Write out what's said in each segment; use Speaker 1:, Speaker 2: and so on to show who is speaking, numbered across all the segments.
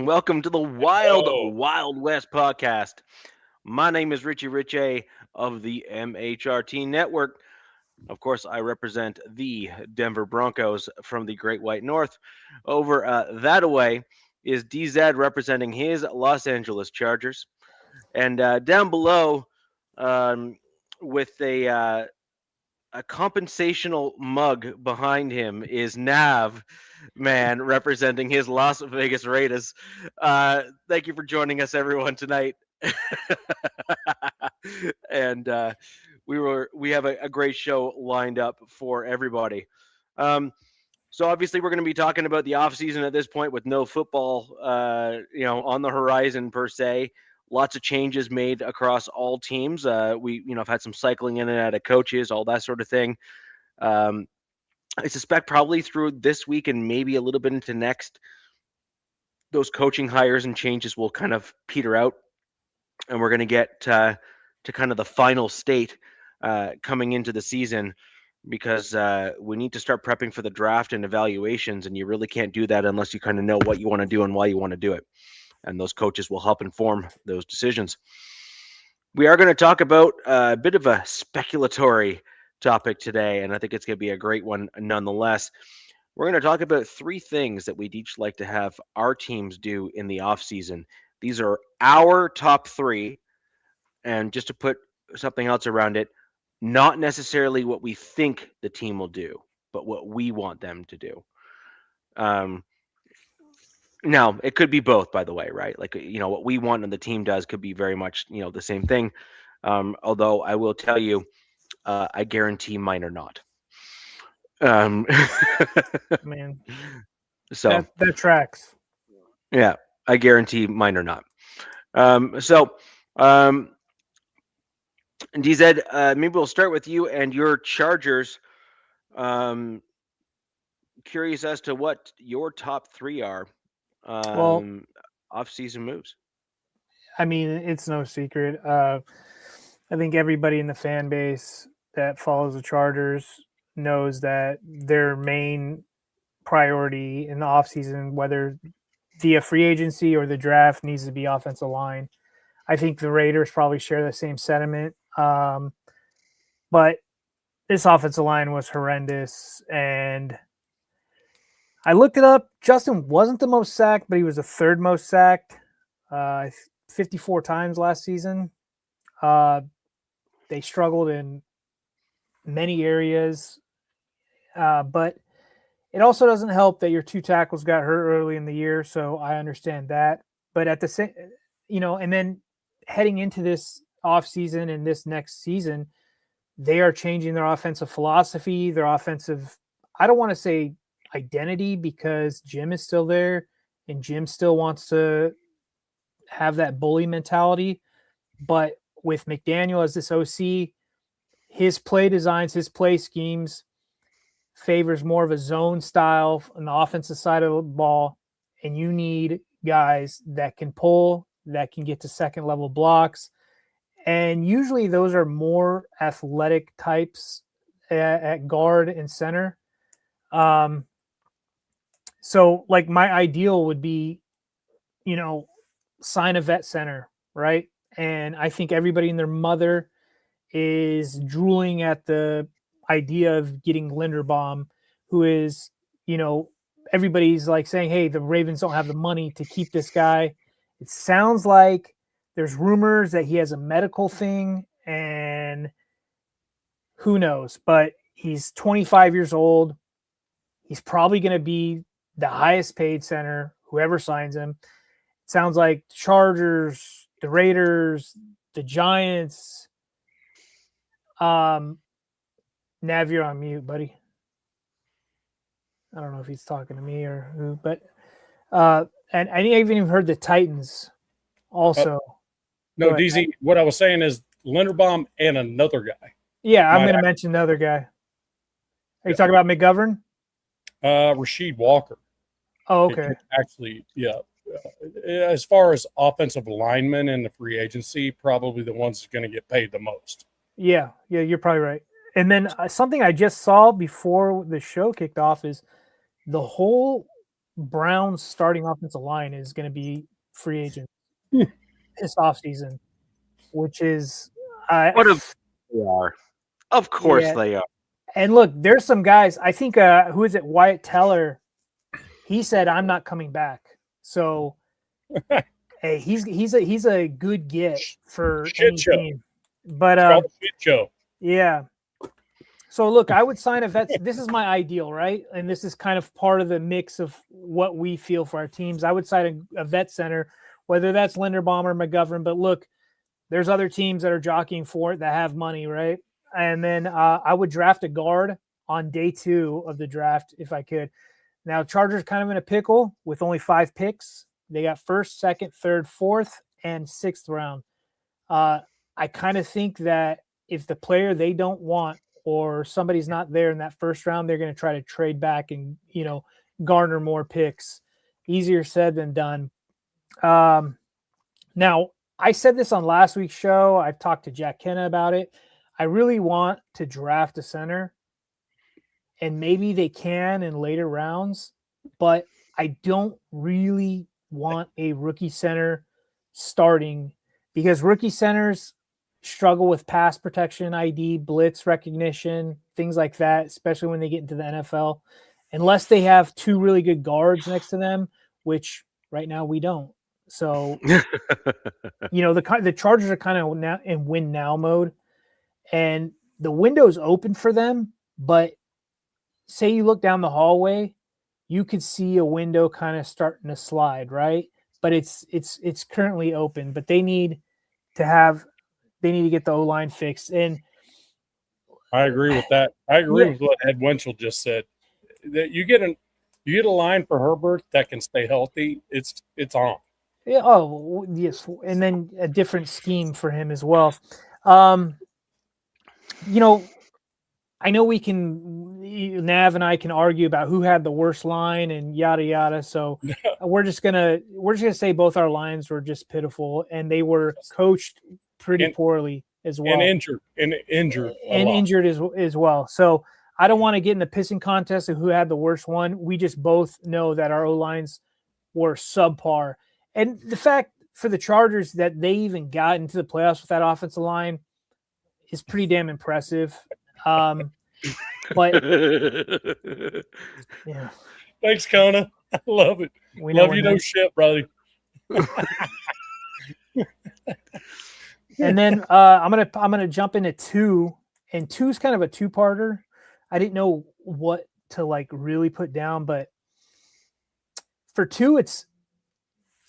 Speaker 1: welcome to the Wild
Speaker 2: Hello.
Speaker 1: Wild West podcast. My name is Richie Riche of the MHRT Network. Of course, I represent the Denver Broncos from the Great White North. Over that away is DZ representing his Los Angeles Chargers. And down below, um, with a compensational mug behind him is Nav man representing his Las Vegas Raiders. Thank you for joining us, everyone, tonight. and we have a great show lined up for everybody. Um, so obviously we're going to be talking about the off season at this point with no football, on the horizon per se. Lots of changes made across all teams. We, have had some cycling in and out of coaches, all that sort of thing. Um, I suspect probably through this week and maybe a little bit into next, those coaching hires and changes will kind of peter out, and we're going to get to kind of the final state coming into the season, because we need to start prepping for the draft and evaluations, and you really can't do that unless you kind of know what you want to do and why you want to do it. And those coaches will help inform those decisions. We are going to talk about a bit of a speculatory topic today, and I think it's going to be a great one nonetheless. We're going to talk about three things that we'd each like to have our teams do in the offseason. These are our top three, and just to put something else around it, not necessarily what we think the team will do, but what we want them to do. Now, it could be both, by the way, right? Like, what we want and the team does could be very much, the same thing. Although I will tell you, I guarantee mine are not.
Speaker 3: Man,
Speaker 1: So
Speaker 3: that tracks.
Speaker 1: yeah, I guarantee mine are not. DZ, maybe we'll start with you and your Chargers. Curious as to what your top three are.
Speaker 3: Well,
Speaker 1: Off-season moves.
Speaker 3: I mean, it's no secret. I think everybody in the fan base that follows the Chargers knows that their main priority in the offseason, whether via free agency or the draft, needs to be offensive line. I think the Raiders probably share the same sentiment. But this offensive line was horrendous. And I looked it up. Justin wasn't the most sacked, but he was the third most sacked, 54 times last season. They struggled in many areas, but it also doesn't help that your two tackles got hurt early in the year, so I understand that. But at the same, and then heading into this offseason and this next season, they are changing their offensive philosophy, their offensive, I don't want to say identity, because Jim is still there and Jim still wants to have that bully mentality. But with McDaniel as this OC, his play designs, his play schemes favors more of a zone style on the offensive side of the ball. And you need guys that can pull, that can get to second level blocks. And usually those are more athletic types at guard and center. So like my ideal would be, sign a vet center, right? And I think everybody and their mother is drooling at the idea of getting Linderbaum, who is, everybody's like saying, hey, the Ravens don't have the money to keep this guy. It sounds like there's rumors that he has a medical thing, and who knows, but he's 25 years old. He's probably going to be the highest paid center, whoever signs him. It sounds like the Chargers, the Raiders, the Giants. Nav, you're on mute, buddy. I don't know if he's talking to me or who, but and I even heard the Titans also.
Speaker 2: No, DZ, what I was saying is Linderbaum and another guy.
Speaker 3: Yeah, I'm going to mention the other guy. Are you talking about McGovern?
Speaker 2: Rasheed Walker.
Speaker 3: Oh, okay.
Speaker 2: Actually, yeah. As far as offensive linemen in the free agency, probably the ones that's going to get paid the most.
Speaker 3: Yeah, you're probably right. And then something I just saw before the show kicked off is the whole Brown's starting offensive line is going to be free agent this offseason, which is
Speaker 1: What if they are? Of course
Speaker 3: yeah.
Speaker 1: they are.
Speaker 3: And look, there's some guys. I think who is it? Wyatt Teller. He said, "I'm not coming back." So, hey, he's a good get for
Speaker 2: Shit
Speaker 3: any
Speaker 2: show.
Speaker 3: team. But
Speaker 2: It's called a shit show.
Speaker 3: yeah. So look, I would sign a vet. This is my ideal, right? And this is kind of part of the mix of what we feel for our teams. I would sign a vet center, whether that's Linderbaum or McGovern. But look, there's other teams that are jockeying for it that have money, right? And then I would draft a guard on day 2 of the draft if I could. Now, Chargers kind of in a pickle with only 5 picks. They got 1st, 2nd, 3rd, 4th, and 6th round. I kind of think that if the player they don't want or somebody's not there in that 1st round, they're going to try to trade back and, garner more picks. Easier said than done. Now, I said this on last week's show. I've talked to Jack Kenna about it. I really want to draft a center, and maybe they can in later rounds, but I don't really want a rookie center starting because rookie centers struggle with pass protection, ID, blitz recognition, things like that, especially when they get into the NFL, unless they have 2 really good guards next to them, which right now we don't. So, the Chargers are kind of now in win now mode, and the window's open for them. But say you look down the hallway, you could see a window kind of starting to slide, right? But it's currently open. But they need to get the O-line fixed. And
Speaker 2: I agree with that. I agree with what Ed Winchell just said. That you get a line for Herbert that can stay healthy. It's on.
Speaker 3: Yeah. Oh, yes. And then a different scheme for him as well. I know Nav and I can argue about who had the worst line and yada yada. So we're just gonna say both our lines were just pitiful, and they were coached pretty poorly as well,
Speaker 2: and injured
Speaker 3: as well. So I don't want to get in the pissing contest of who had the worst one. We just both know that our O lines were subpar, and the fact for the Chargers that they even got into the playoffs with that offensive line is pretty damn impressive. But yeah.
Speaker 2: Thanks, Kona. I love it. Love you, no shit, brother.
Speaker 3: And then I'm gonna jump into 2, and 2 is kind of a 2-parter. I didn't know what to really put down, but for 2,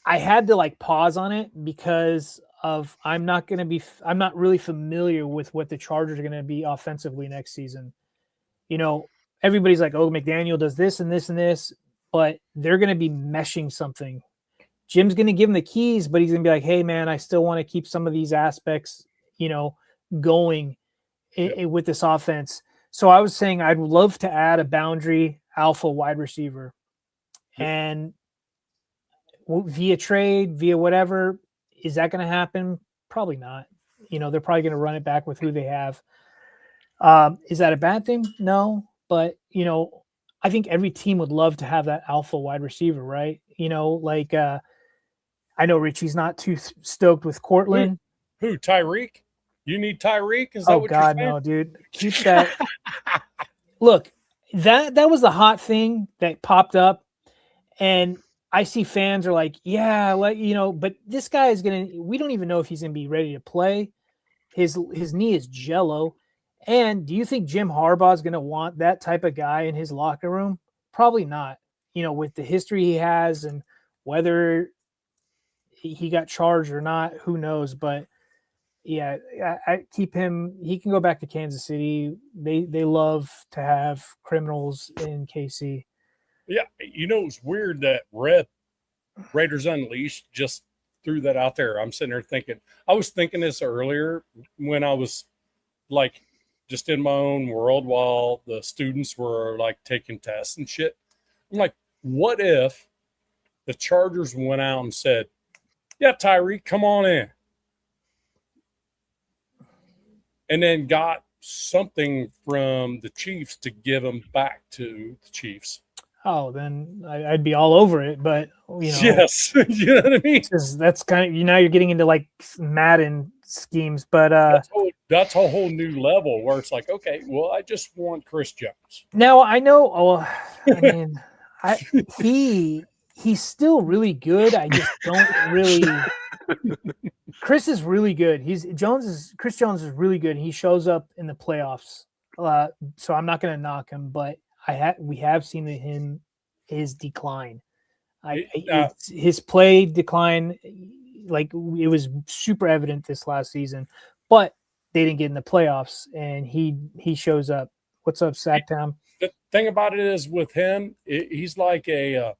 Speaker 3: I had to pause on it because of I'm not really familiar with what the Chargers are going to be offensively next season. Everybody's like, oh, McDaniel does this and this and this, but they're going to be meshing something. Jim's going to give him the keys, but he's going to be like, hey, man, I still want to keep some of these aspects, going with this offense. So I was saying I'd love to add a boundary alpha wide receiver. And via trade, via whatever, is that going to happen? Probably not. They're probably going to run it back with who they have. Is that a bad thing? No. But, I think every team would love to have that alpha wide receiver, right? I know Richie's not too stoked with Cortland.
Speaker 2: Who? Tyreek? You need Tyreek? Is that what
Speaker 3: God,
Speaker 2: you're saying?
Speaker 3: no, dude. Keep that. Look, that was the hot thing that popped up. And I see fans are like, yeah, but this guy is we don't even know if he's going to be ready to play. His knee is jello. And do you think Jim Harbaugh is going to want that type of guy in his locker room? Probably not. With the history he has and whether he got charged or not, who knows? But yeah, I keep him. He can go back to Kansas City. They love to have criminals in KC.
Speaker 2: Yeah, it's weird that Raiders Unleashed just threw that out there. I'm sitting there thinking. I was thinking this earlier when I was just in my own world while the students were taking tests and shit. I'm like, what if the Chargers went out and said, yeah, Tyreek, come on in. And then got something from the Chiefs to give him back to the Chiefs.
Speaker 3: oh, then I'd be all over it. But
Speaker 2: Yes, you know what I mean.
Speaker 3: That's kind of now you're getting into like Madden schemes. But
Speaker 2: that's a whole new level where it's like, okay, well, I just want Chris Jones.
Speaker 3: now I know. Oh, I mean, he's still really good. I just don't really. Chris is really good. Chris Jones is really good. He shows up in the playoffs, so I'm not going to knock him. But we have seen his decline. His play decline, like it was super evident this last season. But they didn't get in the playoffs, and he shows up. What's up, Sacktown?
Speaker 2: The thing about it is with him, he's like the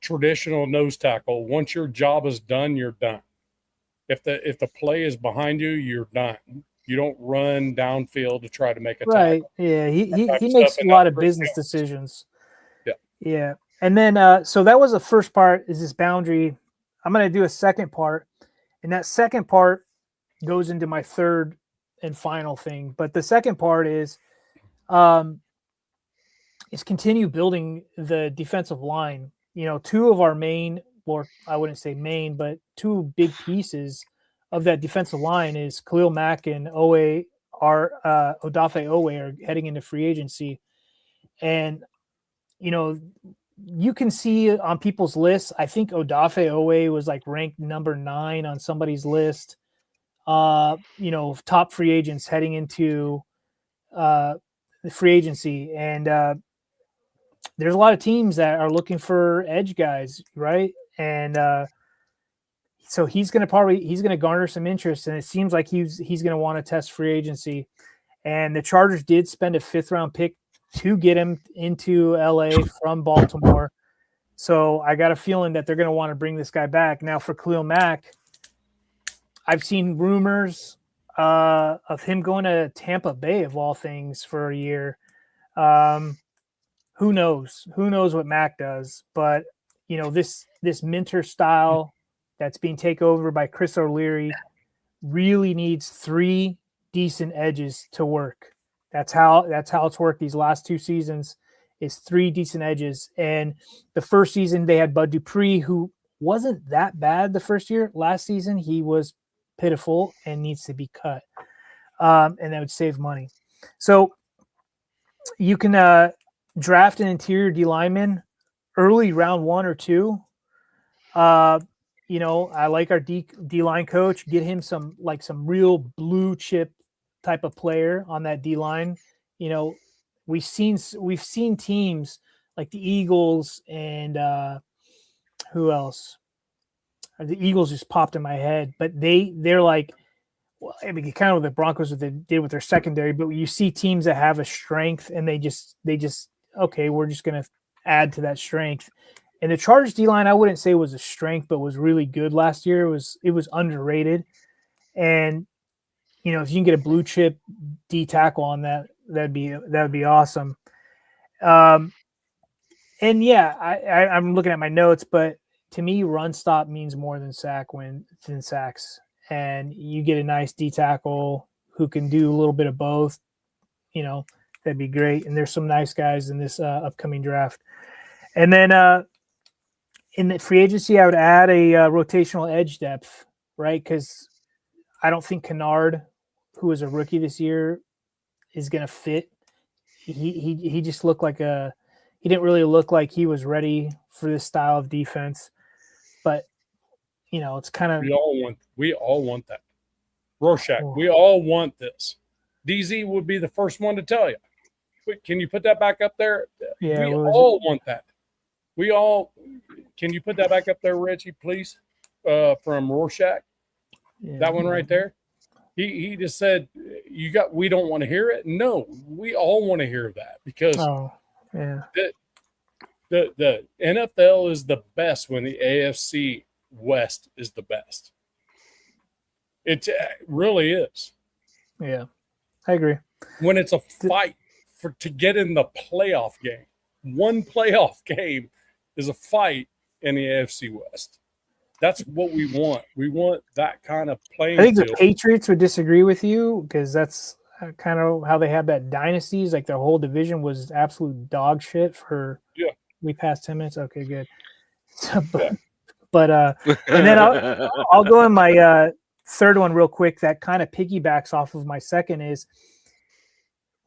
Speaker 2: traditional nose tackle. Once your job is done, you're done. If the play is behind you, you're done. You don't run downfield to try to make a
Speaker 3: right.
Speaker 2: tackle.
Speaker 3: Yeah, he makes a lot of business decisions. Yeah. And then so that was the first part, is this boundary. I'm going to do a second part, and that second part goes into my third and final thing. But the second part is continue building the defensive line. Two of our main, or I wouldn't say main, but two big pieces of that defensive line is Khalil Mack and Odafe Owe are heading into free agency. And, you can see on people's lists, I think Odafe Owe was like ranked number 9 on somebody's list. Top free agents heading into the free agency. And there's a lot of teams that are looking for edge guys, right? And so he's going to garner some interest, and it seems like he's going to want to test free agency. And the Chargers did spend a 5th round pick to get him into LA from Baltimore. So I got a feeling that they're going to want to bring this guy back. Now for Khalil Mack, I've seen rumors of him going to Tampa Bay of all things for a year. Who knows? Who knows what Mack does? But this Minter style that's being taken over by Chris O'Leary really needs 3 decent edges to work. That's how it's worked these last 2 seasons, is 3 decent edges. And the first season they had Bud Dupree, who wasn't that bad the first year. Last season he was pitiful and needs to be cut, and that would save money. So you can draft an interior D lineman early, round 1 or 2. I like our D line coach. Get him some real blue chip type of player on that D line. We've seen teams like the Eagles and who else? The Eagles just popped in my head, but they're like, well, I mean, kind of what the Broncos did with their secondary. But you see teams that have a strength, and they just okay, we're just going to add to that strength. And the Chargers D line, I wouldn't say was a strength, but was really good last year. It was underrated, and if you can get a blue chip D tackle on that'd be awesome. And yeah, I'm looking at my notes, but to me, run stop means more than sacks. And you get a nice D tackle who can do a little bit of both. That'd be great. And there's some nice guys in this upcoming draft. And then in the free agency, I would add a rotational edge depth, right? Because I don't think Kennard, who was a rookie this year, is going to fit. He just looked like he didn't really look like he was ready for this style of defense. But it's kind of we all want that. Rorschach, we all want this. DZ would be the first one to tell you. Can you put that back up there? Yeah,
Speaker 2: we all want that. Can you put that back up there, Richie, please? From Rorschach. Yeah, that one right there. He just said, we don't want to hear it. No, we all want to hear that, because the NFL is the best when the AFC West is the best. It really is.
Speaker 3: Yeah, I agree.
Speaker 2: When it's a fight to get in the playoff game, one playoff game is a fight in the AFC West. That's what we want. We want that kind of playing.
Speaker 3: I think the Patriots would disagree with you, because kind of how they have that dynasties, like their whole division was absolute dog shit for.
Speaker 2: Yeah.
Speaker 3: We passed 10 minutes. Okay, good. So, but and then I'll go in my third one real quick. That kind of piggybacks off of my second is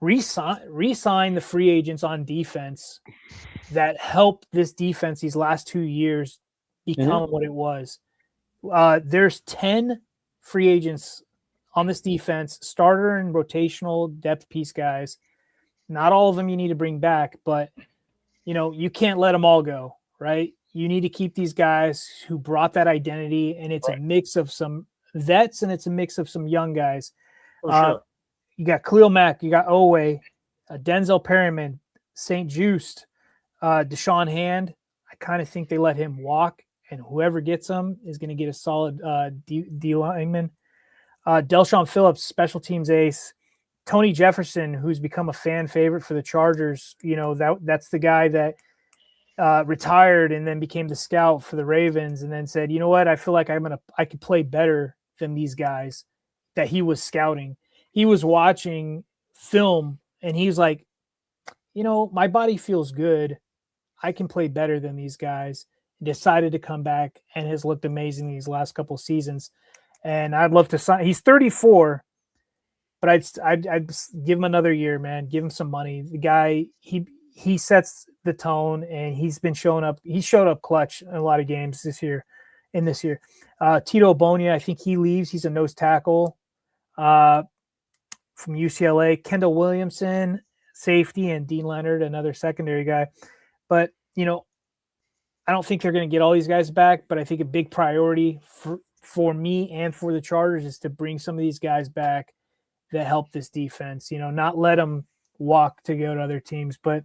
Speaker 3: re-sign the free agents on defense that helped this defense these last 2 years become what it was. There's 10 free agents on this defense, starter and rotational depth piece guys. Not all of them you need to bring back, but you can't let them all go, right? You need to keep these guys who brought that identity, and it's a mix of some vets and it's a mix of some young guys.
Speaker 2: For sure.
Speaker 3: You got Khalil Mack, you got Owe, Denzel Perryman, St. Just, Deshaun Hand. I kind of think they let him walk, and whoever gets him is going to get a solid D lineman. Delshon Phillips, special teams ace. Tony Jefferson, who's become a fan favorite for the Chargers. That's the guy that retired and then became the scout for the Ravens, and then said, you know what, I feel like I could play better than these guys that he was scouting. He was watching film and he's like, my body feels good. I can play better than these guys. He decided to come back and has looked amazing these last couple of seasons. And I'd love to sign. He's 34, but I'd give him another year, man. Give him some money. The guy, he sets the tone, and he's been showing up. He showed up clutch in a lot of games this year. Tito Bonia, I think he leaves. He's a nose tackle from UCLA. Kendall Williamson, safety, and Dean Leonard, another secondary guy. But, I don't think they're going to get all these guys back, but I think a big priority for me and for the Chargers is to bring some of these guys back that help this defense, not let them walk to go to other teams. But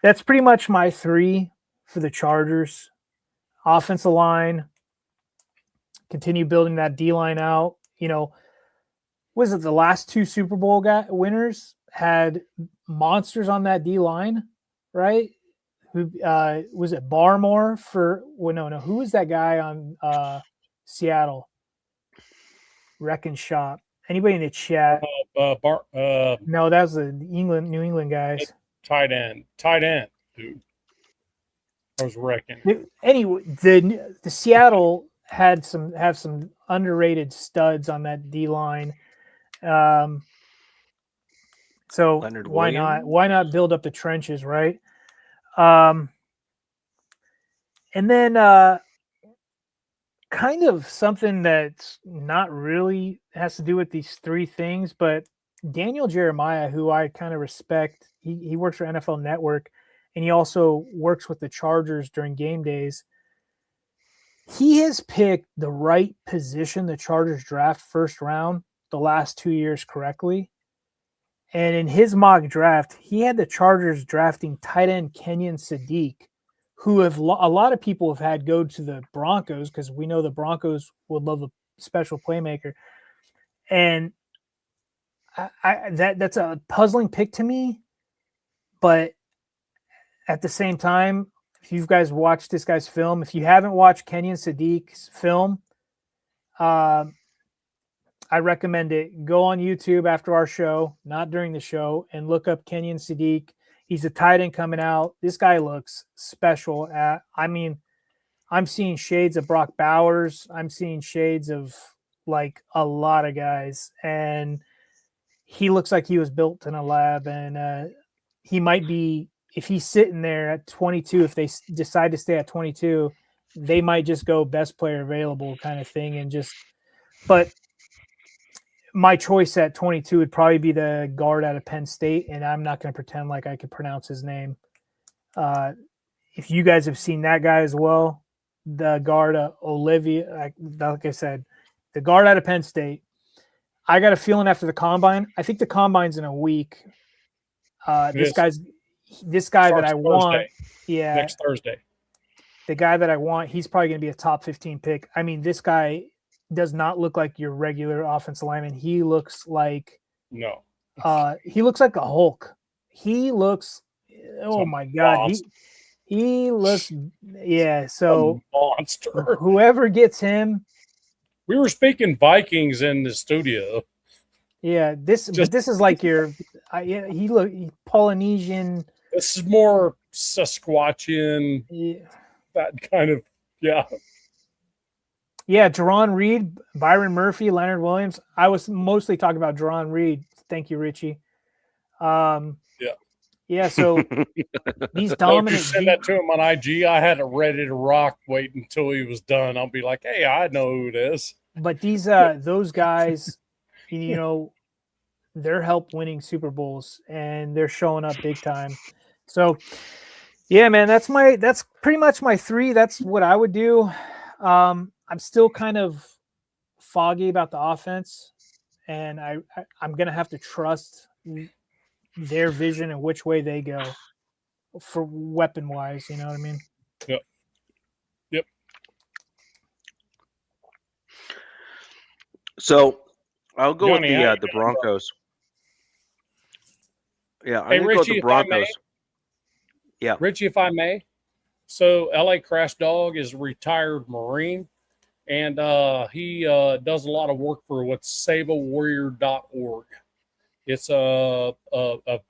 Speaker 3: that's pretty much my three for the Chargers. Offensive line, continue building that D-line out. Was it the last two Super Bowl winners had monsters on that D-line, right? Who was it? Barmore who was that guy on Seattle? Wrecking Shop. Anybody in the chat?
Speaker 2: No,
Speaker 3: that was the New England guys.
Speaker 2: Tight end, dude. I was wrecking.
Speaker 3: Anyway, the Seattle have some underrated studs on that D line. So
Speaker 1: Leonard
Speaker 3: why
Speaker 1: Williams?
Speaker 3: not? Why not build up the trenches, right? And then kind of something that's not really has to do with these three things, but Daniel Jeremiah, who I kind of respect, he works for NFL Network, and he also works with the Chargers during game days. He has picked the right position, the Chargers draft first round, the last 2 years correctly. And in his mock draft, he had the Chargers drafting tight end Kenyon Sadiq, who a lot of people have had go to the Broncos, because we know the Broncos would love a special playmaker. And that's a puzzling pick to me. But at the same time, if you guys watched this guy's film, if you haven't watched Kenyon Sadiq's film, I recommend it. Go on YouTube after our show, not during the show, and look up Kenyon Sadiq. He's a tight end coming out. This guy looks special. I'm seeing shades of Brock Bowers. I'm seeing shades of like a lot of guys, and he looks like he was built in a lab. And he might be, if he's sitting there at 22, if they decide to stay at 22, they might just go best player available kind of thing. But my choice at 22 would probably be the guard out of Penn State, and I'm not going to pretend like I could pronounce his name. If you guys have seen that guy as well, the guard Olivia, like I said, the guard out of Penn State, I got a feeling after the combine. I think the combine's in a week. This guy that I want,
Speaker 2: next Thursday.
Speaker 3: The guy that I want, he's probably going to be a top 15 pick. I mean, this guy does not look like your regular offensive lineman. He looks like he looks like a Hulk. He looks, oh my God, he looks, yeah. So
Speaker 2: a monster.
Speaker 3: Whoever gets him.
Speaker 2: We were speaking Vikings in the studio.
Speaker 3: Yeah, but this is like your, he Polynesian.
Speaker 2: This is more Sasquatchian,
Speaker 3: Yeah,
Speaker 2: that kind of, yeah.
Speaker 3: yeah, Jerron Reed, Byron Murphy, Leonard Williams. I was mostly talking about Jerron Reed. Thank you, Richie.
Speaker 2: Yeah.
Speaker 3: Yeah, so these
Speaker 2: Don't you
Speaker 3: dominant
Speaker 2: send that to him on IG? I had it ready to rock. Wait until he was done. I'll be like, hey, I know who it is.
Speaker 3: but those guys, they're help winning Super Bowls and they're showing up big time. So yeah, man, that's pretty much my 3. That's what I would do. I'm still kind of foggy about the offense, and I'm gonna have to trust their vision and which way they go for weapon wise. You know what I mean?
Speaker 2: Yep. Yep.
Speaker 1: So I'll go
Speaker 2: Johnny,
Speaker 1: with the Broncos. Yeah, I'm
Speaker 2: hey,
Speaker 1: gonna
Speaker 2: Richie,
Speaker 1: go with the Broncos.
Speaker 2: Yeah, Richie, if I may. So LA Crash Dog is a retired Marine, and he does a lot of work for what's SaveAWarrior.org. It's a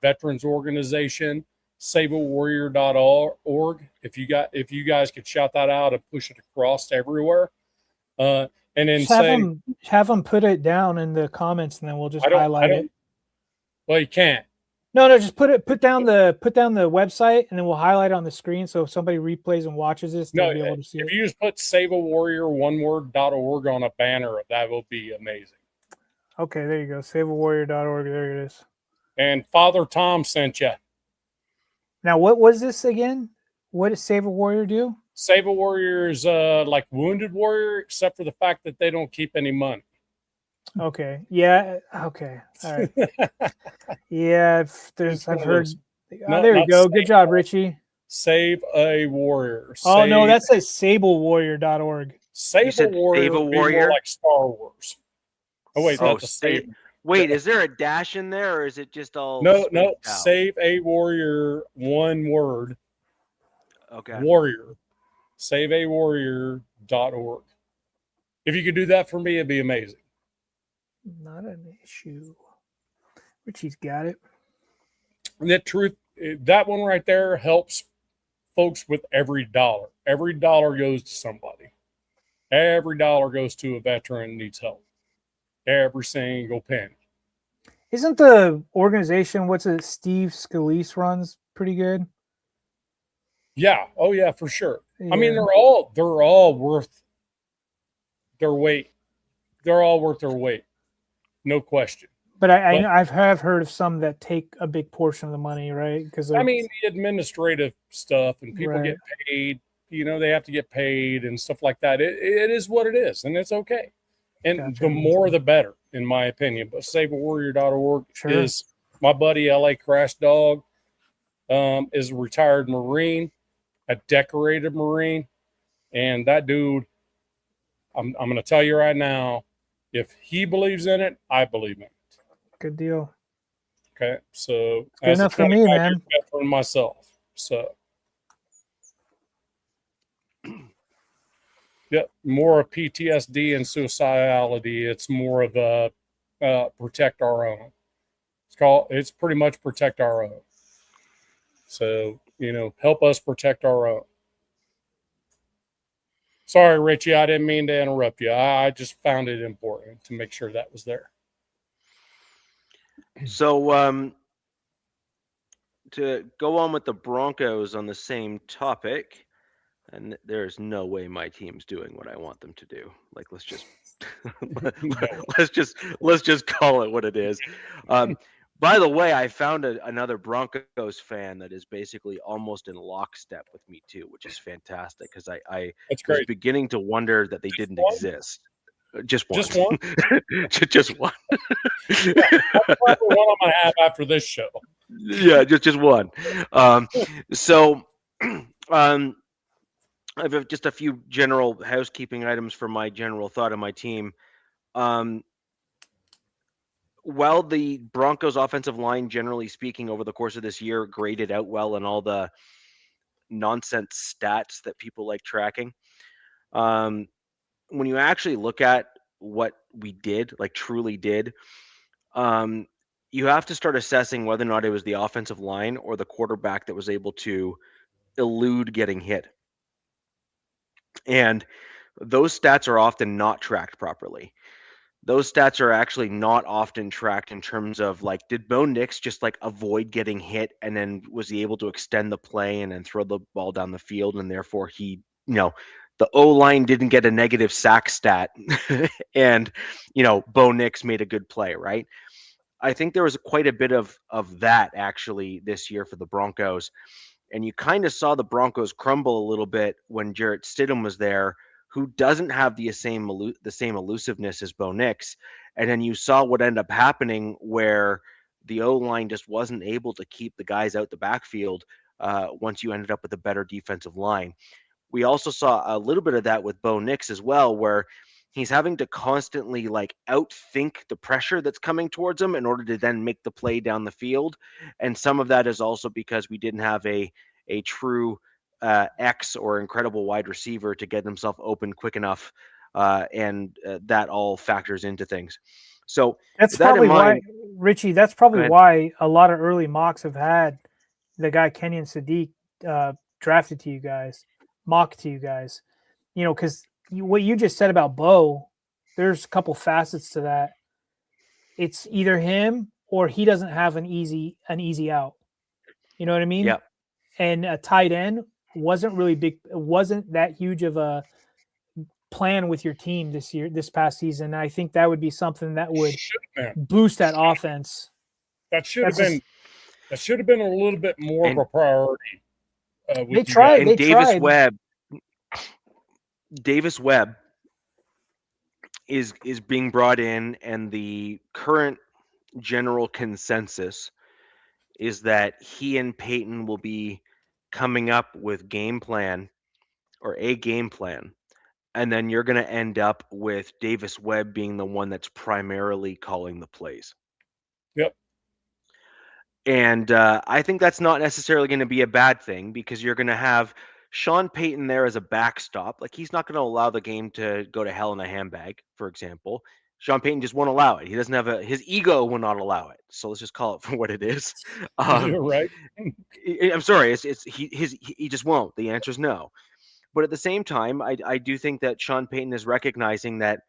Speaker 2: veterans organization, SaveAWarrior.org. If you guys could shout that out and push it across everywhere, and then
Speaker 3: Just
Speaker 2: say
Speaker 3: have them put it down in the comments, and then we'll just highlight it.
Speaker 2: Well, you can't.
Speaker 3: No, just put down the website, and then we'll highlight it on the screen. So if somebody replays and watches this, they'll be able to see it.
Speaker 2: If you just put SaveAWarrior.org on a banner, that will be amazing.
Speaker 3: Okay, there you go. SaveAWarrior.org. There it is.
Speaker 2: And Father Tom sent you.
Speaker 3: Now, what was this again? What does Save a Warrior do?
Speaker 2: Save a Warrior is like Wounded Warrior, except for the fact that they don't keep any money.
Speaker 3: Okay. Yeah. Okay. All right. Yeah. I've heard. There you go. Good job, Richie.
Speaker 2: Save a Warrior.
Speaker 3: Oh, no, that says SableWarrior.org.
Speaker 2: Save a Warrior would be more like Star Wars. Oh, wait.
Speaker 1: Wait, is there a dash in there, or is it just all?
Speaker 2: No. Save a Warrior, one word.
Speaker 1: Okay.
Speaker 2: Warrior. SaveAWarrior.org. If you could do that for me, it'd be amazing.
Speaker 3: Not an issue. Richie's got it.
Speaker 2: That one right there helps folks with every dollar. Every dollar goes to somebody. Every dollar goes to a veteran who needs help. Every single penny.
Speaker 3: Isn't the organization, Steve Scalise runs, pretty good?
Speaker 2: Yeah. Oh yeah, for sure. Yeah. I mean, they're all worth their weight. They're all worth their weight. No question.
Speaker 3: But I have heard of some that take a big portion of the money, right? Because
Speaker 2: I mean, the administrative stuff and people get paid. They have to get paid and stuff like that. It is what it is, and it's okay. And the more, the better, in my opinion. But SaveAWarrior.org is my buddy LA Crash Dog. Is a retired Marine, a decorated Marine, and that dude. I'm going to tell you right now, if he believes in it, I believe in it.
Speaker 3: Good deal.
Speaker 2: Okay, so
Speaker 3: good enough for me, man.
Speaker 2: For myself, so yeah, more of PTSD and suicidality. It's more of a protect our own. It's pretty much protect our own. So help us protect our own. Sorry, Richie, I didn't mean to interrupt you. I just found it important to make sure that was there.
Speaker 1: So, to go on with the Broncos on the same topic, and there's no way my team's doing what I want them to do. Like, let's just call it what it is. By the way, I found another Broncos fan that is basically almost in lockstep with me too, which is fantastic because I was beginning to wonder that they didn't exist. Just one.
Speaker 2: Just one?
Speaker 1: Just one.
Speaker 2: That's probably one I'm going to have after this show.
Speaker 1: Yeah, just one. So I have just a few general housekeeping items for my general thought of my team. While the Broncos offensive line, generally speaking, over the course of this year, graded out well in all the nonsense stats that people like tracking, when you actually look at what we did, like truly did, you have to start assessing whether or not it was the offensive line or the quarterback that was able to elude getting hit. And those stats are often not tracked properly. Those stats are actually not often tracked in terms of like, did Bo Nix just like avoid getting hit and then was he able to extend the play and then throw the ball down the field and therefore he, the O line didn't get a negative sack stat and, Bo Nix made a good play, right? I think there was quite a bit of that actually this year for the Broncos. And you kind of saw the Broncos crumble a little bit when Jarrett Stidham was there, who doesn't have the same elusiveness as Bo Nix. And then you saw what ended up happening where the O-line just wasn't able to keep the guys out the backfield once you ended up with a better defensive line. We also saw a little bit of that with Bo Nix as well, where he's having to constantly like outthink the pressure that's coming towards him in order to then make the play down the field. And some of that is also because we didn't have a true X or incredible wide receiver to get himself open quick enough. And that all factors into things. So
Speaker 3: that's probably why, Richie, that's probably why a lot of early mocks have had the guy Kenyon Sadiq drafted to you guys, mocked to you guys, because what you just said about Bo, there's a couple facets to that. It's either him or he doesn't have an easy out. You know what I mean?
Speaker 1: Yeah.
Speaker 3: And a tight end wasn't really big. It wasn't that huge of a plan with your team this past season. I think that would be something that would boost that offense.
Speaker 2: That should have been a little bit more of a priority.
Speaker 3: They tried.
Speaker 1: And Davis Webb is being brought in, and the current general consensus is that he and Peyton will be coming up with a game plan, and then you're going to end up with Davis Webb being the one that's primarily calling the plays.
Speaker 2: Yep.
Speaker 1: And I think that's not necessarily going to be a bad thing because you're going to have Sean Payton there as a backstop. Like, he's not going to allow the game to go to hell in a handbag, for example. Sean Payton just won't allow it. He doesn't have his ego will not allow it. So let's just call it for what it is.
Speaker 2: You're right.
Speaker 1: I'm sorry. He just won't. The answer is no. But at the same time, I do think that Sean Payton is recognizing that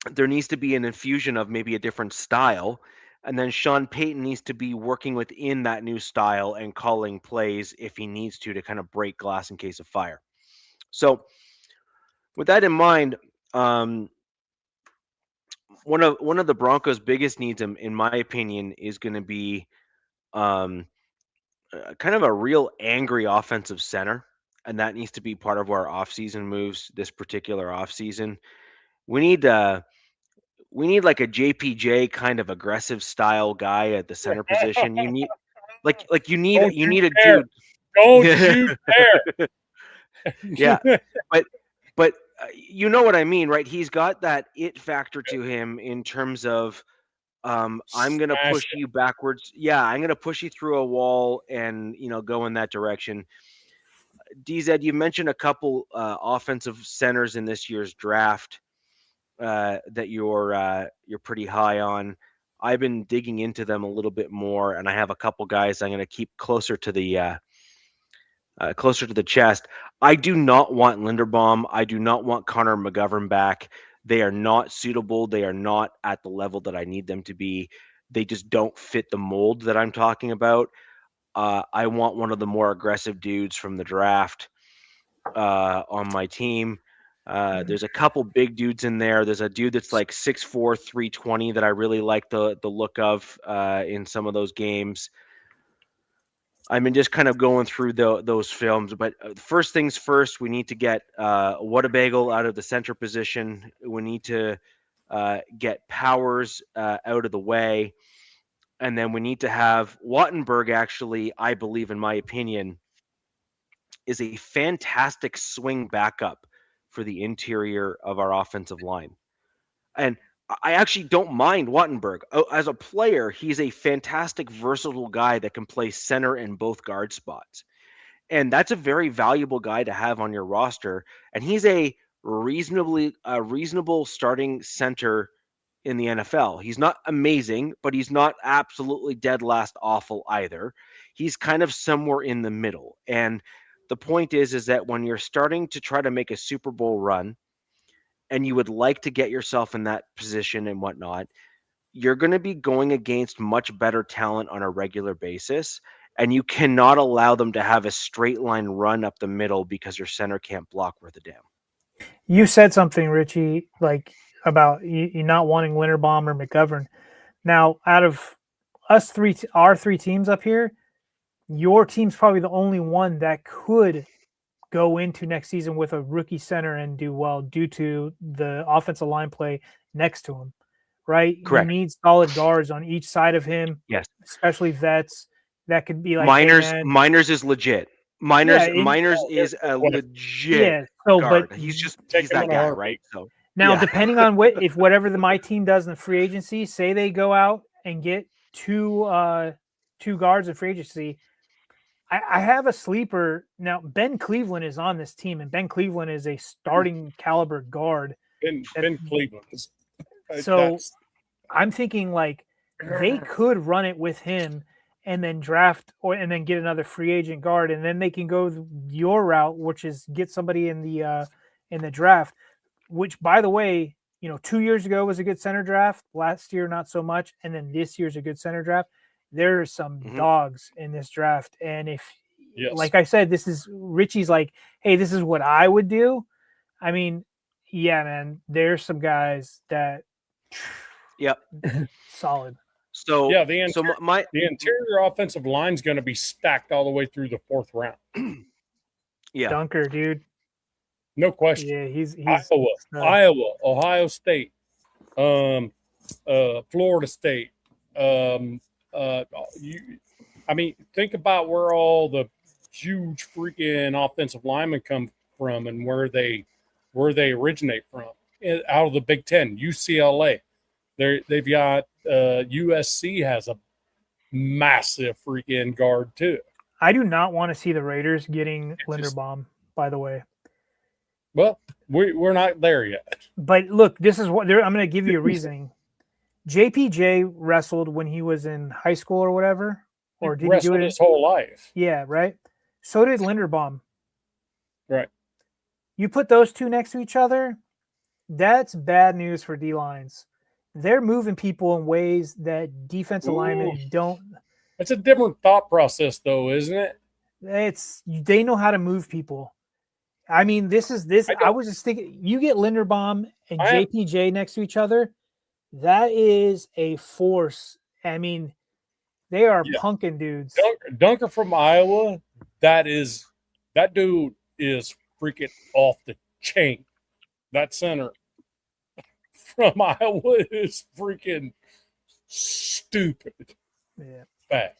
Speaker 1: there needs to be an infusion of maybe a different style. And then Sean Payton needs to be working within that new style and calling plays if he needs to kind of break glass in case of fire. So with that in mind, one of the Broncos' biggest needs, in my opinion, is going to be kind of a real angry offensive center. And that needs to be part of our offseason moves this particular offseason. We need like a JPJ kind of aggressive style guy at the center position. You need you need a dude.
Speaker 2: Don't you dare.
Speaker 1: Yeah. But you know what I mean, right? He's got that it factor to him in terms of I'm going to push you backwards. Yeah, I'm going to push you through a wall and, go in that direction. DZ, you mentioned a couple offensive centers in this year's draft that you're pretty high on. I've been digging into them a little bit more, and I have a couple guys I'm going to keep closer to the chest. I do not want Linderbaum. I do not want Connor McGovern back. They are not suitable. They are not at the level that I need them to be. They just don't fit the mold that I'm talking about. I want one of the more aggressive dudes from the draft on my team. There's a couple big dudes in there. There's a dude that's like 6'4", 320 that I really like the look of in some of those games. I've been just kind of going through those films, but first things first, we need to get Whataburger out of the center position. We need to get Powers out of the way. And then we need to have Wattenberg, actually, I believe, in my opinion, is a fantastic swing backup for the interior of our offensive line. And I actually don't mind Wattenberg. As a player, he's a fantastic, versatile guy that can play center in both guard spots. And that's a very valuable guy to have on your roster. And he's a reasonable starting center in the NFL. He's not amazing, but he's not absolutely dead last awful either. He's kind of somewhere in the middle. And the point is that when you're starting to try to make a Super Bowl run and you would like to get yourself in that position and whatnot, you're going to be going against much better talent on a regular basis. And you cannot allow them to have a straight line run up the middle because your center can't block worth a damn.
Speaker 3: You said something, Richie, like about you not wanting Linderbaum or McGovern. Now, out of us three, our three teams up here, your team's probably the only one that could go into next season with a rookie center and do well due to the offensive line play next to him, right?
Speaker 1: Correct.
Speaker 3: You need solid guards on each side of him,
Speaker 1: yes,
Speaker 3: especially vets. That could be like
Speaker 1: Miners is legit. Miners is a legit guard.
Speaker 3: But
Speaker 1: he's that guy, right? So
Speaker 3: now, depending on if whatever my team does in the free agency, say they go out and get two guards in free agency, I have a sleeper. Now, Ben Cleveland is on this team, and Ben Cleveland is a starting caliber guard.
Speaker 2: Ben Cleveland.
Speaker 3: So I'm thinking like they could run it with him and then draft and then get another free agent guard, and then they can go your route, which is get somebody in the draft. Which, by the way, 2 years ago was a good center draft. Last year, not so much, and then this year's a good center draft. There are some dogs in this draft, and like I said, this is Richie's like, hey, this is what I would do. I mean, yeah, man, there's some guys that, solid.
Speaker 1: So
Speaker 2: yeah, the interior offensive line is going to be stacked all the way through the 4th round.
Speaker 3: Dunker, dude.
Speaker 2: No question.
Speaker 3: Yeah, he's
Speaker 2: Iowa, Ohio State, Florida State. Think about where all the huge freaking offensive linemen come from and where they originate from. Out of the Big Ten, UCLA. They've got USC has a massive freaking guard too.
Speaker 3: I do not want to see the Raiders getting Linderbaum, by the way.
Speaker 2: Well, we're not there yet.
Speaker 3: But look, this is what I'm going to give you a reasoning. JPJ wrestled when he was in high school or whatever, or did he do it
Speaker 2: his whole life?
Speaker 3: Yeah, right. So did Linderbaum.
Speaker 2: Right.
Speaker 3: You put those two next to each other, that's bad news for D lines. They're moving people in ways that defensive linemen don't.
Speaker 2: It's a different thought process, though, isn't it?
Speaker 3: They know how to move people. I mean, this. I was just thinking, you get Linderbaum and JPJ next to each other, that is a force. I mean, they are punking dudes.
Speaker 2: Dunker from Iowa, that dude is freaking off the chain. That center from Iowa is freaking stupid.
Speaker 3: Yeah.
Speaker 2: Bad.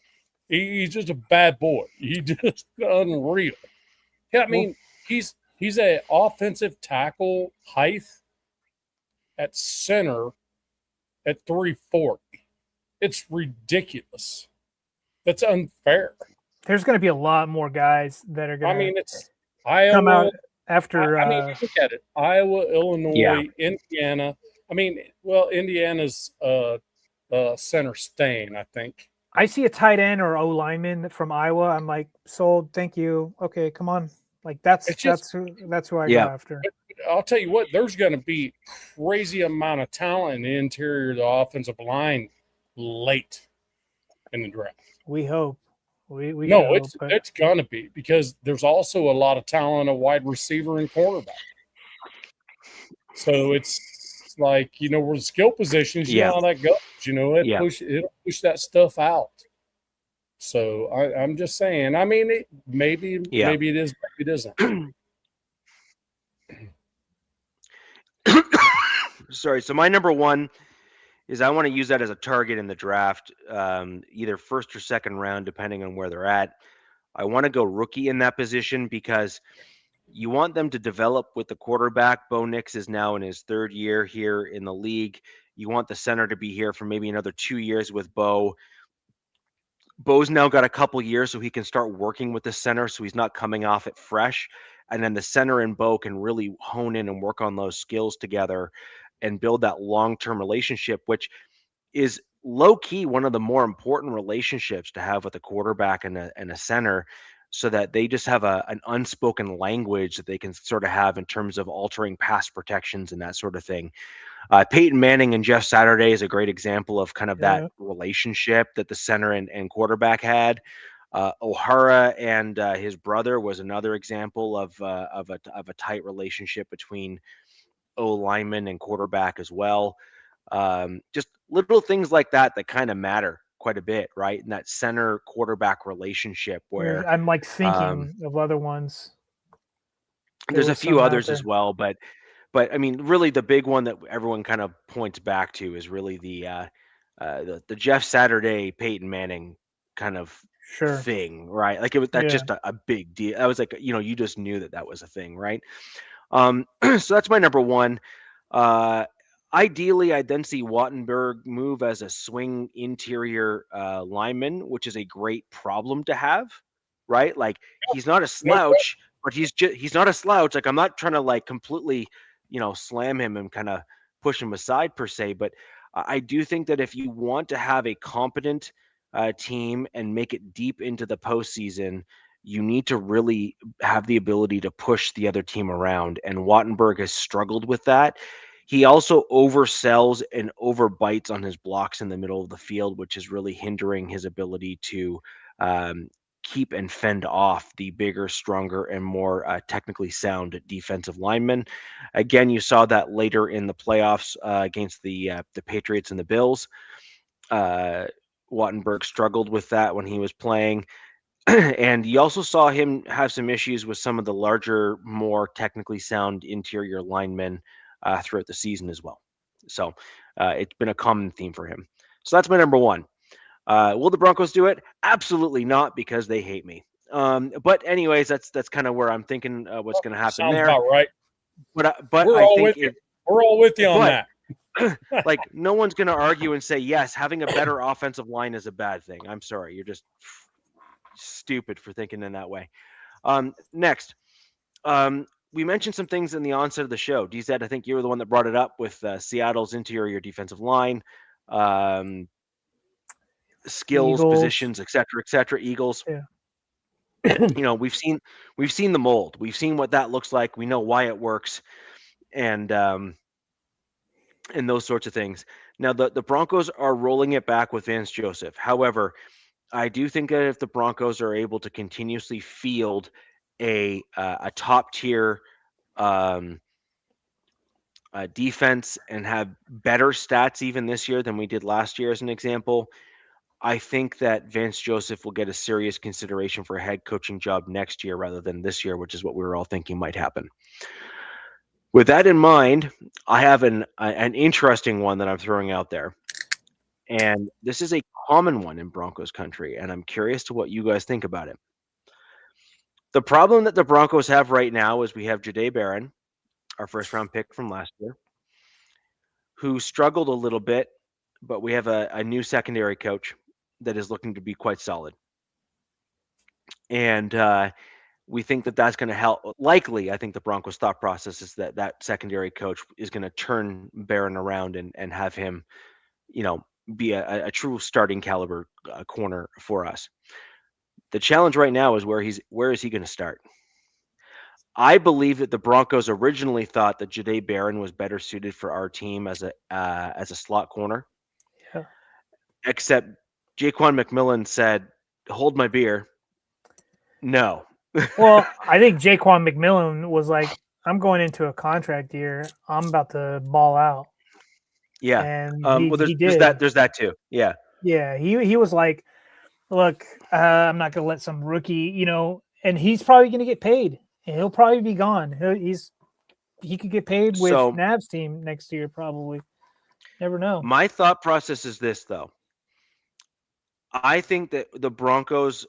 Speaker 2: He's just a bad boy. He's just unreal. Yeah, I mean, he's an offensive tackle height at center at 340. It's ridiculous. That's unfair.
Speaker 3: There's going to be a lot more guys that are going to
Speaker 2: it's Iowa,
Speaker 3: come out after.
Speaker 2: Look at it. Iowa, Illinois, Indiana. Indiana's center staying, I think.
Speaker 3: I see a tight end or O lineman from Iowa. I'm like, sold. Thank you. Okay, come on. Like that's who I go after.
Speaker 2: But I'll tell you what, there's going to be crazy amount of talent in the interior of the offensive line late in the draft.
Speaker 3: We hope.
Speaker 2: It's going to be, because there's also a lot of talent at wide receiver and cornerback. So it's like, where the skill positions, how that goes. It'll push that stuff out. So I'm just saying. I mean, maybe it is, maybe it isn't.
Speaker 1: Sorry. So my number one is I want to use that as a target in the draft, either first or second round, depending on where they're at. I want to go rookie in that position because you want them to develop with the quarterback. Bo Nix is now in his 3rd year here in the league. You want the center to be here for maybe another 2 years with Bo. Bo's now got a couple years so he can start working with the center, so he's not coming off it fresh. And then the center and Bo can really hone in and work on those skills together. and build that long-term relationship, which is low key one of the more important relationships to have with a quarterback and a center, so that they just have an unspoken language that they can sort of have in terms of altering pass protections and that sort of thing. Peyton Manning and Jeff Saturday is a great example of kind of that relationship that the center and quarterback had. O'Hara and his brother was another example of a tight relationship between O lineman and quarterback as well. Just little things like that kind of matter quite a bit, right? And that center quarterback relationship where
Speaker 3: I'm like thinking of other ones.
Speaker 1: there's a few others as well, but I mean, really the big one that everyone kind of points back to is really the Jeff Saturday, Peyton Manning kind of thing, right? Like that's just a big deal. That was like, you just knew that was a thing, right? So that's my number one. Ideally, I'd then see Wattenberg move as a swing interior lineman, which is a great problem to have, right? Like he's not a slouch, but he's not a slouch. Like I'm not trying to like completely, slam him and kind of push him aside per se, but I do think that if you want to have a competent team and make it deep into the postseason, you need to really have the ability to push the other team around. And Wattenberg has struggled with that. He also oversells and overbites on his blocks in the middle of the field, which is really hindering his ability to keep and fend off the bigger, stronger, and more technically sound defensive linemen. Again, you saw that later in the playoffs against the Patriots and the Bills. Wattenberg struggled with that when he was playing. And you also saw him have some issues with some of the larger, more technically sound interior linemen throughout the season as well. So it's been a common theme for him. So that's my number one. Will the Broncos do it? Absolutely not, because they hate me. But anyways, that's kind of where I'm thinking what's going to happen.
Speaker 2: Sounds
Speaker 1: there.
Speaker 2: About right.
Speaker 1: But
Speaker 2: we're
Speaker 1: I
Speaker 2: all
Speaker 1: think
Speaker 2: with you. We're all with you on that.
Speaker 1: Like no one's going to argue and say, yes, having a better offensive line is a bad thing. I'm sorry. You're just stupid for thinking in that way. Next, we mentioned some things in the onset of the show. DZ, I think you were the one that brought it up with Seattle's interior defensive line, skills,
Speaker 3: Eagles.
Speaker 1: positions, et cetera, Eagles.
Speaker 3: Yeah.
Speaker 1: We've seen the mold. We've seen what that looks like. We know why it works, and those sorts of things. Now, the Broncos are rolling it back with Vance Joseph. However, I do think that if the Broncos are able to continuously field a top tier defense and have better stats even this year than we did last year, as an example, I think that Vance Joseph will get a serious consideration for a head coaching job next year rather than this year, which is what we were all thinking might happen. With that in mind, I have an interesting one that I'm throwing out there. And this is a common one in Broncos country, and I'm curious to what you guys think about it. The problem that the Broncos have right now is we have Jahdae Barron, our first-round pick from last year, who struggled a little bit, but we have a new secondary coach that is looking to be quite solid. And we think that that's going to help. Likely, I think the Broncos' thought process is that secondary coach is going to turn Barron around and have him, be a true starting caliber corner for us. The challenge right now is where is he going to start? I believe that the Broncos originally thought that Jahdae Barron was better suited for our team as a slot corner.
Speaker 3: Yeah.
Speaker 1: Except Jaquan McMillan said, "Hold my beer." No.
Speaker 3: Well, I think Jaquan McMillan was like, "I'm going into a contract year. I'm about to ball out."
Speaker 1: Yeah.
Speaker 3: And
Speaker 1: he
Speaker 3: did.
Speaker 1: There's that too. Yeah.
Speaker 3: Yeah. He was like, "Look, I'm not going to let some rookie, and he's probably going to get paid, and he'll probably be gone. He could get paid with Nav's team next year, probably. Never know."
Speaker 1: My thought process is this, though. I think that the Broncos,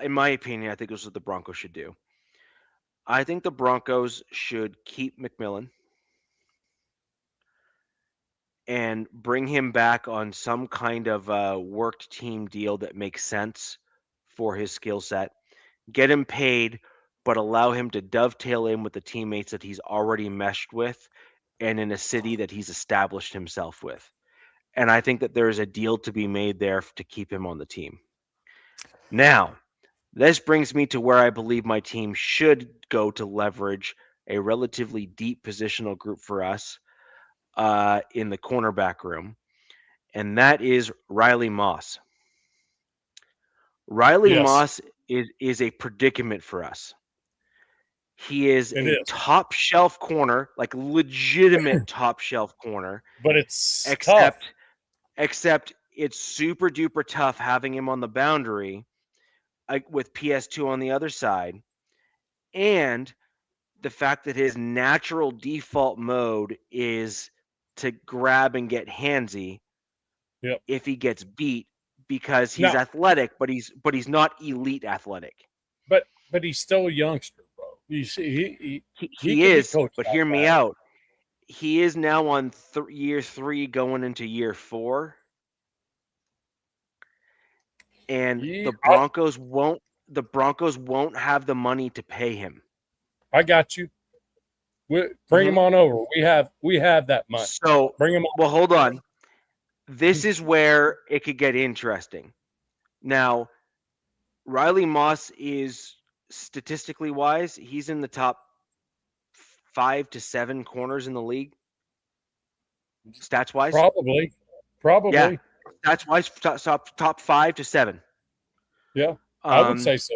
Speaker 1: in my opinion, I think this is what the Broncos should do. I think the Broncos should keep McMillan and bring him back on some kind of worked team deal that makes sense for his skill set. Get him paid, but allow him to dovetail in with the teammates that he's already meshed with and in a city that he's established himself with. And I think that there's a deal to be made there to keep him on the team. Now, this brings me to where I believe my team should go to leverage a relatively deep positional group for us in the cornerback room, and that is Riley Moss. Riley
Speaker 2: Yes.
Speaker 1: Moss is a predicament for us. He is
Speaker 2: It
Speaker 1: a
Speaker 2: is.
Speaker 1: top shelf corner, like legitimate top shelf corner,
Speaker 2: But it's tough.
Speaker 1: except it's super duper tough having him on the boundary with PS2 on the other side, and the fact that his natural default mode is to grab and get handsy
Speaker 2: Yep.
Speaker 1: if he gets beat because he's athletic, but he's not elite athletic.
Speaker 2: But he's still a youngster, bro. He
Speaker 1: is, but hear me out. He is now on year 3 going into year 4. And the Broncos won't have the money to pay him.
Speaker 2: I got you. Bring him on over. We have that money.
Speaker 1: So
Speaker 2: bring him on.
Speaker 1: Well, hold on. This is where it could get interesting. Now, Riley Moss is statistically wise, he's in the top 5 to 7 corners in the league. Stats wise,
Speaker 2: probably.
Speaker 1: Yeah, stats wise, top 5 to 7.
Speaker 2: Yeah, I would say so.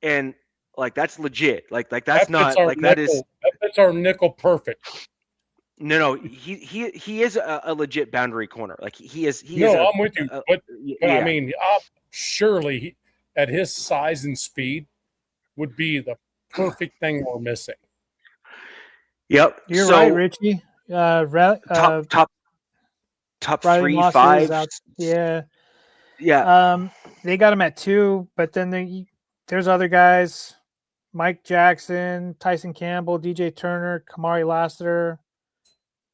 Speaker 1: And like that's legit. Like that's not like
Speaker 2: nickel,
Speaker 1: that is.
Speaker 2: That's our nickel perfect.
Speaker 1: No, he is a legit boundary corner. Like he is.
Speaker 2: I'm with you, but
Speaker 1: yeah.
Speaker 2: I mean, surely at his size and speed would be the perfect thing we're missing.
Speaker 1: Yep,
Speaker 3: you're right, Richie.
Speaker 1: Top
Speaker 3: Riley
Speaker 1: 3,
Speaker 3: Moss
Speaker 1: 5.
Speaker 3: Yeah.
Speaker 1: They
Speaker 3: got him at 2, but then there's other guys: Mike Jackson, Tyson Campbell, DJ Turner, Kamari Lassiter,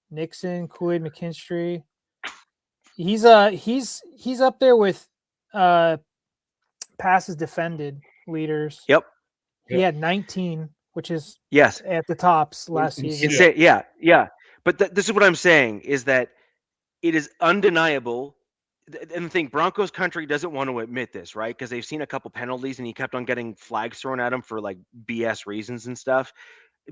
Speaker 3: Nixon, Kool-Aid McKinstry. He's up there with passes defended leaders.
Speaker 1: Yep.
Speaker 3: He had 19, which is at the tops last season.
Speaker 1: Yeah. But this is what I'm saying is that it is undeniable. And the thing, Broncos country doesn't want to admit this, right? Because they've seen a couple penalties and he kept on getting flags thrown at him for like BS reasons and stuff.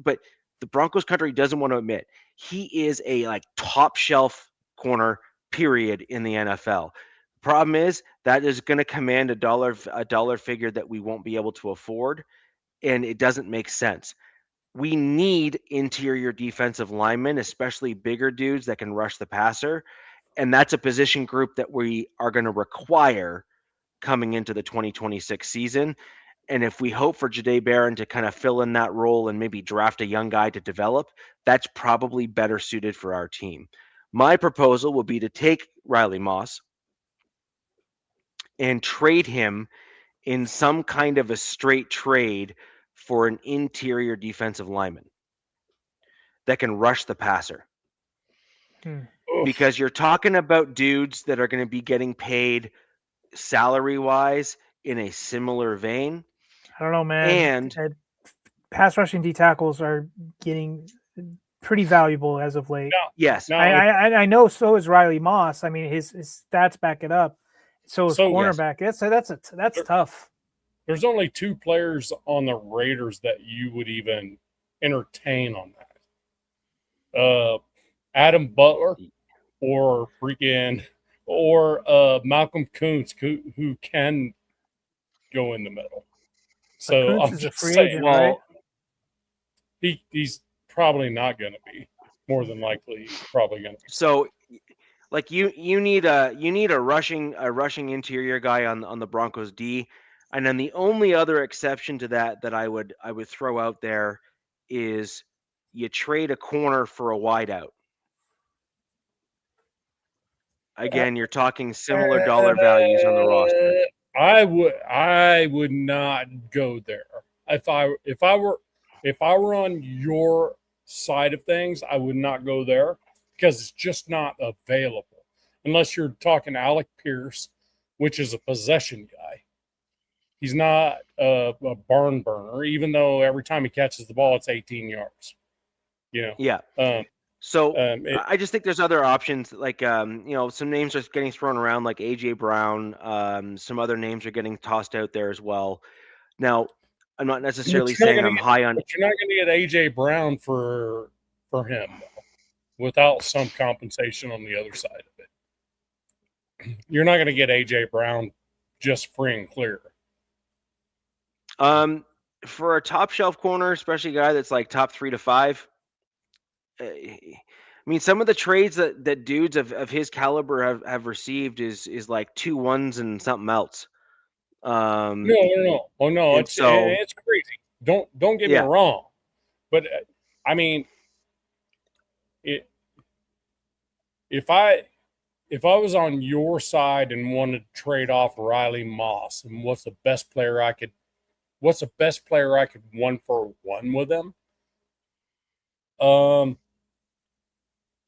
Speaker 1: But the Broncos country doesn't want to admit he is a like top shelf corner, period, in the NFL. Problem is that is going to command a dollar figure that we won't be able to afford, and it doesn't make sense. We need interior defensive linemen, especially bigger dudes that can rush the passer. And that's a position group that we are going to require coming into the 2026 season. And if we hope for Jahdae Barron to kind of fill in that role and maybe draft a young guy to develop, that's probably better suited for our team. My proposal would be to take Riley Moss and trade him in some kind of a straight trade for an interior defensive lineman that can rush the passer. Because you're talking about dudes that are going to be getting paid salary-wise in a similar vein.
Speaker 3: I don't know, man. And pass rushing D tackles are getting pretty valuable as of late.
Speaker 1: Yes.
Speaker 3: I know so is Riley Moss. I mean, his stats back it up. So is cornerback. Yes. That's tough.
Speaker 2: There's only 2 players on the Raiders that you would even entertain on that. Adam Butler or Malcolm Kuntz who can go in the middle. So I'm just saying,
Speaker 3: right?
Speaker 2: He's probably not going to be. More than likely, probably going to be.
Speaker 1: So, like you need a rushing interior guy on the Broncos D, and then the only other exception to that I would throw out there is you trade a corner for a wideout. Again, you're talking similar dollar values on the roster.
Speaker 2: I would not go there. If I were on your side of things, I would not go there because it's just not available. Unless you're talking Alec Pierce, which is a possession guy. He's not a barn burner, even though every time he catches the ball, it's 18 yards. You know.
Speaker 1: Yeah. So I just think there's other options, like some names are getting thrown around, like AJ Brown. Some other names are getting tossed out there as well. Now, I'm not necessarily saying I'm high on.
Speaker 2: But you're not going to get AJ Brown for him though, without some compensation on the other side of it. You're not going to get AJ Brown just free and clear.
Speaker 1: For a top shelf corner, especially a guy that's like top 3 to 5. I mean, some of the trades that dudes of his caliber have received is like 2 1s and something else.
Speaker 2: No. Oh no, it's crazy. Don't get me wrong, but I mean, if I was on your side and wanted to trade off Riley Moss, and what's the best player I could 1-for-1 with him?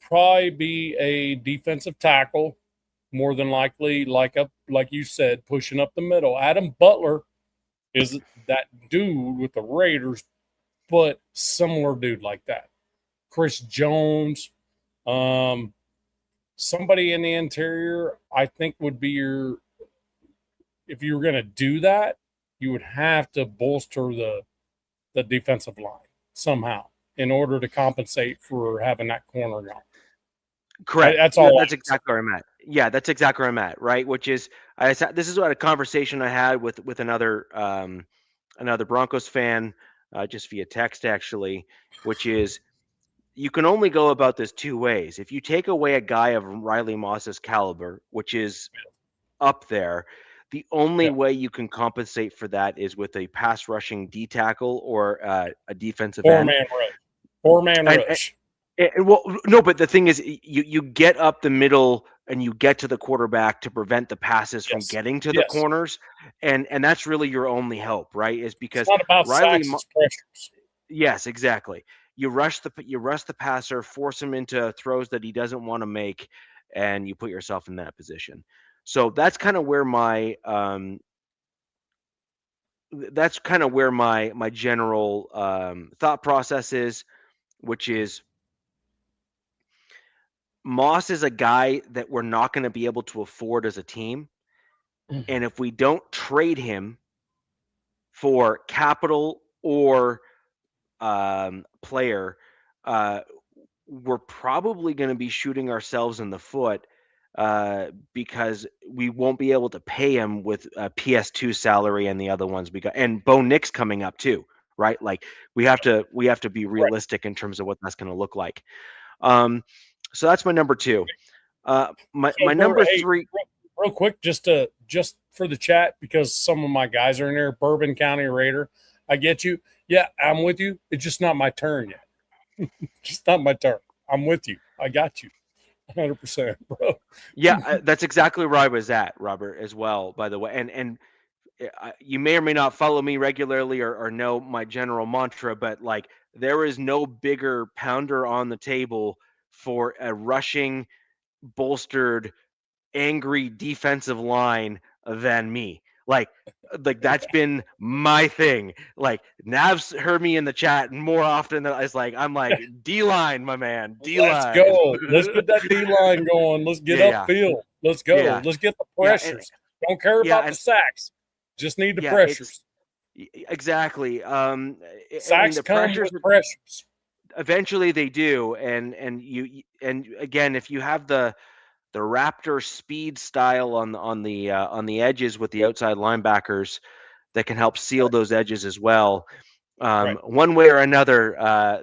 Speaker 2: Probably be a defensive tackle, more than likely, like you said, pushing up the middle. Adam Butler is that dude with the Raiders, but similar dude like that. Chris Jones, somebody in the interior, I think would be your. If you were going to do that, you would have to bolster the defensive line somehow in order to compensate for having that corner gone.
Speaker 1: Correct.
Speaker 2: That's all.
Speaker 1: That's exactly where I'm at. Yeah, that's exactly where I'm at. Right, which is this is what a conversation I had with another Broncos fan just via text actually, which is you can only go about this 2 ways. If you take away a guy of Riley Moss's caliber, which is up there, the only way you can compensate for that is with a pass rushing D tackle or a defensive end.
Speaker 2: 4-man rush.
Speaker 1: Well, no, but the thing is, you get up the middle and you get to the quarterback to prevent the passes from getting to the corners, and that's really your only hope, right? Is because
Speaker 2: it's not about
Speaker 1: Riley
Speaker 2: sacks, pressures.
Speaker 1: Yes, exactly. You rush the passer, force him into throws that he doesn't want to make, and you put yourself in that position. So that's kind of where my general thought process is, which is Moss is a guy that we're not going to be able to afford as a team. And if we don't trade him for capital or player, we're probably going to be shooting ourselves in the foot because we won't be able to pay him with a PS2 salary and the other ones and Bo Nix coming up too, right? Like we have to be realistic in terms of what that's going to look like. So that's my number 2. My number 3.
Speaker 2: Real quick, just for the chat, because some of my guys are in there. Bourbon County Raider, I get you. Yeah, I'm with you. It's just not my turn yet. Just not my turn. I'm with you. I got you, 100%, bro.
Speaker 1: Yeah, that's exactly where I was at, Robert, as well. By the way, and you may or may not follow me regularly or know my general mantra, but like there is no bigger pounder on the table for a rushing, bolstered, angry defensive line than me. Like that's been my thing. Like Nav's heard me in the chat more often than I'm like D-line, my man. D-line.
Speaker 2: Let's go. Let's get that D-line going. Let's get upfield. Let's go.
Speaker 1: Yeah.
Speaker 2: Let's get the pressures. Don't care about the sacks. Just need the pressures.
Speaker 1: Exactly.
Speaker 2: Sacks come with pressures.
Speaker 1: Eventually they do, and again, if you have the Raptor speed style on the edges with the outside linebackers that can help seal those edges as well. One way or another,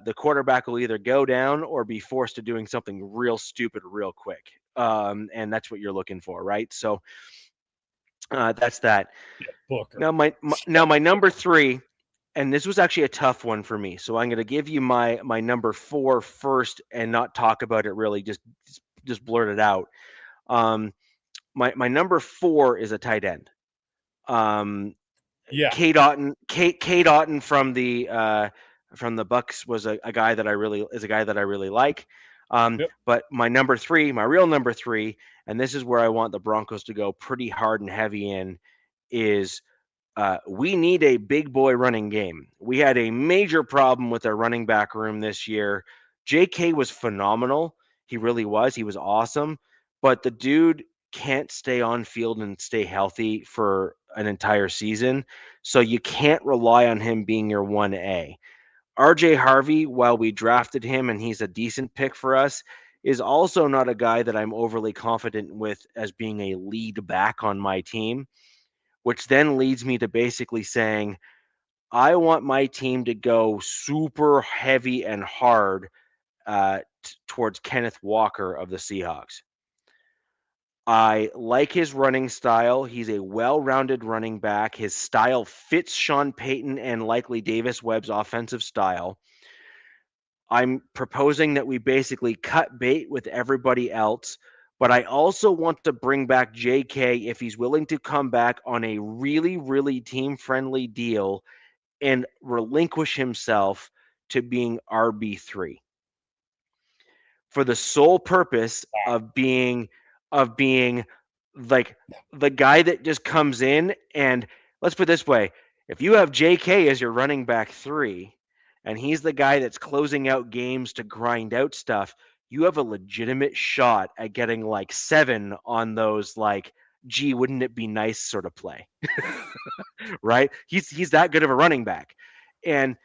Speaker 1: the quarterback will either go down or be forced to doing something real stupid real quick, and that's what you're looking for, right? So that's that. Now my number 3, and this was actually a tough one for me, so I'm going to give you my number 4 first and not talk about it really, just blurt it out. My number 4 is a tight end. Cade Otton from the Bucks was a guy that I really like. But my number 3, my real number 3, and this is where I want the Broncos to go pretty hard and heavy in, is we need a big boy running game. We had a major problem with our running back room this year. JK was phenomenal. He really was. He was awesome. But the dude can't stay on field and stay healthy for an entire season. So you can't rely on him being your 1A. RJ Harvey, while we drafted him and he's a decent pick for us, is also not a guy that I'm overly confident with as being a lead back on my team, which then leads me to basically saying, I want my team to go super heavy and hard towards Kenneth Walker of the Seahawks. I like his running style. He's a well-rounded running back. His style fits Sean Payton and likely Davis Webb's offensive style. I'm proposing that we basically cut bait with everybody else, but I also want to bring back JK if he's willing to come back on a really, really team-friendly deal and relinquish himself to being RB3 for the sole purpose of being like the guy that just comes in. And let's put it this way, if you have JK as your running back 3 and he's the guy that's closing out games to grind out stuff, you have a legitimate shot at getting like 7 on those, like, gee, wouldn't it be nice sort of play. Right? He's that good of a running back. And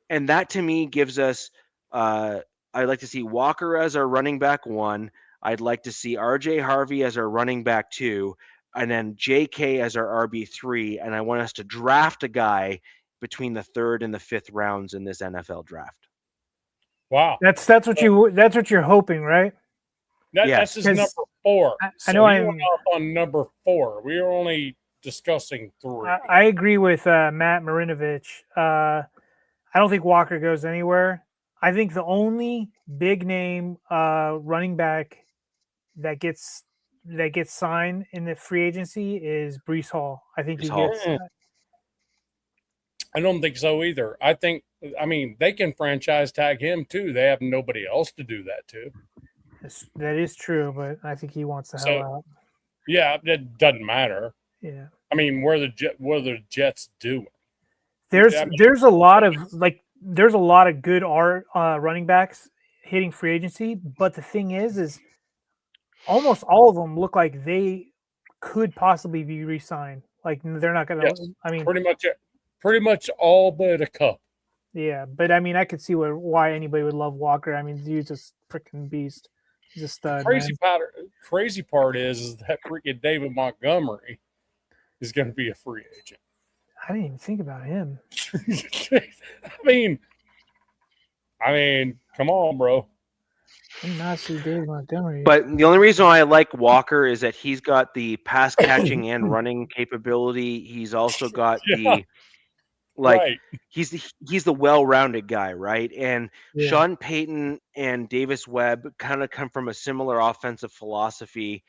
Speaker 1: that to me gives us I'd like to see Walker as our running back 1. I'd like to see RJ Harvey as our running back 2, and then JK as our RB3. And I want us to draft a guy between the 3rd and the 5th rounds in this NFL draft.
Speaker 2: Wow,
Speaker 3: That's what you're hoping, right?
Speaker 2: That's his number 4.
Speaker 3: I know
Speaker 2: I went off on number 4. We are only discussing 3.
Speaker 3: I agree with Matt Marinovich. I don't think Walker goes anywhere. I think the only big name running back that gets signed in the free agency is Breece Hall. I think he gets.
Speaker 2: I don't think so either. I mean, they can franchise tag him too. They have nobody else to do that to.
Speaker 3: That is true, but I think he wants the hell out.
Speaker 2: Yeah, it doesn't matter.
Speaker 3: Yeah.
Speaker 2: I mean, what are the Jets doing?
Speaker 3: There's a lot of good running backs hitting free agency, but the thing is almost all of them look like they could possibly be re-signed. Like they're not going to.
Speaker 2: Yes,
Speaker 3: I mean,
Speaker 2: pretty much all but a couple.
Speaker 3: Yeah, but I mean, I could see why anybody would love Walker. I mean, he's just freaking beast. He's a stud.
Speaker 2: Crazy part is that freaking David Montgomery is going to be a free agent.
Speaker 3: I didn't even think about him.
Speaker 2: I mean, come on, bro.
Speaker 3: I did not see David Montgomery.
Speaker 1: But the only reason why I like Walker is that he's got the pass catching and running capability. He's also got he's the well-rounded guy, right? And Sean Payton and Davis Webb kind of come from a similar offensive philosophy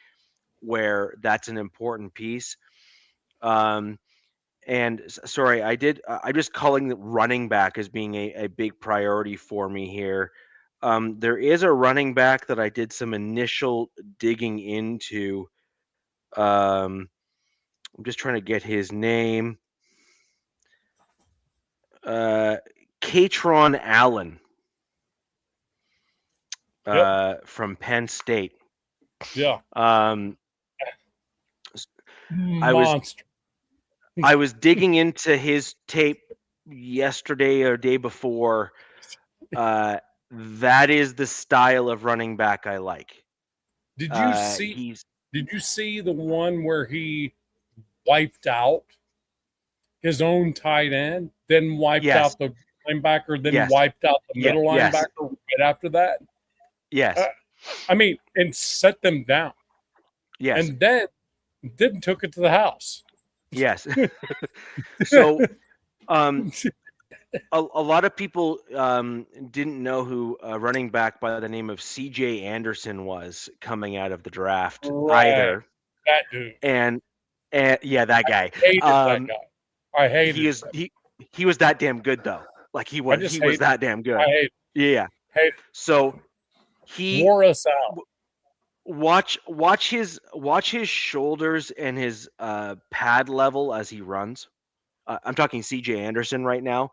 Speaker 1: where that's an important piece. And sorry, I'm just calling the running back as being a big priority for me here. There is a running back that I did some initial digging into. I'm just trying to get his name. Katron Allen from Penn State.
Speaker 2: Yeah.
Speaker 1: I was digging into his tape yesterday or day before. That is the style of running back I like.
Speaker 2: Did you see the one where he wiped out his own tight end, then wiped out the linebacker, then wiped out the middle linebacker right after that?
Speaker 1: Yes.
Speaker 2: And set them down.
Speaker 1: Yes.
Speaker 2: And then took it to the house.
Speaker 1: Yes. So a lot of people didn't know who a running back by the name of CJ Anderson was coming out of the draft either.
Speaker 2: That dude.
Speaker 1: And yeah, that guy.
Speaker 2: I hated that guy. I hated him.
Speaker 1: He was that damn good though. Like he was that damn good. Yeah. So he
Speaker 2: wore us out.
Speaker 1: Watch his shoulders and his pad level as he runs. I'm talking CJ Anderson right now,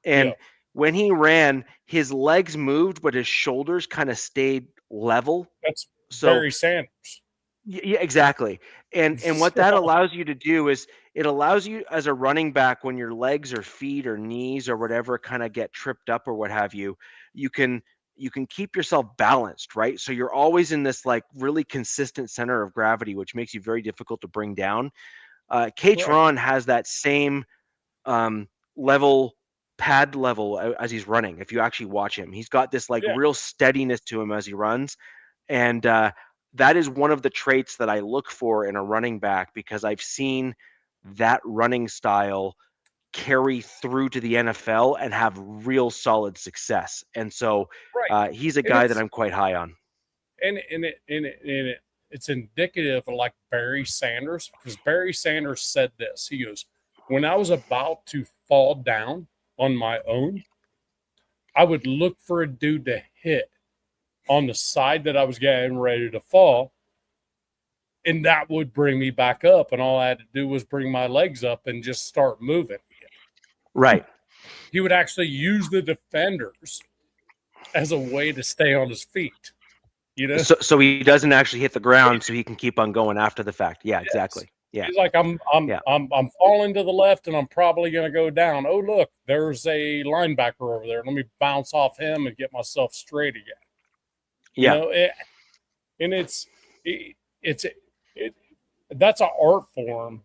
Speaker 1: and when he ran, his legs moved, but his shoulders kind of stayed level.
Speaker 2: That's
Speaker 1: So
Speaker 2: Barry Sanders.
Speaker 1: yeah, exactly. And what that allows you to do is it allows you as a running back when your legs or feet or knees or whatever kind of get tripped up or what have you, you can keep yourself balanced, right? So you're always in this like really consistent center of gravity, which makes you very difficult to bring down. K-Tron has that same level pad level as he's running. If you actually watch him, he's got this like real steadiness to him as he runs. And that is one of the traits that I look for in a running back because I've seen that running style carry through to the NFL and have real solid success. And so he's a guy that I'm quite high on.
Speaker 2: It's indicative of like Barry Sanders, because Barry Sanders said this. He goes, when I was about to fall down on my own, I would look for a dude to hit on the side that I was getting ready to fall, and that would bring me back up, and all I had to do was bring my legs up and just start moving.
Speaker 1: Right.
Speaker 2: He would actually use the defenders as a way to stay on his feet. You know,
Speaker 1: so he doesn't actually hit the ground, so he can keep on going after the fact. Yeah, exactly. Yeah,
Speaker 2: he's like, I'm falling to the left, and I'm probably going to go down. Oh, look, there's a linebacker over there. Let me bounce off him and get myself straight again.
Speaker 1: Yeah,
Speaker 2: you know, that's an art form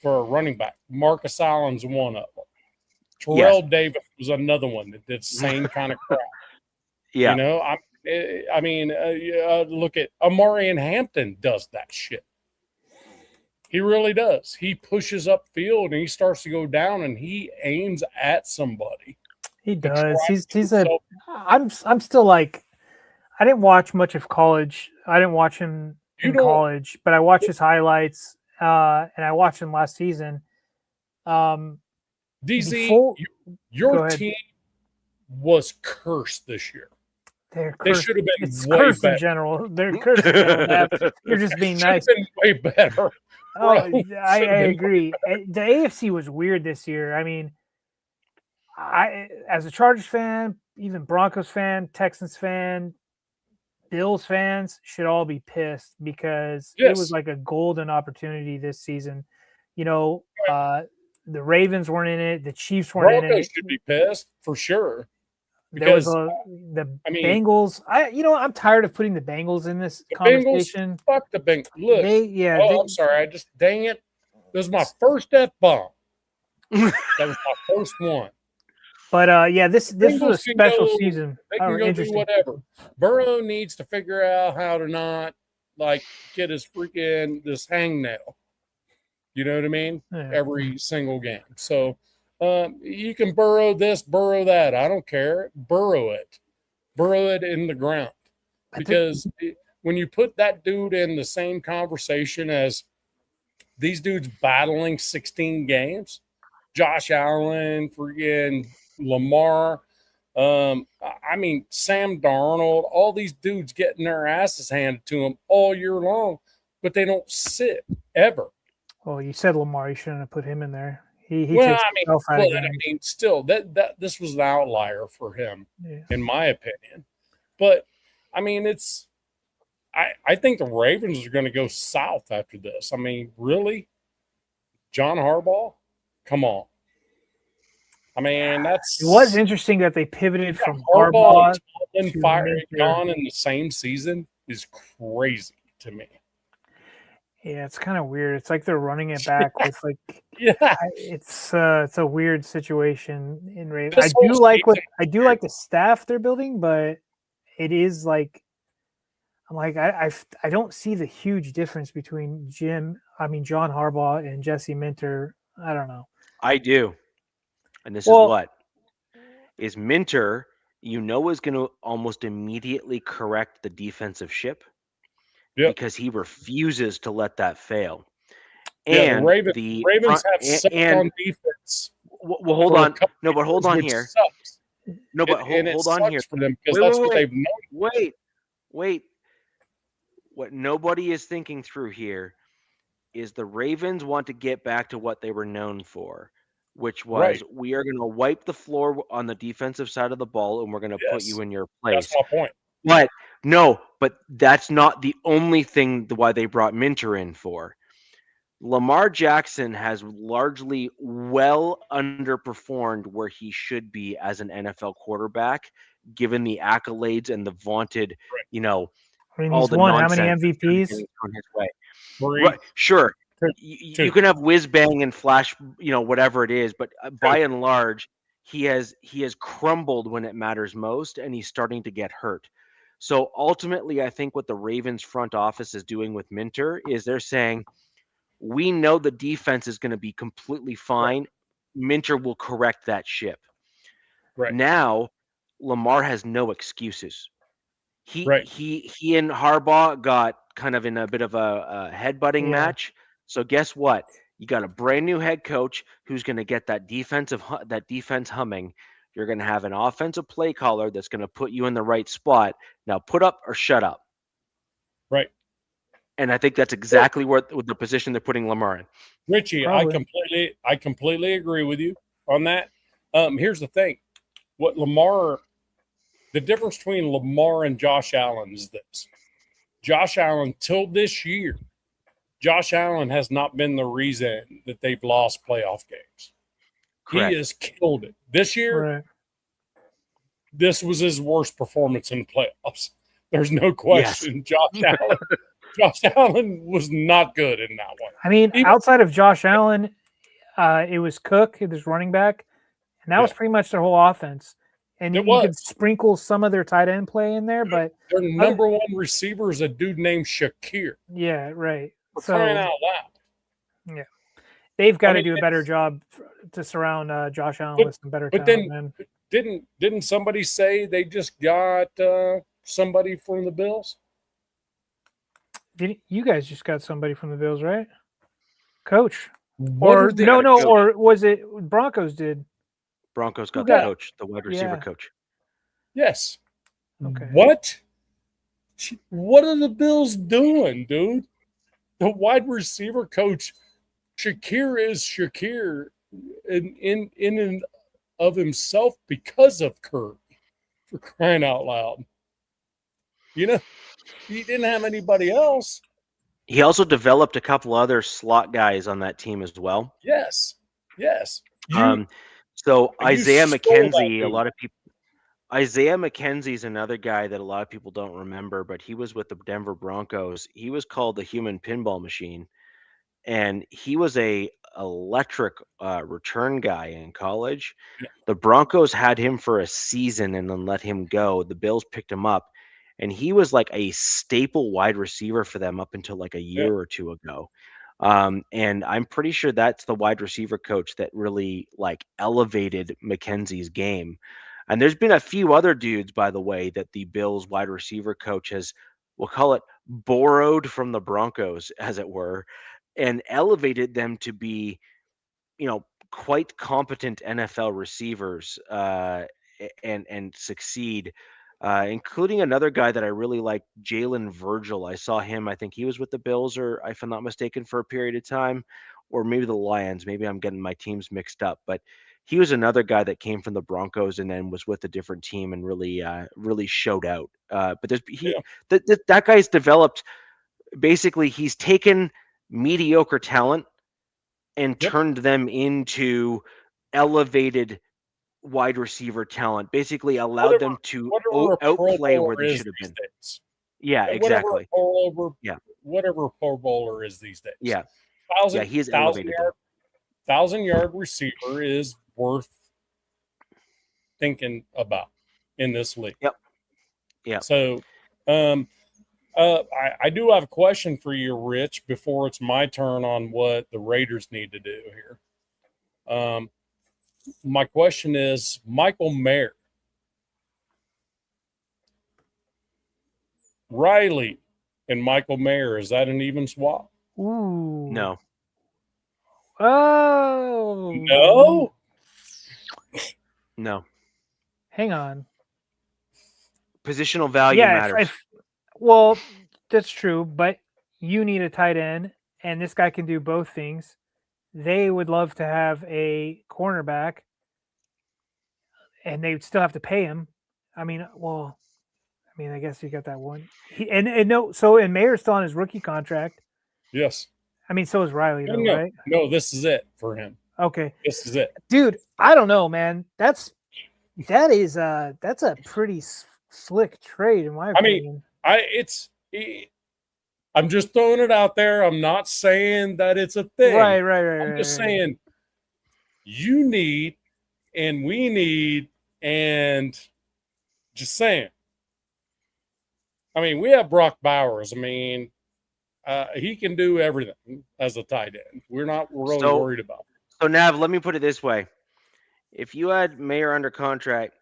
Speaker 2: for a running back. Marcus Allen's one of them. Terrell Davis was another one that did the same kind of crap.
Speaker 1: Yeah,
Speaker 2: you know, I mean, look at Amari and Hampton does that shit. He really does. He pushes upfield and he starts to go down and he aims at somebody.
Speaker 3: He does. I'm still like, I didn't watch much of college. I didn't watch him in college, but I watched his highlights, and I watched him last season.
Speaker 2: DZ, your team was cursed this year. They should have been way better.
Speaker 3: In general. They're cursed in general. You're just being nice.
Speaker 2: Been way better.
Speaker 3: Oh, I agree. The AFC was weird this year. I mean, I as a Chargers fan, even Broncos fan, Texans fan, Bills fans should all be pissed because it was like a golden opportunity this season. You know, the Ravens weren't in it. The Chiefs weren't in it.
Speaker 2: Broncos should be pissed for sure.
Speaker 3: Because the Bengals. I'm tired of putting the Bengals in this conversation.
Speaker 2: Bengals, fuck the Bengals. Look, I'm sorry. Dang it. This is my first F-bomb. That was my first one.
Speaker 3: But this was a special season.
Speaker 2: They can go do whatever. Burrow needs to figure out how to not get his freaking this hangnail. You know what I mean? Yeah. Every single game. So you can burrow this, burrow that. I don't care. Burrow it in the ground. Because when you put that dude in the same conversation as these dudes battling 16 games, Josh Allen, freaking Lamar, I mean, Sam Darnold, all these dudes getting their asses handed to them all year long, but they don't sit ever.
Speaker 3: Well, you said Lamar. You shouldn't have put him in there.
Speaker 2: Still, that this was an outlier for him, in my opinion. But I mean, I think the Ravens are going to go south after this. I mean, really, John Harbaugh, come on. I mean, it
Speaker 3: was interesting that they pivoted from Harbaugh
Speaker 2: to gone in the same season is crazy to me.
Speaker 3: Yeah, it's kind of weird. It's like they're running it back with it's a weird situation in Ravens. I do like the staff they're building, but it is like I don't see the huge difference between John Harbaugh and Jesse Minter. I don't know.
Speaker 1: I do. And this is what is Minter, is going to almost immediately correct the defensive ship. Yep. Because he refuses to let that fail. And
Speaker 2: the Ravens have sucked on defense.
Speaker 1: Well, hold on. No, but hold on here.
Speaker 2: Sucks.
Speaker 1: No, but hold on here.
Speaker 2: For them because that's what they've known.
Speaker 1: Wait. What nobody is thinking through here is the Ravens want to get back to what they were known for, which was
Speaker 2: Right.
Speaker 1: we are going to wipe the floor on the defensive side of the ball, and we're going to put
Speaker 2: Yes.
Speaker 1: you in your
Speaker 2: That's
Speaker 1: place.
Speaker 2: my point.
Speaker 1: But but that's not the only thing why they brought Minter in for. Lamar Jackson has largely well underperformed where he should be as an NFL quarterback, given the accolades and the vaunted,
Speaker 2: Right.
Speaker 3: I mean,
Speaker 1: all
Speaker 3: he's
Speaker 1: the
Speaker 3: won how many
Speaker 1: nonsense that's kind of
Speaker 3: MVPs?
Speaker 1: getting thrown his way.
Speaker 2: 3,
Speaker 1: Right, sure.
Speaker 2: 2,
Speaker 1: You can have whiz bang and flash, whatever it is, but by
Speaker 2: 2.
Speaker 1: and large, he has crumbled when it matters most, and he's starting to get hurt. So ultimately, I think what the Ravens front office is doing with Minter is they're saying, we know the defense is going to be completely fine.
Speaker 2: Right.
Speaker 1: Minter will correct that ship.
Speaker 2: Right.
Speaker 1: Now, Lamar has no excuses. He
Speaker 2: Right.
Speaker 1: he and Harbaugh got kind of in a bit of a headbutting
Speaker 3: Yeah.
Speaker 1: match. So guess what? You got a brand new head coach who's going to get that defense humming. You're going to have an offensive play caller that's going to put you in the right spot. Now put up or shut up.
Speaker 2: Right.
Speaker 1: And I think that's exactly what the position they're putting Lamar in.
Speaker 2: Richie,
Speaker 3: Probably.
Speaker 2: I completely agree with you on that. Here's the thing. The difference between Lamar and Josh Allen is this. Josh Allen, till this year, Josh Allen has not been the reason that they've lost playoff games.
Speaker 1: Correct.
Speaker 2: He has killed it. This year,
Speaker 3: Right.
Speaker 2: this was his worst performance in the playoffs. There's no question. Yes. Josh Allen was not good in that one.
Speaker 3: I mean, outside of Josh Allen, it was Cook, his running back, and that was pretty much their whole offense. And you could sprinkle some of their tight end play in there, but
Speaker 2: their number one receiver is a dude named Shakir.
Speaker 3: Yeah, right.
Speaker 2: For crying out loud.
Speaker 3: Yeah, they've got to do a better job to surround Josh Allen with some better talent.
Speaker 2: But then, didn't somebody say they just got somebody from the Bills?
Speaker 3: You guys just got somebody from the Bills, right? Coach.
Speaker 2: Or
Speaker 3: was it Broncos did?
Speaker 1: Broncos got the coach, the wide receiver coach.
Speaker 2: Yes.
Speaker 3: Okay.
Speaker 2: What are the Bills doing, dude? The wide receiver coach, Shakir is Shakir in and of himself because of Kirk, for crying out loud. He didn't have anybody else.
Speaker 1: He also developed a couple other slot guys on that team as well.
Speaker 2: Yes.
Speaker 1: So Isaiah McKenzie, Isaiah McKenzie's another guy that a lot of people don't remember, but he was with the Denver Broncos. He was called the human pinball machine, and he was a electric return guy in college.
Speaker 2: Yeah.
Speaker 1: The Broncos had him for a season and then let him go. The Bills picked him up, and he was like a staple wide receiver for them up until like a year or two ago. And I'm pretty sure that's the wide receiver coach that really like elevated McKenzie's game. And there's been a few other dudes, by the way, that the Bills wide receiver coach has, we'll call it, borrowed from the Broncos, as it were, and elevated them to be, quite competent NFL receivers and succeed. Including another guy that I really like, Jalen Virgil. I saw him. I think he was with the Bills, or if I'm not mistaken, for a period of time, or maybe the Lions. Maybe I'm getting my teams mixed up. But he was another guy that came from the Broncos and then was with a different team and really showed out. But that guy's developed. Basically, he's taken mediocre talent and turned them into elevated wide receiver talent, basically allowed them to outplay where they should have been.
Speaker 2: Days.
Speaker 1: Yeah, exactly.
Speaker 2: Whatever a Pro Bowler is these days.
Speaker 1: Yeah. He's
Speaker 2: 1,000-yard receiver is worth thinking about in this league.
Speaker 1: Yep. Yeah.
Speaker 2: So, I do have a question for you, Rich, before it's my turn on what the Raiders need to do here. My question is, Michael Mayer, Riley, and Michael Mayer, is that an even swap?
Speaker 3: Ooh.
Speaker 1: No.
Speaker 3: Oh.
Speaker 2: No?
Speaker 1: No.
Speaker 3: Hang on.
Speaker 1: Positional value matters.
Speaker 3: Well, that's true, but you need a tight end, and this guy can do both things. they would love to have a cornerback, and they would still have to pay him. I mean, I guess you got that one. So Mayer's still on his rookie contract.
Speaker 2: Yes.
Speaker 3: I mean, so is Riley, though,
Speaker 2: No,
Speaker 3: right?
Speaker 2: no, this is it for him.
Speaker 3: Okay.
Speaker 2: This is it.
Speaker 3: Dude, I don't know, man. That's a pretty slick trade, in my opinion.
Speaker 2: I'm just throwing it out there. I'm not saying that it's a thing.
Speaker 3: Right.
Speaker 2: I'm just saying you need and we need, and just saying. I mean, we have Brock Bowers. I mean, he can do everything as a tight end. We're not really worried about it.
Speaker 1: So, Nav, let me put it this way. If you had Mayer under contract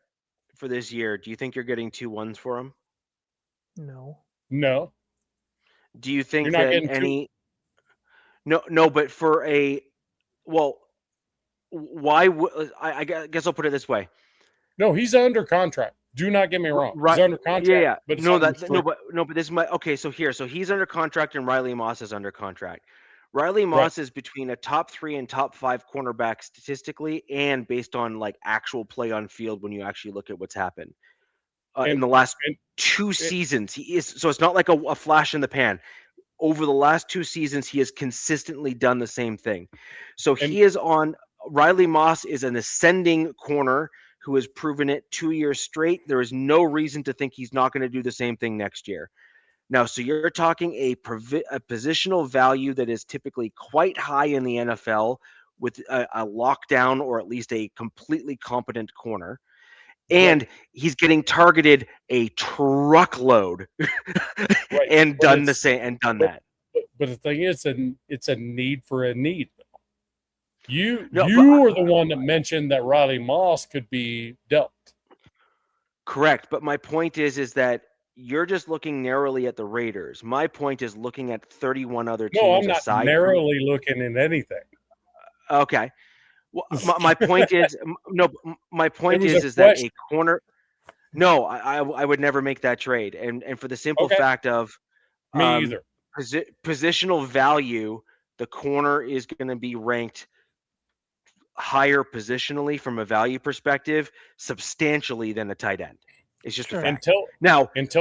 Speaker 1: for this year, do you think you're getting 2 1s for him?
Speaker 3: No.
Speaker 1: Do you think that any... No, but for a... Well, why would... I guess I'll put it this way.
Speaker 2: No, he's under contract. Do not get me wrong.
Speaker 1: Right.
Speaker 2: He's under contract.
Speaker 1: Yeah.
Speaker 2: But
Speaker 1: but this is my... Okay, so he's under contract and Riley Moss is under contract. Riley Moss is between a top 3 and top 5 cornerback statistically and based on like actual play on field when you actually look at what's happened. In the last 2 seasons, he is... So it's not like a flash in the pan. Over the last 2 seasons, he has consistently done the same thing. So he is on... Riley Moss is an ascending corner who has proven it 2 years straight. There is no reason to think he's not going to do the same thing next year. Now, so you're talking a positional value that is typically quite high in the NFL with a lockdown or at least a completely competent corner. And he's getting targeted a truckload and done the same and done that.
Speaker 2: But the thing is, it's a need for a need. You were the one that mentioned that Riley Moss could be dealt.
Speaker 1: Correct. But my point is that you're just looking narrowly at the Raiders. My point is looking at 31 other teams.
Speaker 2: No, I'm not narrowly looking at anything.
Speaker 1: Okay. Well, my point is my point is that a corner. No, I would never make that trade, and for the simple fact of
Speaker 2: me either.
Speaker 1: Positional value, the corner is going to be ranked higher positionally from a value perspective, substantially than a tight end. It's just a fact. Unless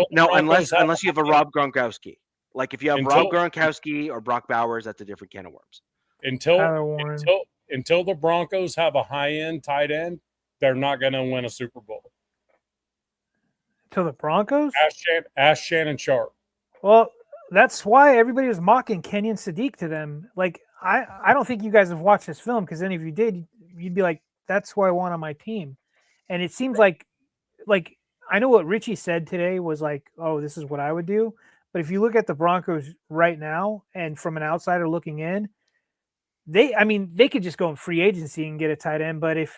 Speaker 1: you have a Rob Gronkowski. Like if you have Rob Gronkowski or Brock Bowers, that's a different can of worms.
Speaker 2: Until the Broncos have a high-end tight end, they're not going to win a Super Bowl.
Speaker 3: Until the Broncos?
Speaker 2: Ask Shannon Sharp.
Speaker 3: Well, that's why everybody was mocking Kenyon Sadiq to them. Like, I don't think you guys have watched this film, because then if you did, you'd be like, that's who I want on my team. And it seems like I know what Richie said today was like, oh, this is what I would do. But if you look at the Broncos right now, and from an outsider looking in, they could just go in free agency and get a tight end. But if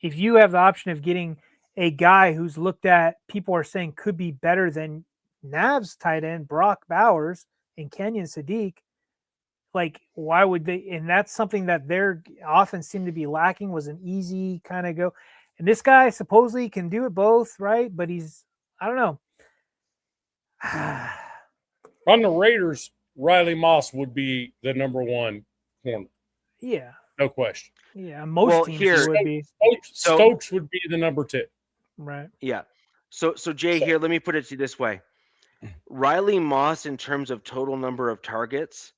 Speaker 3: you have the option of getting a guy who's looked at, people are saying could be better than Nav's tight end, Brock Bowers and Kenyon Sadiq, like, why would they? And that's something that their offense seemed to be lacking, was an easy kind of go. And this guy supposedly can do it both, right? But I don't know.
Speaker 2: On the Raiders, Riley Moss would be the number 1 corner.
Speaker 3: Yeah.
Speaker 2: No question.
Speaker 3: Yeah, most teams would be.
Speaker 2: Stokes would be the number 2.
Speaker 3: Right.
Speaker 1: Yeah. So Jay, here, let me put it to you this way. Riley Moss, in terms of total number of targets,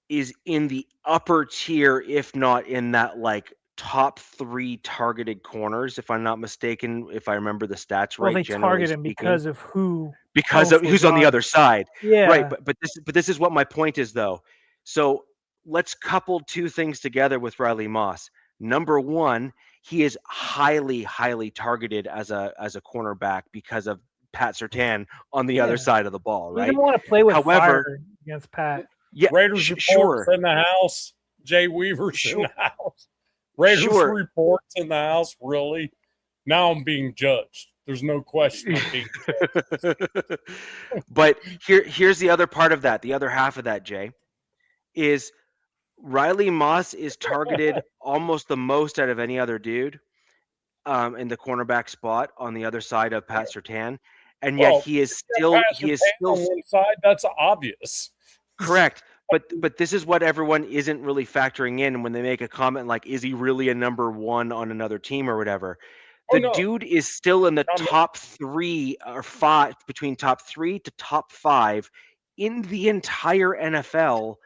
Speaker 1: is in the upper tier, if not in that like top 3 targeted corners, if I'm not mistaken, if I remember the stats right.
Speaker 3: Well, they target him because of who's
Speaker 1: on the other side.
Speaker 3: Yeah.
Speaker 1: Right. But this is what my point is, though. So let's couple 2 things together with Riley Moss. Number 1, he is highly, highly targeted as a cornerback because of Pat Surtain on the other side of the ball, right?
Speaker 3: You don't want to play with fire against Pat.
Speaker 1: Yeah,
Speaker 2: Raiders reports in the house. Jay Weaver's in the house. Raiders reports in the house. Really? Now I'm being judged. There's no question I'm being judged.
Speaker 1: But here's the other part of that. The other half of that, Jay, is Riley Moss is targeted almost the most out of any other dude in the cornerback spot on the other side of Pat Surtain. And yet he is still
Speaker 2: on one side. That's obvious.
Speaker 1: Correct. but this is what everyone isn't really factoring in when they make a comment like, "Is he really a number one on another team or whatever?"
Speaker 2: Oh
Speaker 1: The
Speaker 2: no,
Speaker 1: dude is still in the
Speaker 2: not me.
Speaker 1: top 3 or 5, between top 3 to top 5 in the entire NFL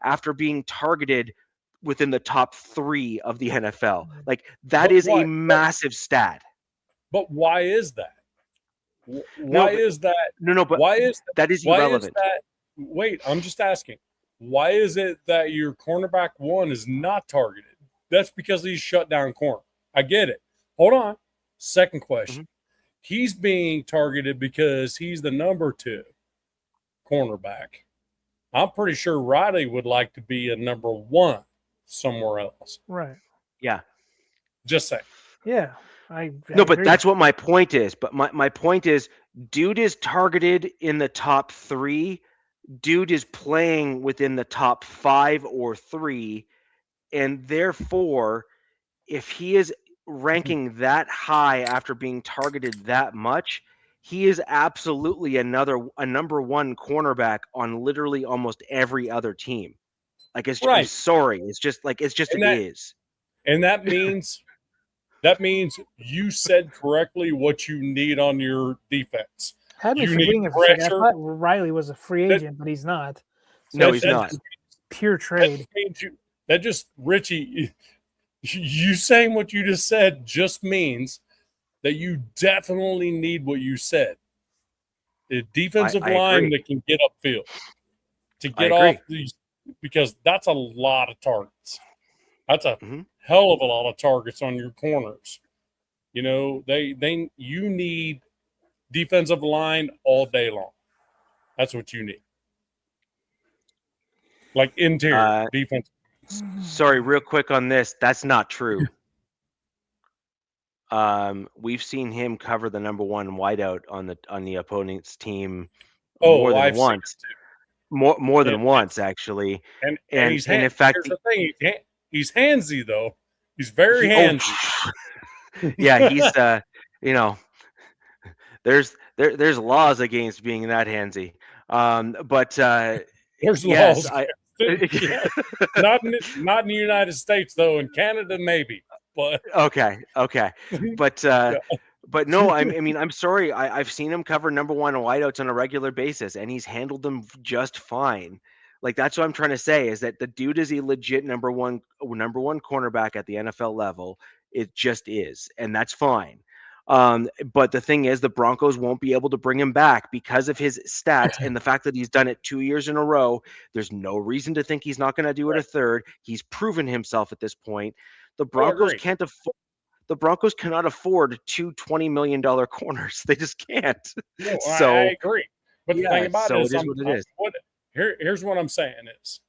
Speaker 1: after being targeted within the top 3 of the NFL. Like, that
Speaker 2: But
Speaker 1: is a
Speaker 2: why?
Speaker 1: massive stat.
Speaker 2: But why is that?
Speaker 1: No,
Speaker 2: Why
Speaker 1: but
Speaker 2: is that?
Speaker 1: no, but
Speaker 2: Why is that?
Speaker 1: that is
Speaker 2: Why is
Speaker 1: irrelevant.
Speaker 2: that? Wait, I'm just asking. Why is it that your cornerback one is not targeted? That's because he's shut down corner. I get it. Hold on. Second question. He's being targeted because he's the number 2 cornerback. I'm pretty sure Riley would like to be a number 1 somewhere else.
Speaker 3: Right.
Speaker 1: Yeah.
Speaker 2: Just say.
Speaker 3: Yeah.
Speaker 1: No, but that's what my point is. But my point is, dude is targeted in the top 3. Dude is playing within the top 5 or 3. And therefore, if he is ranking that high after being targeted that much, he is absolutely a number 1 cornerback on literally almost every other team. Like, I'm
Speaker 2: Right.
Speaker 1: sorry. It's just like, it is.
Speaker 2: And that means you said correctly what you need on your defense.
Speaker 3: Had me
Speaker 2: You
Speaker 3: forgetting
Speaker 2: need
Speaker 3: it for a second. I
Speaker 2: pressure.
Speaker 3: thought Riley was a free agent, but he's not.
Speaker 1: No, he's not.
Speaker 3: Pure trade.
Speaker 2: Richie, you saying what you just said just means that you definitely need what you said. The defensive
Speaker 1: I
Speaker 2: line
Speaker 1: agree.
Speaker 2: that can get upfield to get
Speaker 1: agree.
Speaker 2: off these, because that's a lot of targets. That's a
Speaker 1: Mhm.
Speaker 2: hell of a lot of targets on your corners. You know, you need defensive line all day long. That's what you need. Like interior defense.
Speaker 1: Sorry, real quick on this. That's not true. We've seen him cover the number 1 wideout on the opponent's team more than
Speaker 2: I've
Speaker 1: once.
Speaker 2: seen it too.
Speaker 1: More than once, actually.
Speaker 2: And he's
Speaker 1: in fact,
Speaker 2: here's the thing, he's handsy though. He's very handsy.
Speaker 1: Yeah, he's you know, there's laws against being that handsy. But
Speaker 2: there's
Speaker 1: yes,
Speaker 2: laws. Yeah. Not in the United States though. In Canada, maybe. But
Speaker 1: okay. But but no, I mean, I'm sorry. I've seen him cover number 1 wideouts on a regular basis, and he's handled them just fine. Like, that's what I'm trying to say, is that the dude is a legit number one cornerback at the NFL level. It just is, and that's fine. But the thing is, the Broncos won't be able to bring him back because of his stats and the fact that he's done it 2 years in a row. There's no reason to think he's not going to do it a third. He's proven himself at this point. The Broncos can't afford. The Broncos cannot afford 2 $20 million corners. They just can't.
Speaker 2: No,
Speaker 1: So
Speaker 2: I agree. But the thing about
Speaker 1: so
Speaker 2: it is,
Speaker 1: what it is.
Speaker 2: Here's what I'm saying is,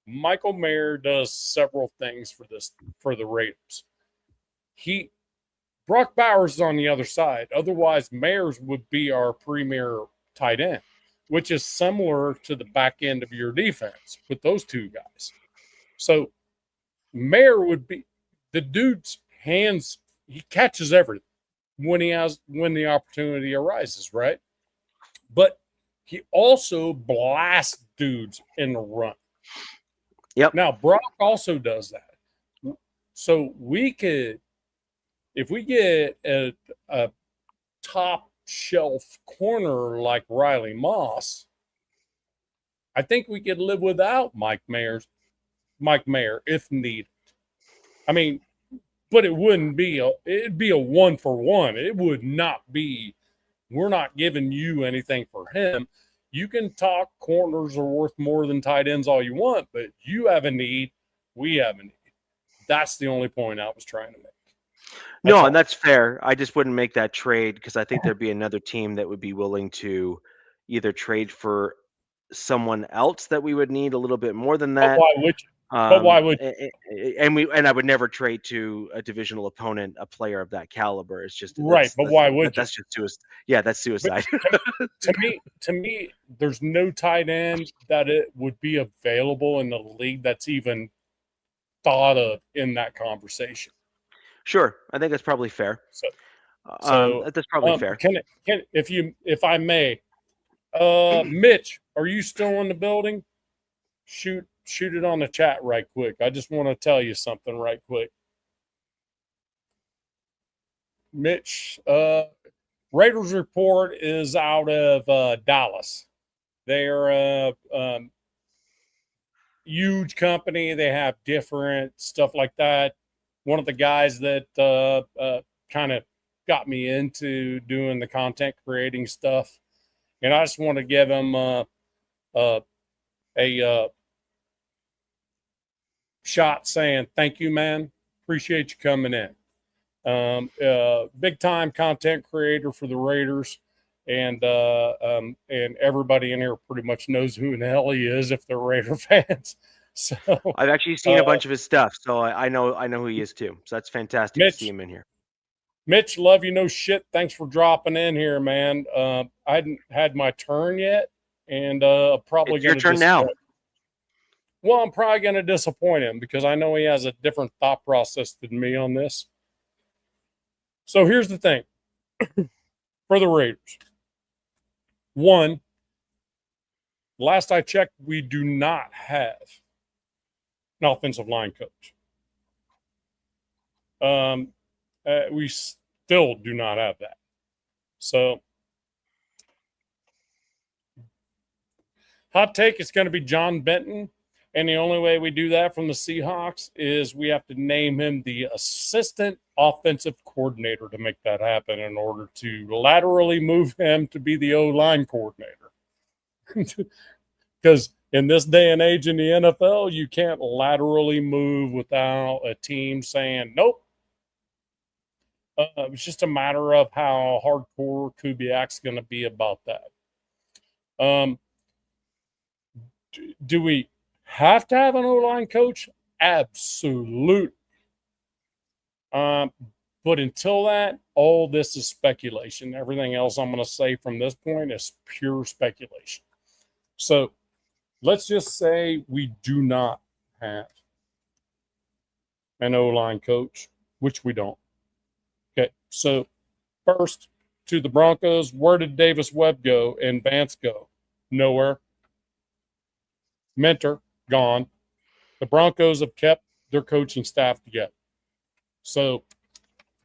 Speaker 2: Michael Mayer does several things for the Raiders. Brock Bowers is on the other side. Otherwise, Mayers would be our premier tight end, which is similar to the back end of your defense with those two guys. So Mayer would be the dude's hands. He catches everything when the opportunity arises, right? But he also blasts dudes in the run.
Speaker 1: Yep.
Speaker 2: Now Brock also does that. So we could, if we get a top shelf corner like Riley Moss, I think we could live without Mike Mayer if needed. I mean, but it'd be a 1-for-1. It would not be, we're not giving you anything for him. You can talk corners are worth more than tight ends all you want, but you have a need, we have a need. That's the only point I was trying to make.
Speaker 1: And that's fair. I just wouldn't make that trade because I think there'd be another team that would be willing to either trade for someone else that we would need a little bit more than that.
Speaker 2: But why would you? But why would
Speaker 1: you? And I would never trade to a divisional opponent a player of that caliber. It's just
Speaker 2: right. But why would
Speaker 1: that's just suicide. Yeah, that's suicide.
Speaker 2: To me, there's no tight end that it would be available in the league that's even thought of in that conversation.
Speaker 1: Sure, I think that's probably fair.
Speaker 2: So
Speaker 1: that's probably fair.
Speaker 2: If I may, Mitch, are you still in the building? shoot it on the chat right quick. I just want to tell you something right quick. Mitch, Raiders report is out of Dallas. They're a huge company. They have different stuff like that. One of the guys that kind of got me into doing the content creating stuff, and I just want to give him a shot saying thank you, man. Appreciate you coming in. Big time content creator for the Raiders, and everybody in here pretty much knows who in the hell he is if they're Raider fans. So
Speaker 1: I've actually seen a bunch of his stuff, so I know who he is too. So that's fantastic to see him in here.
Speaker 2: Mitch, love you, no shit. Thanks for dropping in here, man. I hadn't had my turn yet, and probably
Speaker 1: it's your turn now.
Speaker 2: Well, I'm probably going to disappoint him because I know he has a different thought process than me on this. So here's the thing for the Raiders. One, last I checked, we do not have an offensive line coach. We still do not have that. So, hot take, it's going to be John Benton. And the only way we do that from the Seahawks is we have to name him the assistant offensive coordinator to make that happen in order to laterally move him to be the O-line coordinator. Because in this day and age in the NFL, you can't laterally move without a team saying, nope. It's just a matter of how hardcore Kubiak's going to be about that. Do we have to have an O-line coach? Absolutely. But until that, all this is speculation. Everything else I'm going to say from this point is pure speculation. So let's just say we do not have an O-line coach, which we don't. Okay, so first to the Broncos, where did Davis Webb go and Vance go? Nowhere. Mentor, gone. The Broncos have kept their coaching staff together. So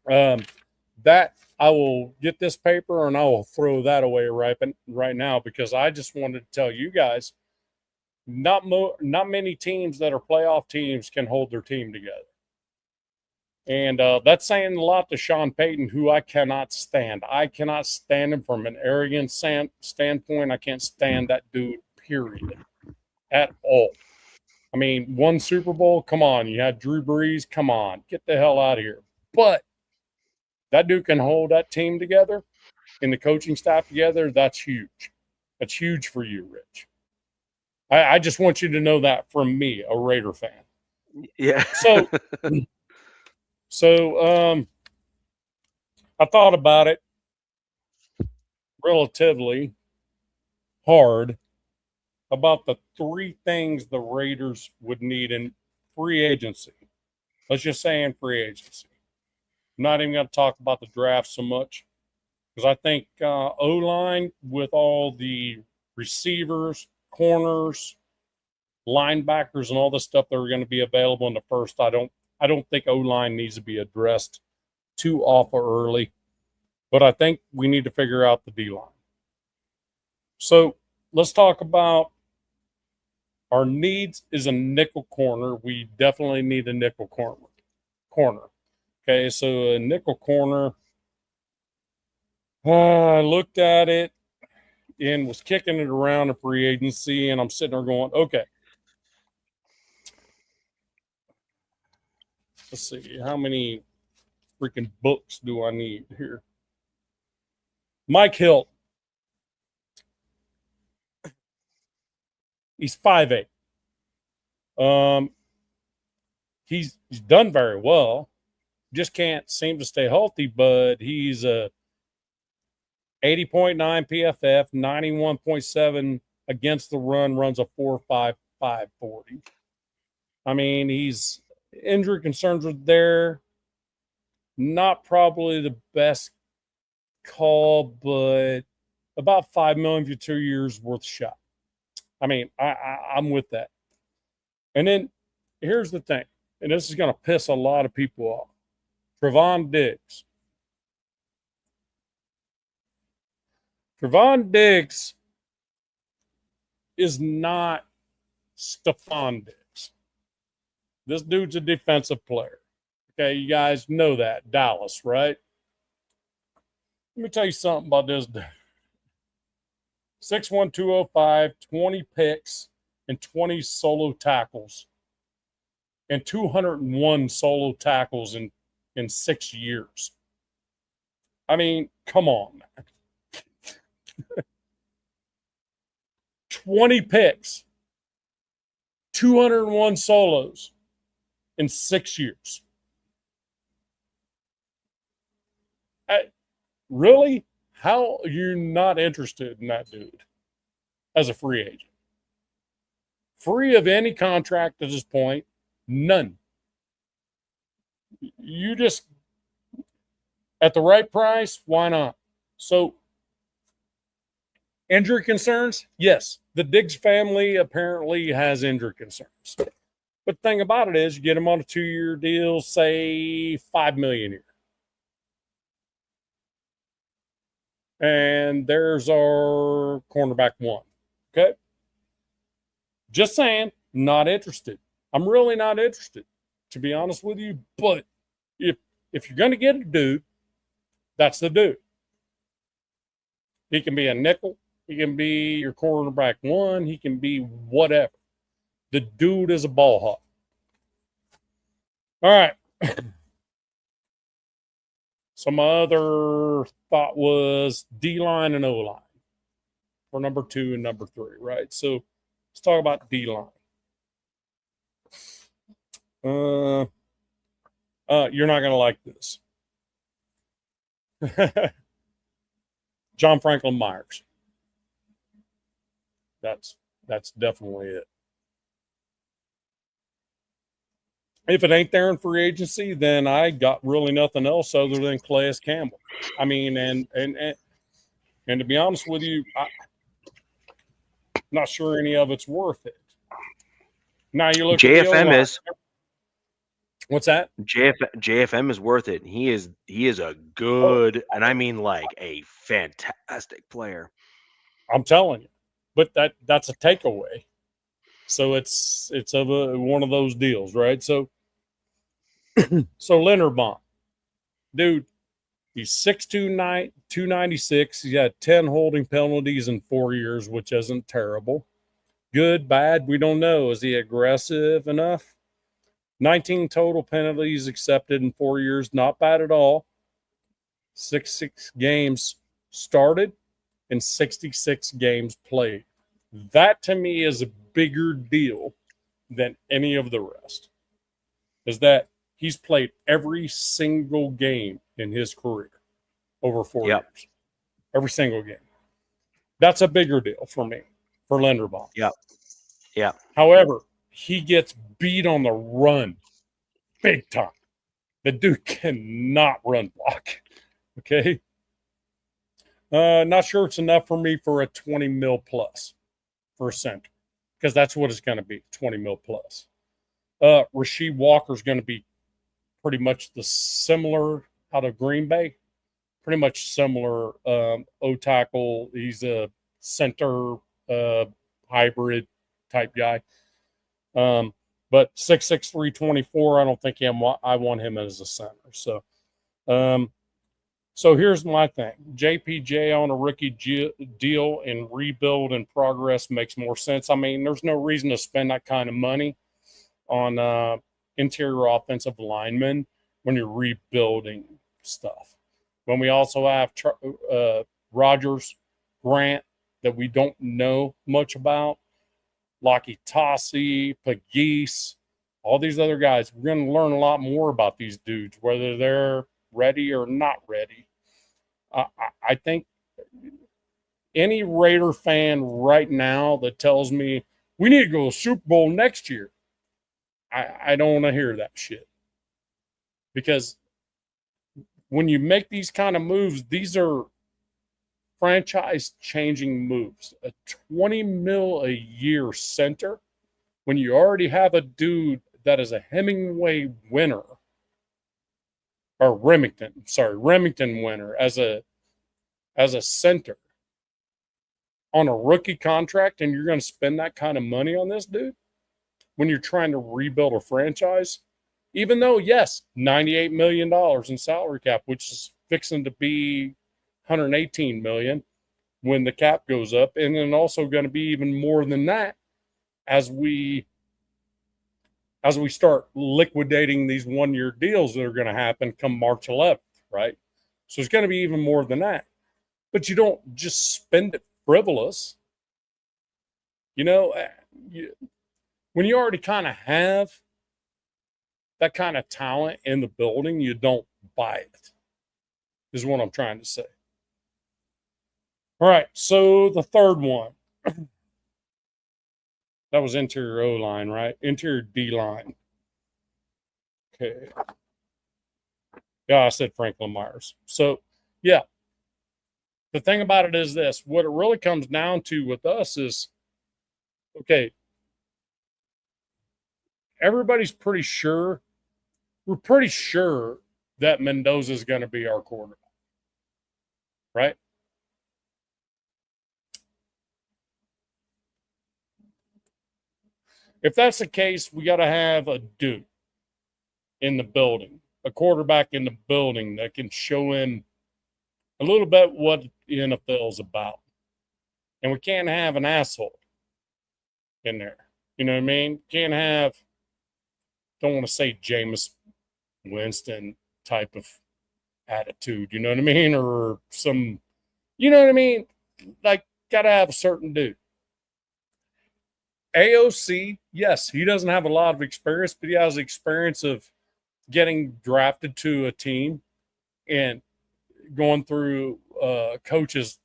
Speaker 2: that I will get this paper and I will throw that away right now because I just wanted to tell you guys not many teams that are playoff teams can hold their team together. And that's saying a lot to Sean Payton, who I cannot stand. I cannot stand him from an arrogant standpoint. I can't stand that dude, period, at all. I mean, one Super Bowl, come on. You had Drew Brees, come on. Get the hell out of here. But that dude can hold that team together and the coaching staff together. That's huge. That's huge for you, Rich. I just want you to know that from me, a Raider fan.
Speaker 1: Yeah.
Speaker 2: So I thought about it relatively hard about the three things the Raiders would need in free agency. Let's just say in free agency. I'm not even going to talk about the draft so much because I think O-line with all the receivers, corners, linebackers, and all the stuff that are going to be available in the first, I don't think O-line needs to be addressed too awful early, but I think we need to figure out the D-line. So let's talk about our needs is a nickel corner. We definitely need a nickel corner. Okay, so a nickel corner, I looked at it and was kicking it around in free agency, and I'm sitting there going, okay, let's see, how many freaking books do I need here? Mike Hill. He's 5'8". He's done very well. Just can't seem to stay healthy, but he's a 80.9 PFF, 91.7 against the run, runs a 4.55 40. I mean, he's injury concerns are there. Not probably the best call, but about $5 million for 2 years worth shot. I mean, I'm with that. And then here's the thing, and this is going to piss a lot of people off. Trevon Diggs. Trevon Diggs is not Stephon Diggs. This dude's a defensive player. Okay, you guys know that. Dallas, right? Let me tell you something about this dude. 6'1", 205, 20 picks, and 20 solo tackles. And 201 solo tackles in 6 years. I mean, come on, man. 20 picks, 201 solos in 6 years. Really? How are you not interested in that dude as a free agent? Free of any contract at this point, none. You just, at the right price, why not? So, injury concerns? Yes. The Diggs family apparently has injury concerns. But the thing about it is, you get him on a 2-year deal, say $5 million a year. And there's our cornerback 1. Okay? Just saying, not interested. I'm really not interested, to be honest with you. But if you're going to get a dude, that's the dude. He can be a nickel. He can be your cornerback 1. He can be whatever. The dude is a ball hawk. All right. So my other thought was D-line and O-line for number 2 and number 3, right? So let's talk about D-line. You're not going to like this. John Franklin Myers. That's definitely it. If it ain't there in free agency, then I got really nothing else other than Calais Campbell. I mean, and to be honest with you, I'm not sure any of it's worth it. Now you look
Speaker 1: JFM
Speaker 2: at the O-line.
Speaker 1: is.
Speaker 2: What's that?
Speaker 1: JFM is worth it. He is a good, and I mean like a fantastic player.
Speaker 2: I'm telling you, but that's a takeaway. So it's one of those deals, right? So Linderbaum, dude, he's 6'2", 296. He's got 10 holding penalties in 4 years, which isn't terrible. Good, bad, we don't know. Is he aggressive enough? 19 total penalties accepted in 4 years, not bad at all. 66 games started and 66 games played. That to me is a bigger deal than any of the rest. Is that he's played every single game in his career over 4 years. Every single game. That's a bigger deal for me, for Linderbaum.
Speaker 1: Yeah.
Speaker 2: However, he gets beat on the run big time. The dude cannot run block. Okay? Not sure it's enough for me for a 20 mil plus for a center, because that's what it's going to be, 20 mil plus. Rasheed Walker's going to be pretty much the similar out of Green Bay. Pretty much similar O-tackle. He's a center hybrid type guy. But 6'6", 324, I don't think I want him as a center. So so here's my thing. JPJ on a rookie deal and rebuild and progress makes more sense. I mean, there's no reason to spend that kind of money on interior offensive linemen when you're rebuilding stuff. When we also have Rogers, Grant, that we don't know much about, Lockie Tossi, Pegues, all these other guys, we're going to learn a lot more about these dudes, whether they're ready or not ready. I think any Raider fan right now that tells me we need to go to Super Bowl next year, I don't want to hear that shit. Because when you make these kind of moves, these are franchise-changing moves. A 20 mil a year center when you already have a dude that is a Hemingway winner, or Remington winner as a center on a rookie contract, and you're going to spend that kind of money on this dude when you're trying to rebuild a franchise, even though, yes, $98 million in salary cap, which is fixing to be $118 million when the cap goes up, and then also going to be even more than that as we start liquidating these one-year deals that are going to happen come March 11th, right? So it's going to be even more than that. But you don't just spend it frivolous. You know, when you already kind of have that kind of talent in the building, you don't buy it, is what I'm trying to say. All right, so the third one. That was interior O-line, right? Interior D-line. Okay. Yeah, I said Franklin Myers. So, yeah. The thing about it is this. What it really comes down to with us is, okay, everybody's pretty sure. We're pretty sure that Mendoza is going to be our quarterback, right? If that's the case, we got to have a dude in the building, a quarterback in the building that can show him a little bit what the NFL is about. And we can't have an asshole in there. You know what I mean? Can't have, don't want to say Jameis Winston type of attitude, you know what I mean? Or some, you know what I mean? Like, got to have a certain dude. AOC, yes, he doesn't have a lot of experience, but he has the experience of getting drafted to a team and going through coaches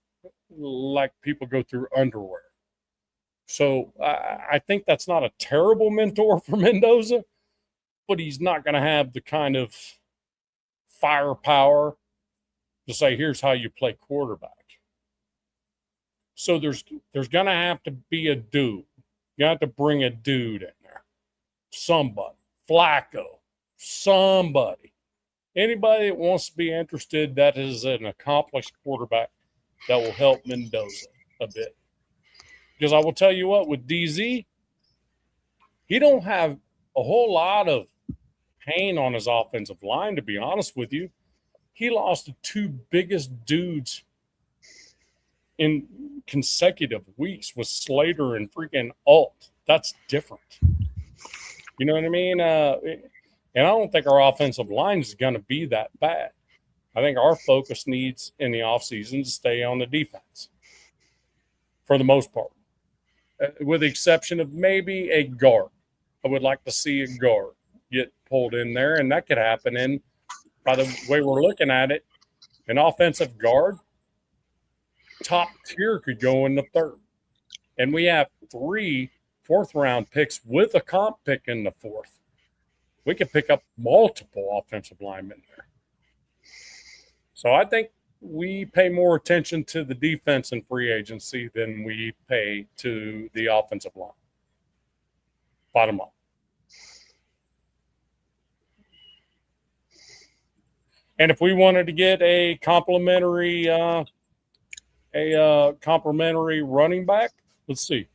Speaker 2: like people go through underwear. So I think that's not a terrible mentor for Mendoza, but he's not going to have the kind of firepower to say, here's how you play quarterback. So there's going to have to be a dude. You have to bring a dude in there. Somebody. Flacco. Somebody. Anybody that wants to be interested that is an accomplished quarterback that will help Mendoza a bit. Because I will tell you what, with DZ, he don't have a whole lot of pain on his offensive line, to be honest with you. He lost the two biggest dudes in consecutive weeks with Slater and freaking Alt. That's different. You know what I mean? And I don't think our offensive line is going to be that bad. I think our focus needs in the offseason to stay on the defense for the most part, with the exception of maybe a guard. I would like to see a guard get pulled in there, and that could happen. And by the way we're looking at it, an offensive guard, top tier could go in the third. And we have 3 fourth-round picks with a comp pick in the fourth. We could pick up multiple offensive linemen there. So I think we pay more attention to the defense in free agency than we pay to the offensive line. Bottom line. And if we wanted to get a complimentary running back, let's see.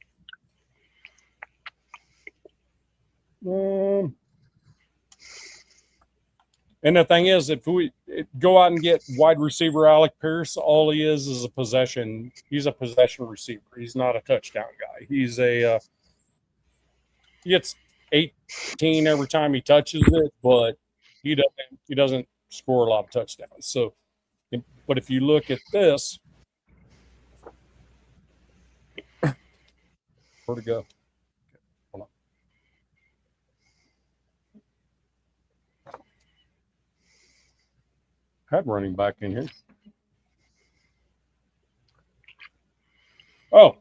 Speaker 2: And the thing is, if we go out and get wide receiver Alec Pierce, all he is a possession. He's a possession receiver. He's not a touchdown guy. He gets 18 every time he touches it, but he doesn't score a lot of touchdowns. So, but if you look at this, where'd it go? Hold on. I had running back in here. Oh,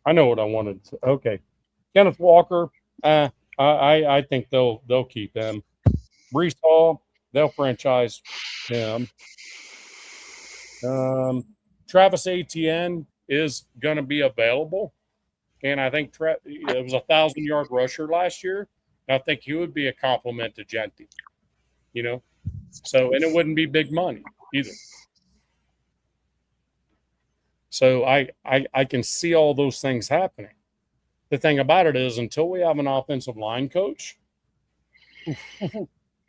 Speaker 2: I know what I wanted. Okay, Kenneth Walker. I think they'll keep him. Brees Hall, they'll franchise him. Travis Etienne is going to be available. and I think it was a 1,000-yard rusher last year. And I think he would be a compliment to Genty, So, and it wouldn't be big money either. So I can see all those things happening. The thing about it is, until we have an offensive line coach,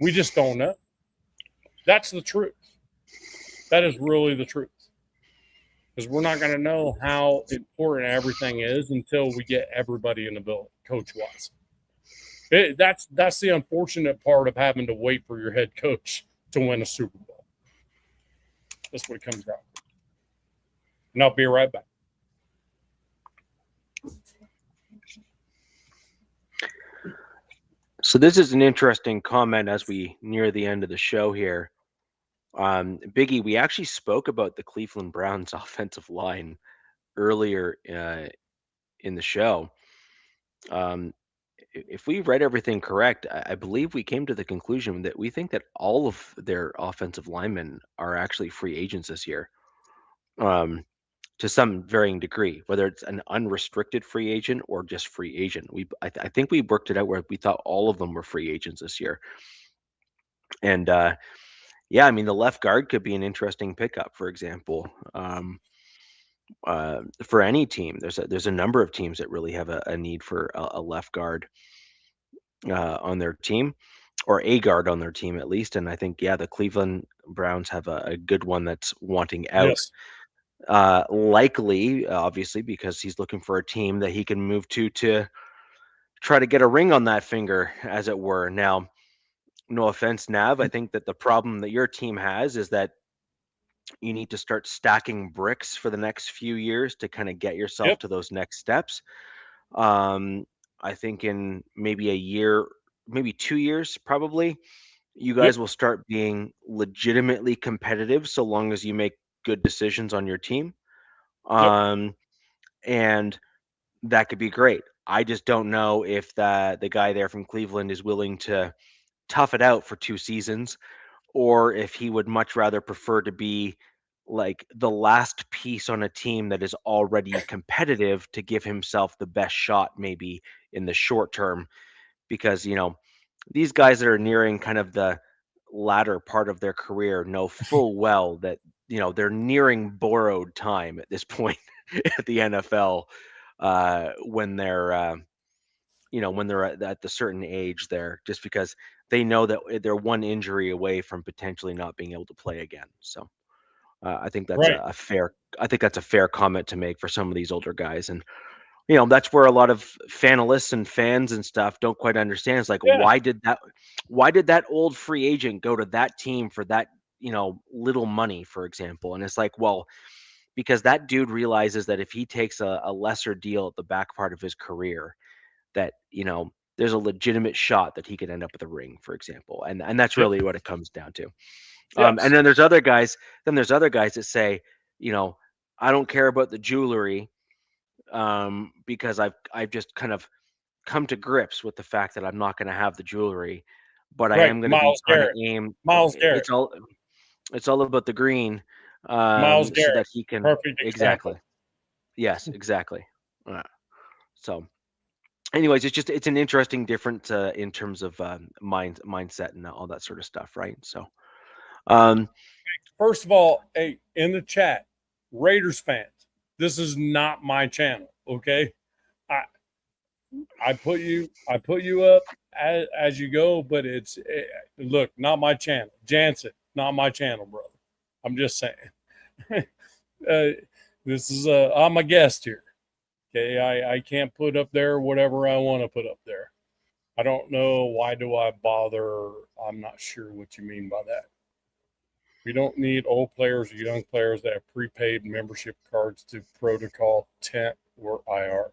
Speaker 2: we just don't know. That's the truth. That is really the truth. Because we're not going to know how important everything is until we get everybody in the building, coach-wise. That's the unfortunate part of having to wait for your head coach to win a Super Bowl. That's what it comes down to. And I'll be right back.
Speaker 1: So this is an interesting comment as we near the end of the show here. Biggie, we actually spoke about the Cleveland Browns offensive line earlier in the show. If we read everything correct, I believe we came to the conclusion that we think that all of their offensive linemen are actually free agents this year, to some varying degree, whether it's an unrestricted free agent or just free agent. I think we worked it out where we thought all of them were free agents this year. And yeah, I mean, the left guard could be an interesting pickup, for example. For any team, there's a number of teams that really have a need for a left guard on their team, or a guard on their team at least. And I think, yeah, the Cleveland Browns have a good one that's wanting out.
Speaker 2: Yes.
Speaker 1: Likely, obviously, because he's looking for a team that he can move to try to get a ring on that finger, as it were. Now, no offense, Nav, I think that the problem that your team has is that you need to start stacking bricks for the next few years to kind of get yourself to those next steps. I think in maybe a year, maybe 2 years, probably, you guys will start being legitimately competitive so long as you make good decisions on your team. And that could be great. I just don't know if the guy there from Cleveland is willing to tough it out for 2 seasons, or if he would much rather prefer to be like the last piece on a team that is already competitive to give himself the best shot maybe in the short term. Because, these guys that are nearing kind of the latter part of their career know full well that, they're nearing borrowed time at this point at the NFL, when they're when they're at the certain age there, just because they know that they're one injury away from potentially not being able to play again. So I think that's a fair comment to make for some of these older guys. And that's where a lot of fanalists and fans and stuff don't quite understand. It's like, why did that old free agent go to that team for that little money, for example? And it's like, well, because that dude realizes that if he takes a lesser deal at the back part of his career, that there's a legitimate shot that he could end up with a ring, for example. And that's really what it comes down to. And then there's other guys that say, I don't care about the jewelry, because I've just kind of come to grips with the fact that I'm not going to have the jewelry, but I am going to be kind of aimed.
Speaker 2: Miles Garrett.
Speaker 1: It's all about the green.
Speaker 2: Miles Garrett,
Speaker 1: so that he can exactly. Yes, exactly. So, anyways, it's an interesting difference in terms of mindset and all that sort of stuff, right? So,
Speaker 2: first of all, hey, in the chat, Raiders fans, this is not my channel, okay? I put you up as you go, but look, not my channel. Jansen, not my channel, brother. I'm just saying. This is I'm a guest here. Okay, I can't put up there whatever I want to put up there. I don't know, why do I bother? I'm not sure what you mean by that. We don't need old players or young players that have prepaid membership cards to protocol, tent, or IR.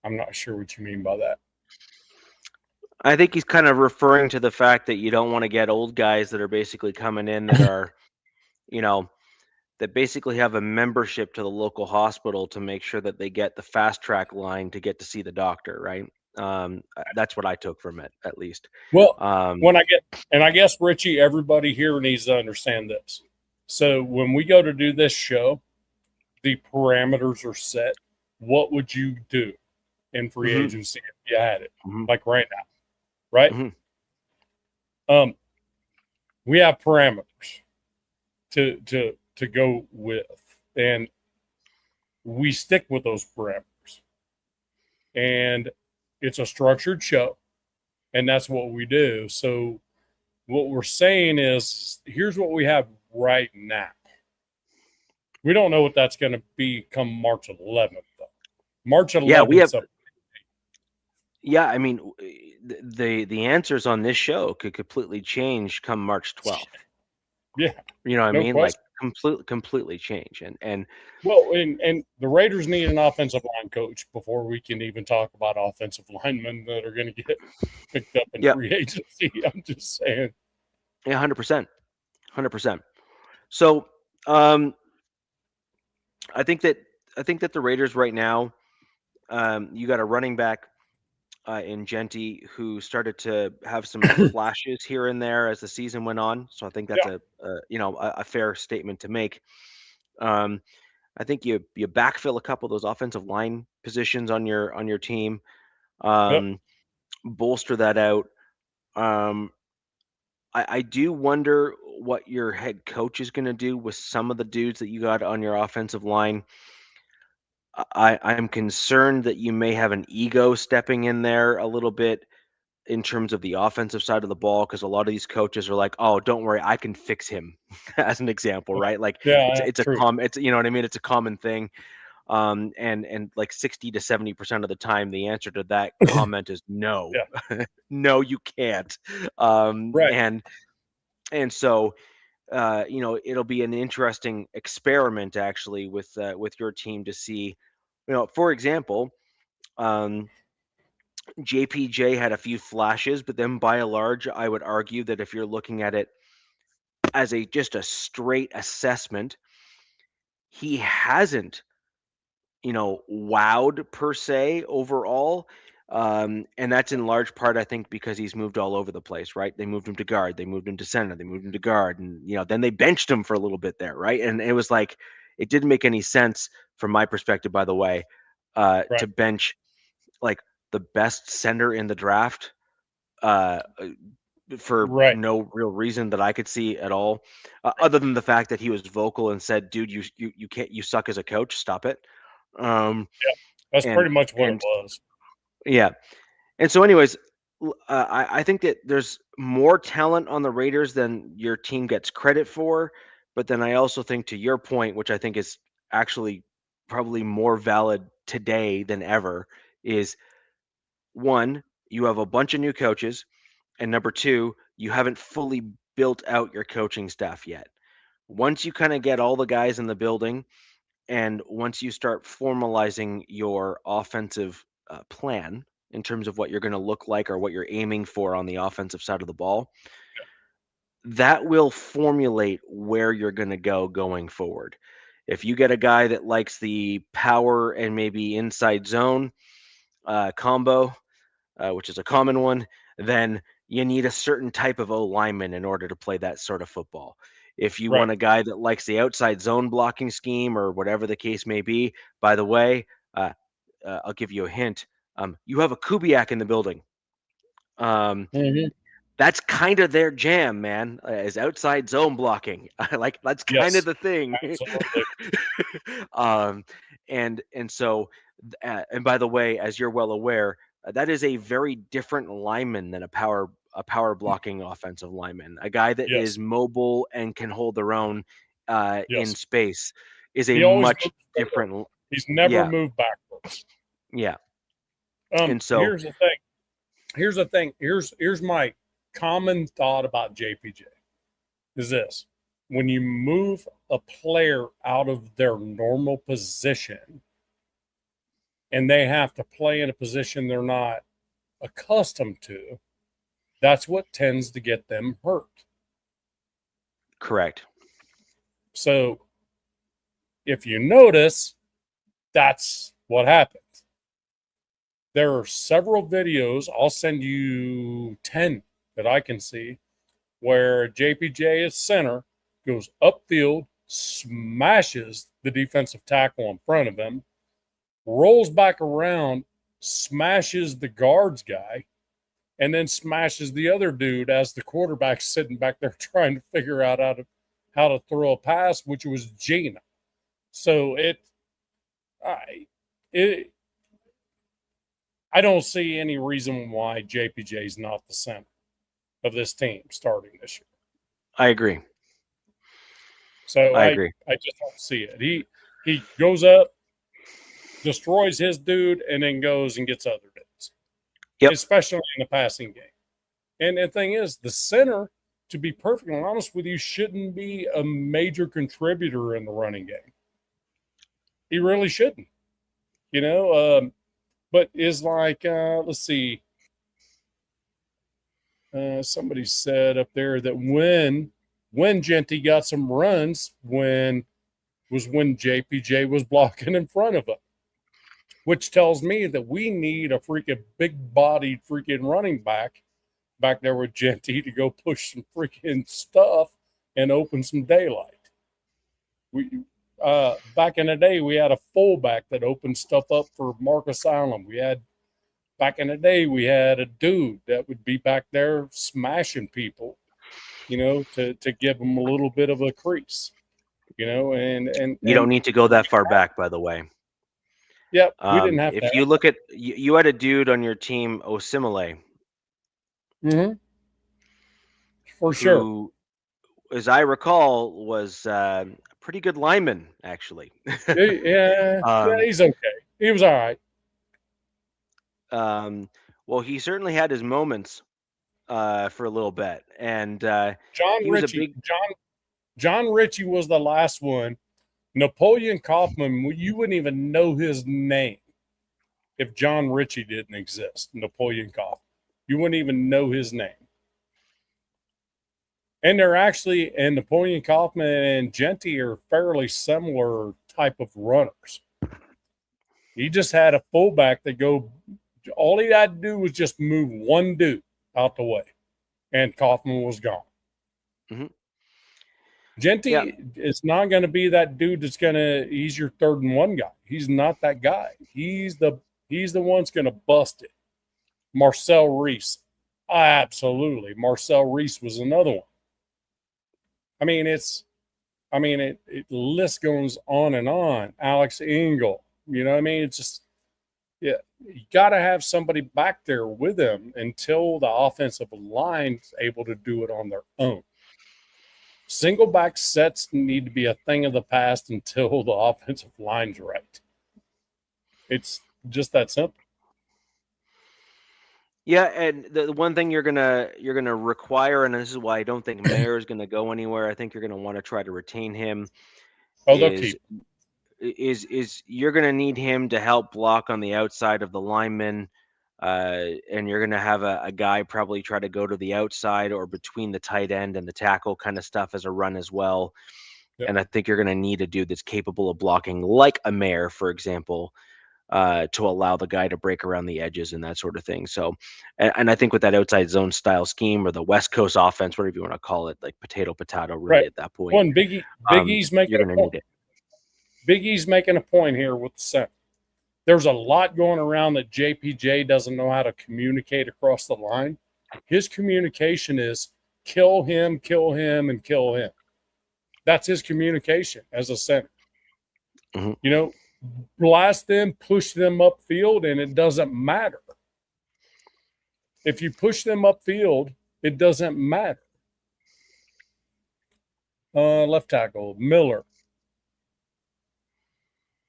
Speaker 2: I'm not sure what you mean by that.
Speaker 1: I think he's kind of referring to the fact that you don't want to get old guys that are basically coming in that are, that basically have a membership to the local hospital to make sure that they get the fast track line to get to see the doctor, right? That's what I took from it, at least.
Speaker 2: Well, I guess, Richie, everybody here needs to understand this. So when we go to do this show, the parameters are set. what would you do in free
Speaker 1: Mhm.
Speaker 2: agency if you had it,
Speaker 1: Mhm.
Speaker 2: like right now, right?
Speaker 1: Mhm.
Speaker 2: We have parameters to go with, and we stick with those parameters. And it's a structured show, and that's what we do. So what we're saying is, here's what we have right now. We don't know what that's going to be come March 11th, though. March
Speaker 1: Yeah, we have.
Speaker 2: 11th.
Speaker 1: Yeah, I mean, the answers on this show could completely change come March 12th.
Speaker 2: Yeah,
Speaker 1: You know what I
Speaker 2: no
Speaker 1: mean? Like
Speaker 2: question.
Speaker 1: completely change. And
Speaker 2: Well, and the Raiders need an offensive line coach before we can even talk about offensive linemen that are going to get picked up in
Speaker 1: yeah,
Speaker 2: free agency. I'm just saying.
Speaker 1: yeah, 100%, 100%. So, um, I think that the Raiders right now, you got a running back in Genty who started to have some flashes here and there as the season went on. So I think that's
Speaker 2: Yeah.
Speaker 1: a fair statement to make. Um, I think you backfill a couple of those offensive line positions on your team,
Speaker 2: Yep.
Speaker 1: bolster that out. Um, I do wonder what your head coach is going to do with some of the dudes that you got on your offensive line. I'm concerned that you may have an ego stepping in there a little bit in terms of the offensive side of the ball, because a lot of these coaches are like, "Oh, don't worry, I can fix him," as an example, right? Like
Speaker 2: Yeah. True.
Speaker 1: it's you know what I mean. It's a common thing, and like 60 to 70% of the time, the answer to that comment is no,
Speaker 2: Yeah.
Speaker 1: no, you can't. Um,
Speaker 2: Right.
Speaker 1: and and so it'll be an interesting experiment actually with your team to see, for example, um, JPJ had a few flashes, but then by and large, I would argue that if you're looking at it as just a straight assessment, he hasn't, wowed per se overall. And that's in large part, I think, because he's moved all over the place, right? They moved him to guard, they moved him to center, they moved him to guard, and then they benched him for a little bit there, right? And it was like it didn't make any sense from my perspective, by the way, to
Speaker 2: Right.
Speaker 1: bench like the best center in the draft uh, for
Speaker 2: Right.
Speaker 1: no real reason that I could see at all, other than the fact that he was vocal and said, "Dude, you can't, you suck as a coach. Stop it." Um,
Speaker 2: Yeah. That's
Speaker 1: and
Speaker 2: pretty much what it
Speaker 1: and
Speaker 2: was.
Speaker 1: yeah, and so, anyways, I think that there's more talent on the Raiders than your team gets credit for. But then I also think, to your point, which I think is actually probably more valid today than ever, is one, you have a bunch of new coaches, and number two, you haven't fully built out your coaching staff yet. Once you kind of get all the guys in the building, and once you start formalizing your offensive plan in terms of what you're going to look like or what you're aiming for on the offensive side of the ball, that will formulate where you're going to go going forward. If you get a guy that likes the power and maybe inside zone combo, which is a common one, then you need a certain type of O lineman in order to play that sort of football. If you
Speaker 2: Right.
Speaker 1: want a guy that likes the outside zone blocking scheme or whatever the case may be, by the way, I'll give you a hint. You have a Kubiak in the building.
Speaker 2: Mm-hmm.
Speaker 1: That's kind of their jam, man, is outside zone blocking. Like that's kind of
Speaker 2: Yes.
Speaker 1: the thing.
Speaker 2: Absolutely.
Speaker 1: um, and so, and by the way, as you're well aware, that is a very different lineman than a power blocking offensive lineman. A guy that is
Speaker 2: Yes.
Speaker 1: mobile and can hold their own in
Speaker 2: Yes.
Speaker 1: space is a
Speaker 2: He always
Speaker 1: much
Speaker 2: moves forward.
Speaker 1: different.
Speaker 2: He's never
Speaker 1: Yeah,
Speaker 2: moved backwards.
Speaker 1: yeah. And so,
Speaker 2: Here's the thing. Here's my common thought about JPJ is this. When you move a player out of their normal position and they have to play in a position they're not accustomed to, that's what tends to get them hurt.
Speaker 1: correct.
Speaker 2: So if you notice, that's what happens. There are several videos, I'll send you 10 that I can see, where JPJ is center, goes upfield, smashes the defensive tackle in front of him, rolls back around, smashes the guards guy, and then smashes the other dude as the quarterback's sitting back there trying to figure out how to throw a pass, which was Gina. So I don't see any reason why JPJ is not the center of this team starting this year.
Speaker 1: I agree.
Speaker 2: So
Speaker 1: I agree.
Speaker 2: I just don't see it. He goes up, destroys his dude, and then goes and gets other dudes.
Speaker 1: Yep.
Speaker 2: Especially in the passing game. And the thing is, the center, to be perfectly honest with you, shouldn't be a major contributor in the running game. He really shouldn't. You know, but is like, let's see. Somebody said up there that when Genty got some runs, when JPJ was blocking in front of him, which tells me that we need a freaking big-bodied freaking running back there with Genty to go push some freaking stuff and open some daylight. Back in the day, we had a fullback that opened stuff up for Marcus Allen. Back in the day, we had a dude that would be back there smashing people, you know, to give them a little bit of a crease, you know, and
Speaker 1: you don't need to go that far back, by the way.
Speaker 2: Yeah, we didn't have
Speaker 1: if
Speaker 2: to.
Speaker 1: You look at you had a dude on your team, Osimile.
Speaker 2: Mm-hmm. For sure. Who,
Speaker 1: as I recall, was a pretty good lineman, actually.
Speaker 2: Yeah, he's okay. He was all right.
Speaker 1: Well, he certainly had his moments for a little bit, and
Speaker 2: John Ritchie was the last one. Napoleon Kaufman, you wouldn't even know his name if John Ritchie didn't exist. Napoleon Kaufman, you wouldn't even know his name. And Napoleon Kaufman and Genty are fairly similar type of runners. He just had a fullback that all he had to do was just move one dude out the way, and Kaufman was gone.
Speaker 1: Mm-hmm.
Speaker 2: Genty is not going to be that dude he's your 3rd and 1 guy. He's not that guy. He's the one that's going to bust it. Marcel Reese. Absolutely. Marcel Reese was another one. I mean, it list goes on and on. Alex Engel, you know what I mean? It's just, yeah, you got to have somebody back there with him until the offensive line's able to do it on their own. Single back sets need to be a thing of the past until the offensive line's right. It's just that simple.
Speaker 1: Yeah, and the one thing you're gonna require, and this is why I don't think Mayer is gonna go anywhere. I think you're gonna want to try to retain him. Is you're gonna need him to help block on the outside of the linemen, and you're gonna have a guy probably try to go to the outside or between the tight end and the tackle kind of stuff as a run as well. Yep. And I think you're gonna need a dude that's capable of blocking, like a Mayer, for example. To allow the guy to break around the edges and that sort of thing. So, and I think with that outside zone style scheme or the West Coast offense, whatever you want to call it, like potato, really
Speaker 2: right.
Speaker 1: At that point.
Speaker 2: Big E's making a point. Big E's making a point here with the center. There's a lot going around that JPJ doesn't know how to communicate across the line. His communication is kill him, and kill him. That's his communication as a center. Mm-hmm. You know, blast them, push them upfield, and it doesn't matter. If you push them upfield, it doesn't matter. Left tackle, Miller.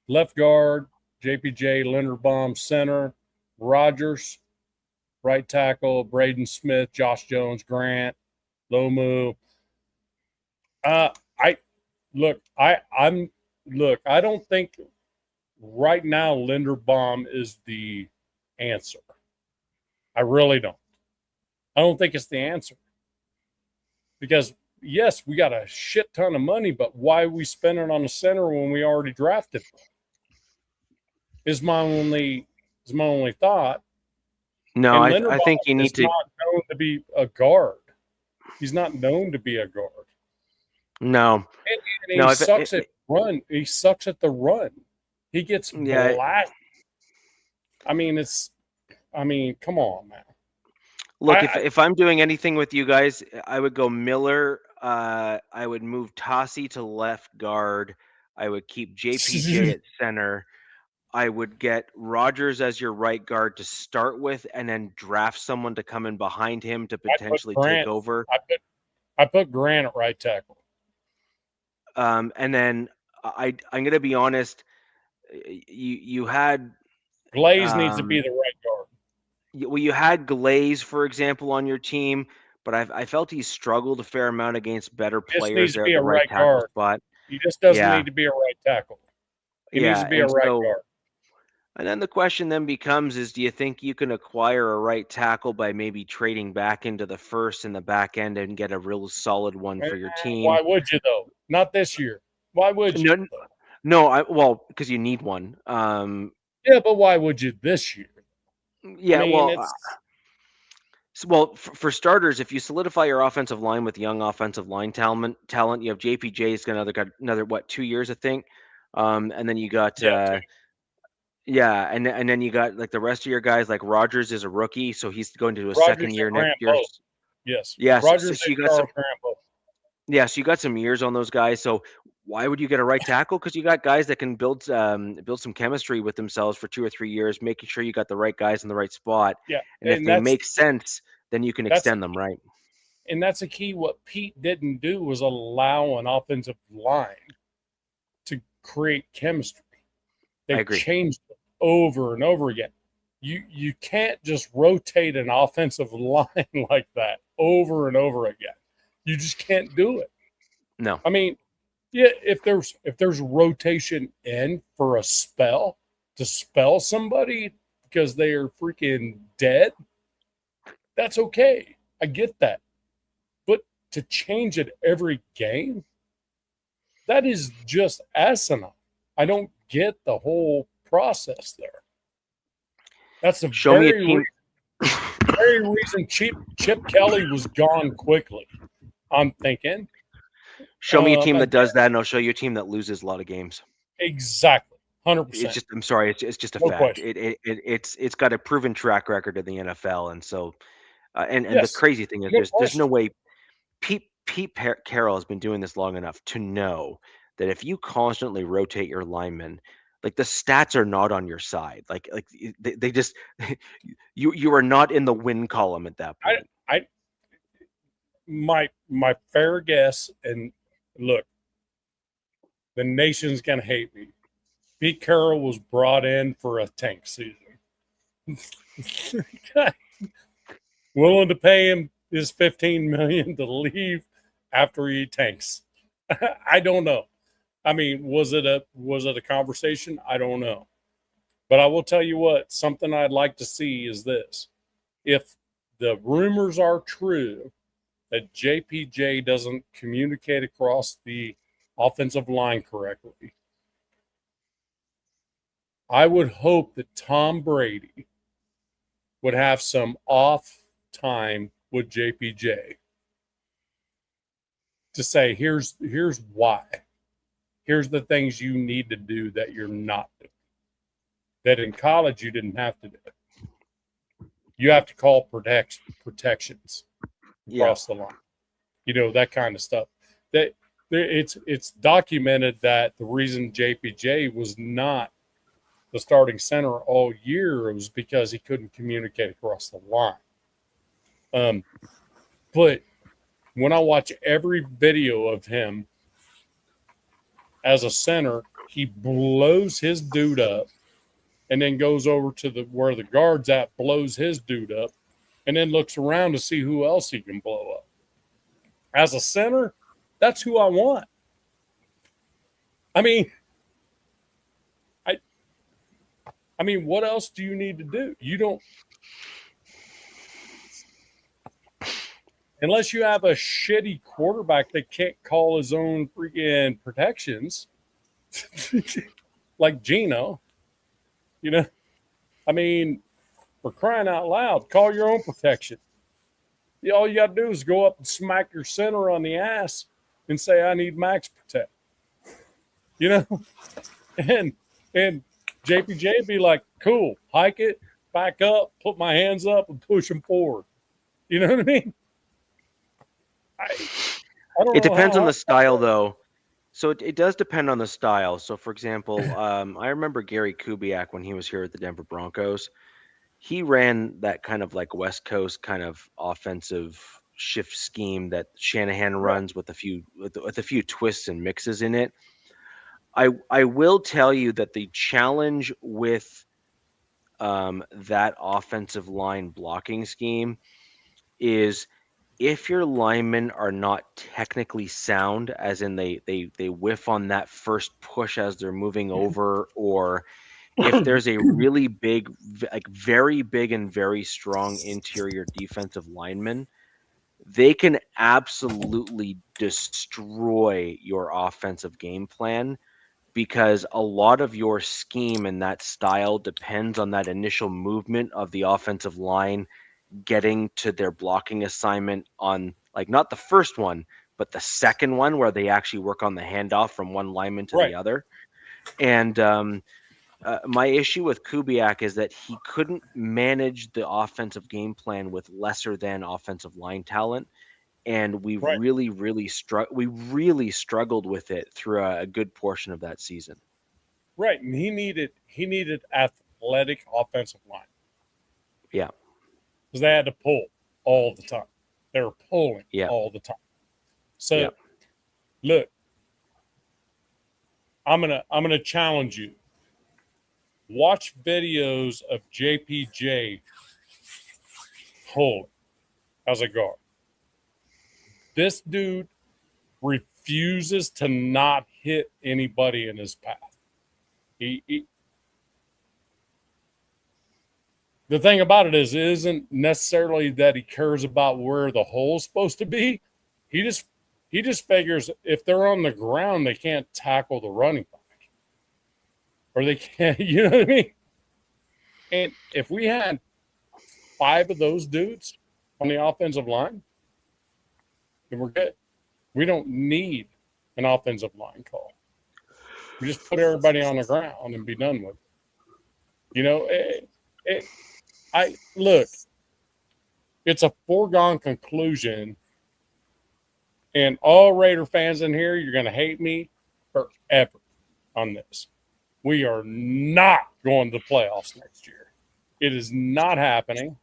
Speaker 2: Left guard, JPJ, Linderbaum, center, Rogers. Right tackle, Braden Smith, Josh Jones, Grant, Lomu. I don't think right now Linderbaum is the answer. I really don't. I don't think it's the answer. Because, yes, we got a shit ton of money, but why are we spending on a center when we already drafted them? Is my only thought.
Speaker 1: No, I think you need to.
Speaker 2: He's not known to be a guard. He's not known to be a guard.
Speaker 1: No.
Speaker 2: And he sucks at run. He sucks at the run. He gets blasted I mean, come on, man.
Speaker 1: Look, if I'm doing anything with you guys, I would go Miller. I would move Tossie to left guard. I would keep JPJ at center. I would get Rogers as your right guard to start with, and then draft someone to come in behind him to potentially take over.
Speaker 2: I put Grant at right tackle.
Speaker 1: And then I'm going to be honest. You had
Speaker 2: Glaze needs to be the right guard.
Speaker 1: Well, you had Glaze, for example, on your team, but I felt he struggled a fair amount against better players there at the right tackle spot.
Speaker 2: He just doesn't need to be a right tackle. He needs to be a right guard.
Speaker 1: And then the question then becomes is, do you think you can acquire a right tackle by maybe trading back into the first and the back end and get a real solid one for your team?
Speaker 2: Why would you, though? Not this year. Why would you?
Speaker 1: No, because you need one.
Speaker 2: Yeah, but why would you this year?
Speaker 1: Yeah, for starters, if you solidify your offensive line with young offensive line talent, you have JPJ's got another 2 years, I think, and then you got and then you got like the rest of your guys. Like Rogers is a rookie, so he's going to do a second year next year.
Speaker 2: Yes,
Speaker 1: Rogers. So you got some. Yeah, so you got some years on those guys. So why would you get a right tackle? Because you got guys that can build some chemistry with themselves for 2 or 3 years, making sure you got the right guys in the right spot.
Speaker 2: Yeah,
Speaker 1: and if they make sense, then you can extend them, right?
Speaker 2: And that's a key. What Pete didn't do was allow an offensive line to create chemistry. They changed it over and over again. You can't just rotate an offensive line like that over and over again. You just can't do it.
Speaker 1: No.
Speaker 2: I mean, yeah, if there's rotation in for a spell to spell somebody because they are freaking dead, that's okay. I get that. But to change it every game, that is just asinine. I don't get the whole process there. That's the very reason Chip Kelly was gone quickly. I'm thinking.
Speaker 1: Show me a team that does that, and I'll show you a team that loses a lot of games.
Speaker 2: Exactly, 100%.
Speaker 1: I'm sorry, it's just a fact. It's got a proven track record in the NFL, and so, the crazy thing is, there's no way. Pete Carroll has been doing this long enough to know that if you constantly rotate your linemen, like the stats are not on your side. Like they just you are not in the win column at that point.
Speaker 2: My fair guess, and look, the nation's gonna hate me. Pete Carroll was brought in for a tank season. Willing to pay him his $15 million to leave after he tanks. I don't know. I mean, was it a conversation? I don't know. But I will tell you what, something I'd like to see is this. If the rumors are true that JPJ doesn't communicate across the offensive line correctly, I would hope that Tom Brady would have some off time with JPJ to say, here's why. Here's the things you need to do that you're not doing. That in college you didn't have to do. You have to call protections across the line. You know, that kind of stuff. That it's documented that the reason JPJ was not the starting center all year was because he couldn't communicate across the line. But when I watch every video of him as a center, he blows his dude up and then goes over to where the guard's at, blows his dude up, and then looks around to see who else he can blow up. As a center, that's who I want. I mean, what else do you need to do? You don't, unless you have a shitty quarterback that can't call his own freaking protections, like Gino, you know, I mean, for crying out loud, call your own protection. All you got to do is go up and smack your center on the ass and say, I need max protect, you know, and JPJ be like, Cool. Hike it, back up, put my hands up, and push them forward. You know what I mean? I don't
Speaker 1: It
Speaker 2: know
Speaker 1: depends
Speaker 2: how.
Speaker 1: on the style, though. So it does depend on the style. So, for example, I remember Gary Kubiak when he was here at the Denver Broncos. He ran that kind of like West Coast kind of offensive shift scheme that Shanahan runs with a few twists and mixes in it. I will tell you that the challenge with that offensive line blocking scheme is if your linemen are not technically sound, as in they whiff on that first push as they're moving over, or if there's a really big, like very big and very strong interior defensive lineman, they can absolutely destroy your offensive game plan because a lot of your scheme and that style depends on that initial movement of the offensive line getting to their blocking assignment on, like, not the first one, but the second one where they actually work on the handoff from one lineman to the other. And my issue with Kubiak is that he couldn't manage the offensive game plan with lesser than offensive line talent. And we really struggled with it through a good portion of that season.
Speaker 2: Right. And he needed athletic offensive line.
Speaker 1: Yeah.
Speaker 2: Because they had to pull all the time. They were pulling all the time. So look, I'm gonna challenge you. Watch videos of JPJ pull as a guard. This dude refuses to not hit anybody in his path. The thing about it is, it isn't necessarily that he cares about where the hole is supposed to be. He just figures if they're on the ground, they can't tackle the running back, or they can't. You know what I mean? And if we had 5 of those dudes on the offensive line, then we're good. We don't need an offensive line call. We just put everybody on the ground and be done with it. You know, look, it's a foregone conclusion, and all Raider fans in here, you're going to hate me forever on this. We are not going to the playoffs next year. It is not happening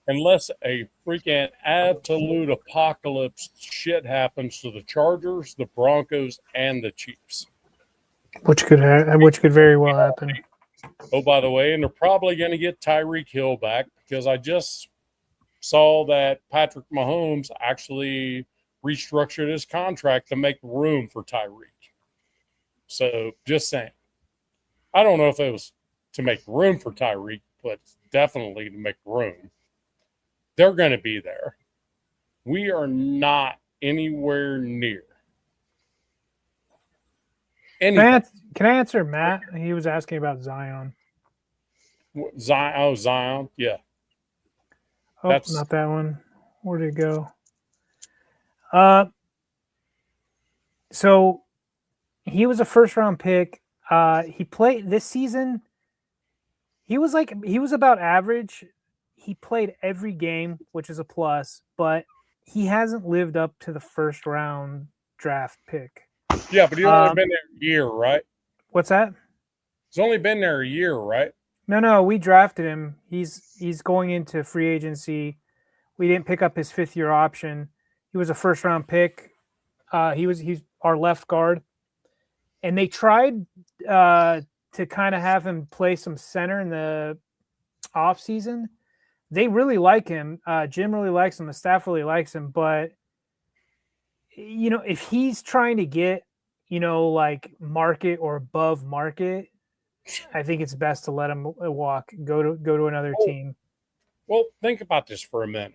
Speaker 2: unless a freaking absolute apocalypse shit happens to the Chargers, the Broncos, and the Chiefs.
Speaker 3: Which could very well happen.
Speaker 2: Oh, by the way, and they're probably going to get Tyreek Hill back because I just saw that Patrick Mahomes actually restructured his contract to make room for Tyreek. So just saying. I don't know if it was to make room for Tyreek, but definitely to make room. They're going to be there. We are not anywhere near.
Speaker 3: Can I answer Matt? He was asking about Zion.
Speaker 2: Zion. Yeah.
Speaker 3: Oh, that's not that one. Where did it go? So he was a first-round pick. He played this season. He was about average. He played every game, which is a plus, but he hasn't lived up to the first-round draft pick.
Speaker 2: Yeah, but he's only been there a year, right?
Speaker 3: What's that?
Speaker 2: He's only been there a year, right?
Speaker 3: No, we drafted him. He's going into free agency. We didn't pick up his 5th-year option. He was a first-round pick. He's our left guard, and they tried to kind of have him play some center in the off season. They really like him. Jim really likes him. The staff really likes him, but if he's trying to get like market or above market, I think it's best to let him walk. Go to another team.
Speaker 2: Well, think about this for a minute.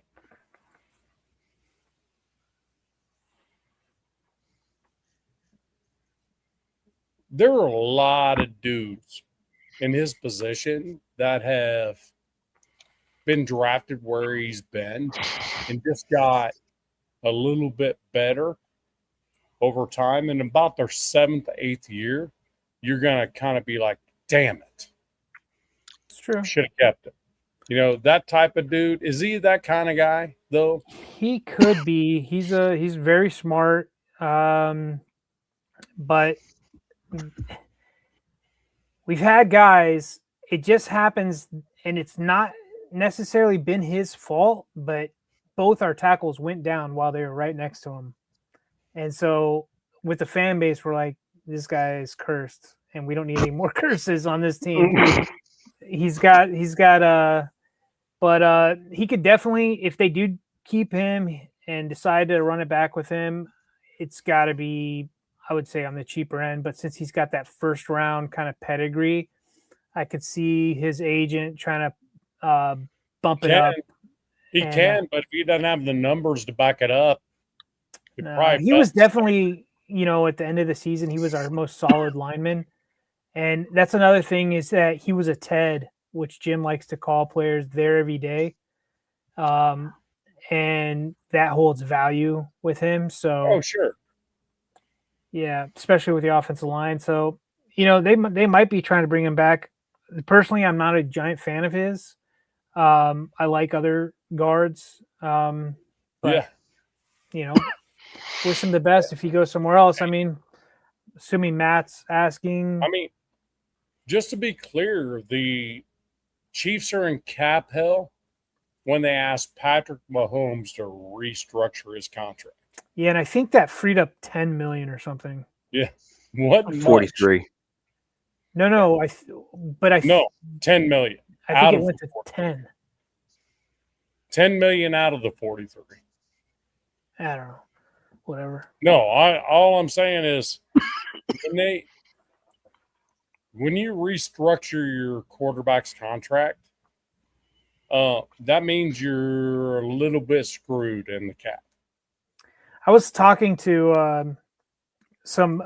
Speaker 2: There are a lot of dudes in his position that have been drafted where he's been and just got a little bit better over time. And about their 7th, 8th year, you're going to kind of be like, damn it.
Speaker 3: true.
Speaker 2: Should have kept him. You know, that type of dude. Is he that kind of guy though?
Speaker 3: He could be. He's very smart. But we've had guys, it just happens, and it's not necessarily been his fault, but both our tackles went down while they were right next to him. And so with the fan base, we're like, this guy is cursed, and we don't need any more curses on this team. But he could definitely, if they do keep him and decide to run it back with him, it's got to be, I would say, on the cheaper end. But since he's got that first round kind of pedigree, I could see his agent trying to bump it up.
Speaker 2: He can, but if he doesn't have the numbers to back it up,
Speaker 3: he was definitely, at the end of the season, he was our most solid lineman. And that's another thing, is that he was a TED, which Jim likes to call players there every day. And that holds value with him. So,
Speaker 2: sure.
Speaker 3: Yeah, especially with the offensive line. So, they might be trying to bring him back. Personally, I'm not a giant fan of his. I like other guards. But, wish him the best if he goes somewhere else. I mean, assuming Matt's asking.
Speaker 2: I mean, just to be clear, the Chiefs are in cap hell when they asked Patrick Mahomes to restructure his contract.
Speaker 3: Yeah, and I think that freed up $10 million or something.
Speaker 2: Yeah, what?
Speaker 1: 43.
Speaker 3: No,
Speaker 2: no, $10 million.
Speaker 3: I think it went to 10.
Speaker 2: $10 million out of the 43.
Speaker 3: I don't know. Whatever.
Speaker 2: No, all I'm saying is when you restructure your quarterback's contract, that means you're a little bit screwed in the cap.
Speaker 3: I was talking to some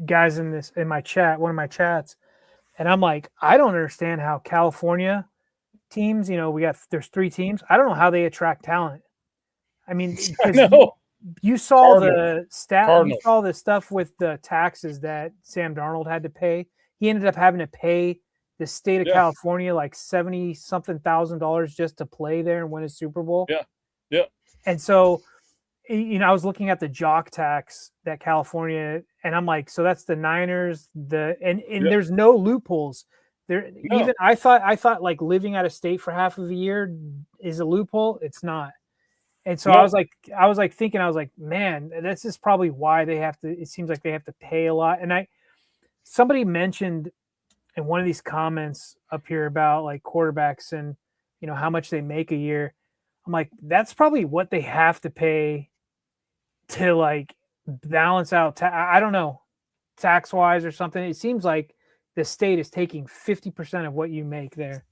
Speaker 3: guys in my chat, one of my chats, and I'm like, I don't understand how California teams, there's 3 teams. I don't know how they attract talent. I mean, you saw the stat, you saw the stuff with the taxes that Sam Darnold had to pay. He ended up having to pay the state of California like $70-something thousand just to play there and win a Super Bowl.
Speaker 2: Yeah.
Speaker 3: And so, I was looking at the jock tax that California, and I'm like, so that's the Niners, and there's no loopholes there. No. Even I thought like living out of state for half of a year is a loophole. It's not. And so I was like, man, this is probably why it seems like they have to pay a lot. And somebody mentioned in one of these comments up here about like quarterbacks and, how much they make a year. I'm like, that's probably what they have to pay to like balance out. I don't know, tax wise or something. It seems like the state is taking 50% of what you make there.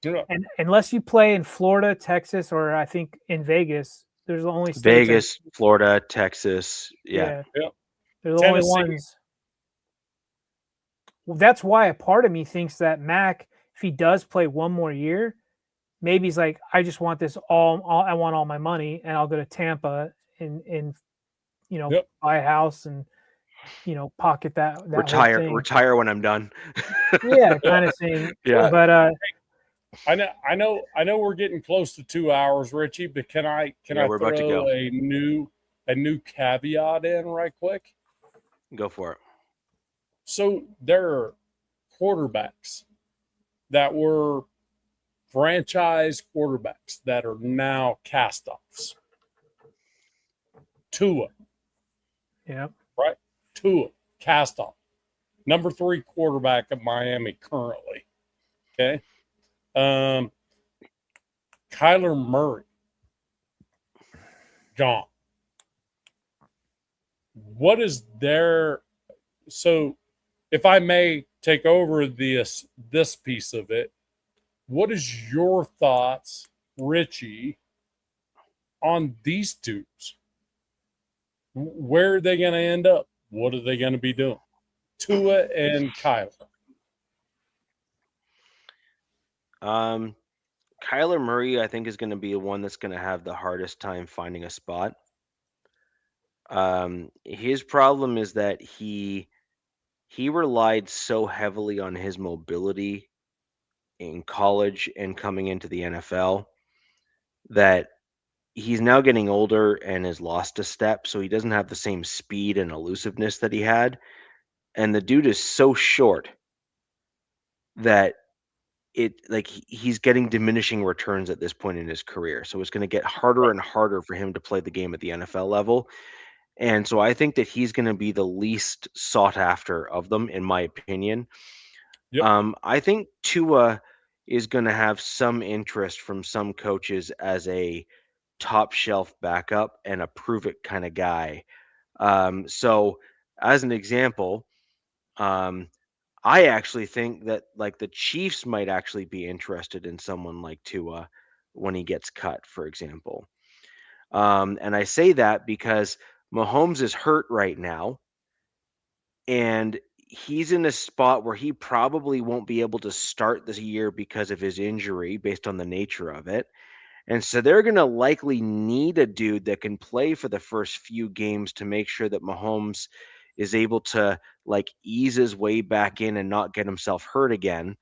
Speaker 3: Yeah. And unless you play in Florida, Texas, or I think in Vegas, there's only
Speaker 1: Vegas, Florida, Texas. Yeah.
Speaker 3: They're the only ones. Well, that's why a part of me thinks that Mac, if he does play one more year, maybe he's like, I just want this all I want all my money, and I'll go to Tampa and buy a house and pocket that
Speaker 1: retire when I'm done.
Speaker 3: Yeah, kind of thing.
Speaker 1: Yeah.
Speaker 3: But
Speaker 2: I know we're getting close to 2 hours, Richie, but can I throw a new caveat in right quick?
Speaker 1: Go for it.
Speaker 2: So there are quarterbacks that were franchise quarterbacks that are now cast-offs. Tua.
Speaker 3: Yeah.
Speaker 2: Right? Tua, cast-off. Number 3 quarterback of Miami currently. Okay? Kyler Murray. Gone. What is their... So, if I may take over this piece of it, what is your thoughts, Richie, on these dudes? Where are they going to end up? What are they going to be doing? Tua and Kyler.
Speaker 1: Kyler Murray, I think, is going to be one that's going to have the hardest time finding a spot. His problem is that he relied so heavily on his mobility in college and coming into the NFL that he's now getting older and has lost a step, so he doesn't have the same speed and elusiveness that he had. And the dude is so short that he's getting diminishing returns at this point in his career. So it's going to get harder and harder for him to play the game at the NFL level. And so I think that he's going to be the least sought after of them, in my opinion.
Speaker 2: Yep.
Speaker 1: I think Tua is going to have some interest from some coaches as a top shelf backup and a prove it kind of guy. So as an example, I actually think that like the Chiefs might actually be interested in someone like Tua when he gets cut, for example. And I say that because Mahomes is hurt right now, and he's in a spot where he probably won't be able to start this year because of his injury based on the nature of it. And so they're going to likely need a dude that can play for the first few games to make sure that Mahomes is able to like ease his way back in and not get himself hurt again.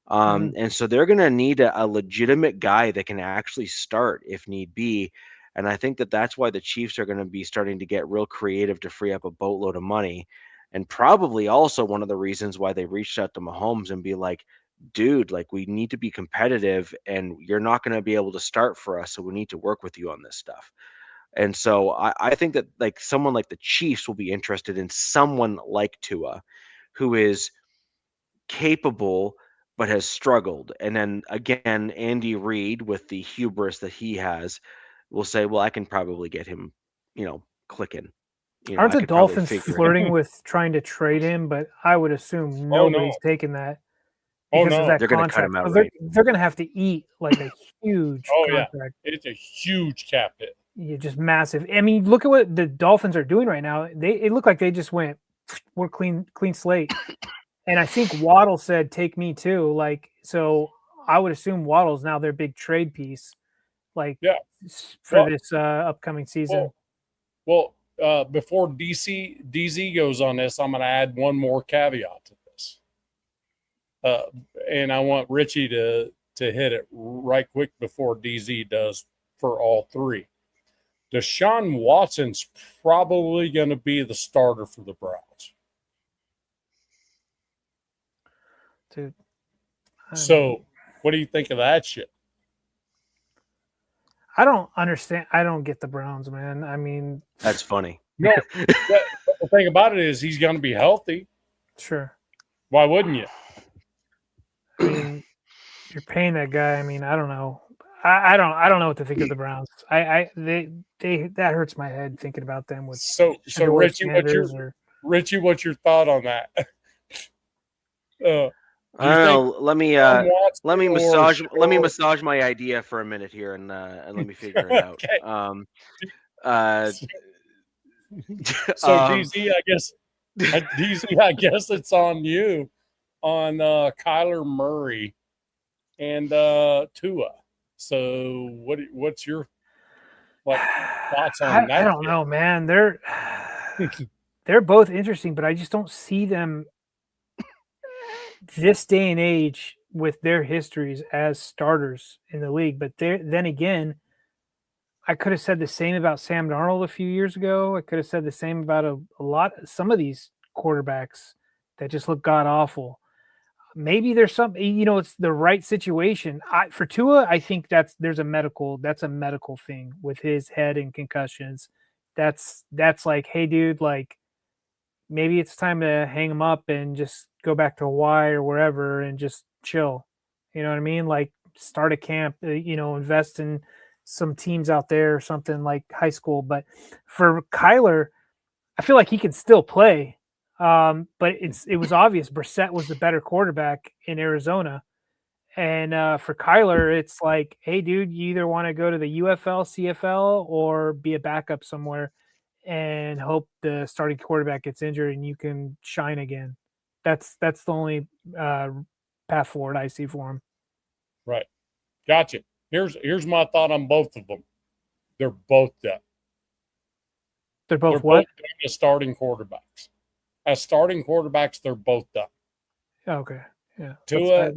Speaker 1: And so they're going to need a legitimate guy that can actually start if need be. And I think that that's why the Chiefs are going to be starting to get real creative to free up a boatload of money. And probably also one of the reasons why they reached out to Mahomes and be like, dude, like we need to be competitive and you're not going to be able to start for us. So we need to work with you on this stuff. And so I think that like someone like the Chiefs will be interested in someone like Tua, who is capable but has struggled. And then again, Andy Reid, with the hubris that he has, will say, well, I can probably get him, clicking.
Speaker 3: Aren't
Speaker 1: I
Speaker 3: the
Speaker 1: could probably
Speaker 3: Dolphins
Speaker 1: figure him.
Speaker 3: flirting with trying to trade him? But I would assume
Speaker 2: Oh, no.
Speaker 3: nobody's taking that
Speaker 2: Oh,
Speaker 3: because of
Speaker 2: no.
Speaker 3: that
Speaker 1: They're gonna cut
Speaker 3: contract.
Speaker 1: him
Speaker 3: So
Speaker 1: outright.
Speaker 3: they're going to have to eat like a huge
Speaker 2: Oh, yeah.
Speaker 3: contract.
Speaker 2: It's a huge cap hit.
Speaker 3: Yeah, just massive. I mean, look at what the Dolphins are doing right now. It looked like they just went, we're clean slate. And I think Waddle said, "Take me too." Like, so I would assume Waddle's now their big trade piece, like
Speaker 2: Yeah.
Speaker 3: for this upcoming season.
Speaker 2: Well, before DZ goes on this, I'm going to add one more caveat to this, and I want Richie to hit it right quick before DZ does for all three. Deshaun Watson's probably going to be the starter for the Browns.
Speaker 3: Dude.
Speaker 2: So, what do you think of that shit?
Speaker 3: I don't understand. I don't get the Browns, man. I mean,
Speaker 1: That's funny.
Speaker 2: No, the thing about it is he's going to be healthy.
Speaker 3: Sure.
Speaker 2: Why wouldn't you?
Speaker 3: I mean, you're paying that guy. I mean, I don't know. I don't know what to think of the Browns. That hurts my head thinking about them with
Speaker 2: So Richie, what's your thought on that?
Speaker 1: I don't know. Let me massage my idea for a minute here and let me figure it out.
Speaker 2: Okay. So DZ, I guess it's on you on Kyler Murray and Tua. So what's your thoughts on that?
Speaker 3: I don't know, man. They're both interesting, but I just don't see them this day and age with their histories as starters in the league. But then again, I could have said the same about Sam Darnold a few years ago. I could have said the same about some of these quarterbacks that just look god awful. Maybe there's some, it's the right situation. For Tua, I think that's a medical thing with his head and concussions. That's like, hey, dude, like maybe it's time to hang him up and just go back to Hawaii or wherever and just chill. You know what I mean? Like start a camp, invest in some teams out there or something like high school. But for Kyler, I feel like he can still play. But it was obvious Brissett was the better quarterback in Arizona. And for Kyler, it's like, hey, dude, you either want to go to the UFL, CFL, or be a backup somewhere and hope the starting quarterback gets injured and you can shine again. That's the only path forward I see for him.
Speaker 2: Right. Gotcha. Here's my thought on both of them. They're both done.
Speaker 3: They're what?
Speaker 2: Both done as starting quarterbacks. As starting quarterbacks, they're both done.
Speaker 3: Okay. Yeah.
Speaker 2: Tua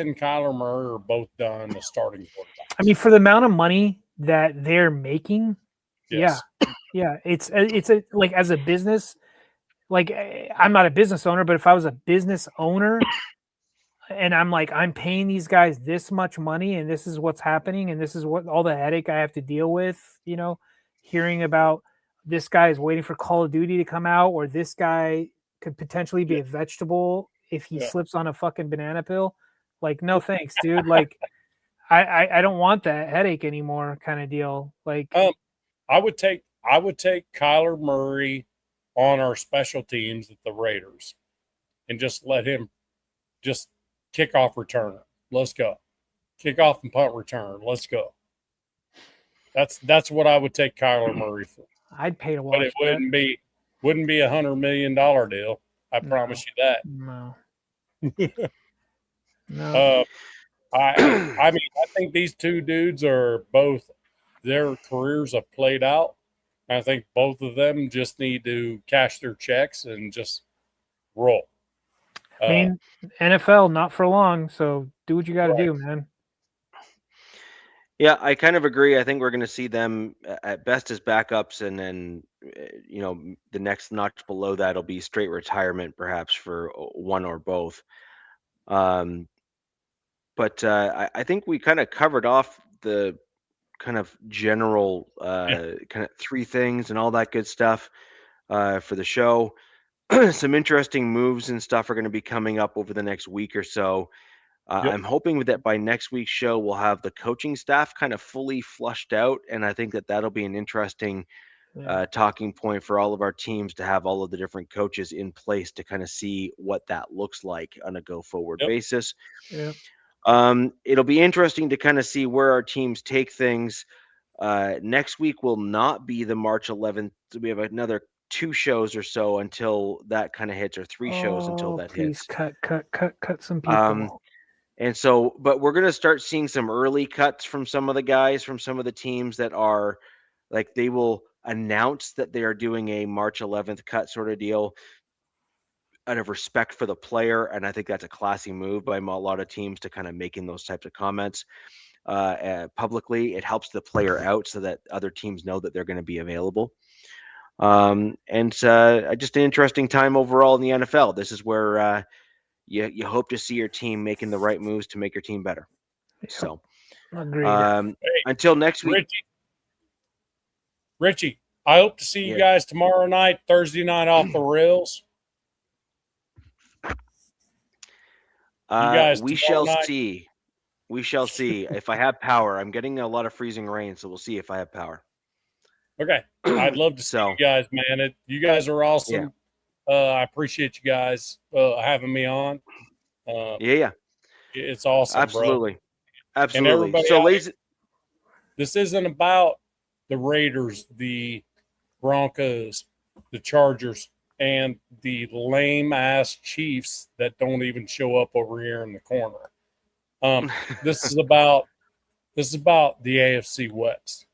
Speaker 2: and Kyler Murray are both done as starting quarterbacks.
Speaker 3: I mean, for the amount of money that they're making,
Speaker 2: Yes.
Speaker 3: yeah, it's a like as a business, like I'm not a business owner, but if I was a business owner and I'm paying these guys this much money and this is what's happening and this is what all the headache I have to deal with, hearing about this guy is waiting for Call of Duty to come out, or this guy could potentially be a vegetable if he slips on a fucking banana peel. Like, no thanks, dude. Like, I don't want that headache anymore, kind of deal. Like,
Speaker 2: I would take Kyler Murray on our special teams at the Raiders and just let him just kickoff returner. Let's go. Kickoff and punt return. Let's go. That's what I would take Kyler Murray for.
Speaker 3: I'd pay to watch.
Speaker 2: But it wouldn't be $100 million deal. I promise you that.
Speaker 3: No.
Speaker 2: No. I mean, I think these two dudes are both, their careers have played out. I think both of them just need to cash their checks and just roll.
Speaker 3: I mean, NFL, not for long. So do what you got to do, man.
Speaker 1: Yeah, I kind of agree. I think we're going to see them at best as backups, and then, the next notch below that will be straight retirement, perhaps for one or both. But I think we kind of covered off the kind of general kind of three things and all that good stuff for the show. Some interesting moves and stuff are going to be coming up over the next week or so. I'm hoping that by next week's show, we'll have the coaching staff kind of fully flushed out. And I think that that'll be an interesting talking point for all of our teams to have all of the different coaches in place to kind of see what that looks like on a go forward basis.
Speaker 3: Yeah.
Speaker 1: It'll be interesting to kind of see where our teams take things. Next week will not be the March 11th. We have another 2 shows or so until that kind of hits, or 3 shows until that hits.
Speaker 3: Please cut some people.
Speaker 1: And so, but we're going to start seeing some early cuts from some of the guys, from some of the teams that are like, they will announce that they are doing a March 11th cut sort of deal out of respect for the player. And I think that's a classy move by a lot of teams to kind of making those types of comments publicly. It helps the player out so that other teams know that they're going to be available. And just an interesting time overall in the NFL. This is where you hope to see your team making the right moves to make your team better.
Speaker 3: Yep.
Speaker 1: So,
Speaker 3: agreed.
Speaker 1: Until next week,
Speaker 2: Richie, I hope to see you guys tomorrow night, Thursday night off the rails.
Speaker 1: We shall see. We shall see if I have power. I'm getting a lot of freezing rain, so we'll see if I have power.
Speaker 2: Okay, I'd love to see you guys, man. You guys are awesome.
Speaker 1: Yeah.
Speaker 2: I appreciate you guys having me on. It's awesome,
Speaker 1: absolutely,
Speaker 2: bro.
Speaker 1: Absolutely.
Speaker 2: And everybody
Speaker 1: so,
Speaker 2: this isn't about the Raiders, the Broncos, the Chargers, and the lame ass Chiefs that don't even show up over here in the corner. This is about the AFC West.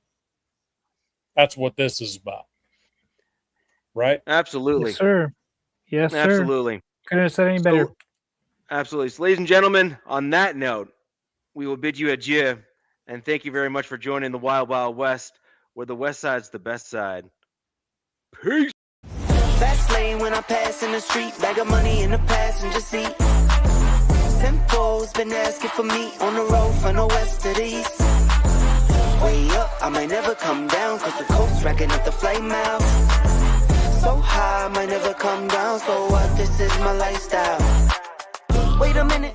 Speaker 2: That's what this is about. Right?
Speaker 1: Absolutely.
Speaker 3: Yes, sir. Yes, sir.
Speaker 1: Absolutely.
Speaker 3: Couldn't have said any better.
Speaker 1: Absolutely. So, ladies and gentlemen, on that note, we will bid you adieu, and thank you very much for joining the Wild Wild West, where the West Side's the best side. Peace.
Speaker 4: Fast lane when I pass in the street, bag of money in the passenger seat. Tempo's been asking for me on the road from the west to the east. Way up, I might never come down, cause the coast racking up the flame out. So high, I might never come down, so what, this is my lifestyle. Wait a minute.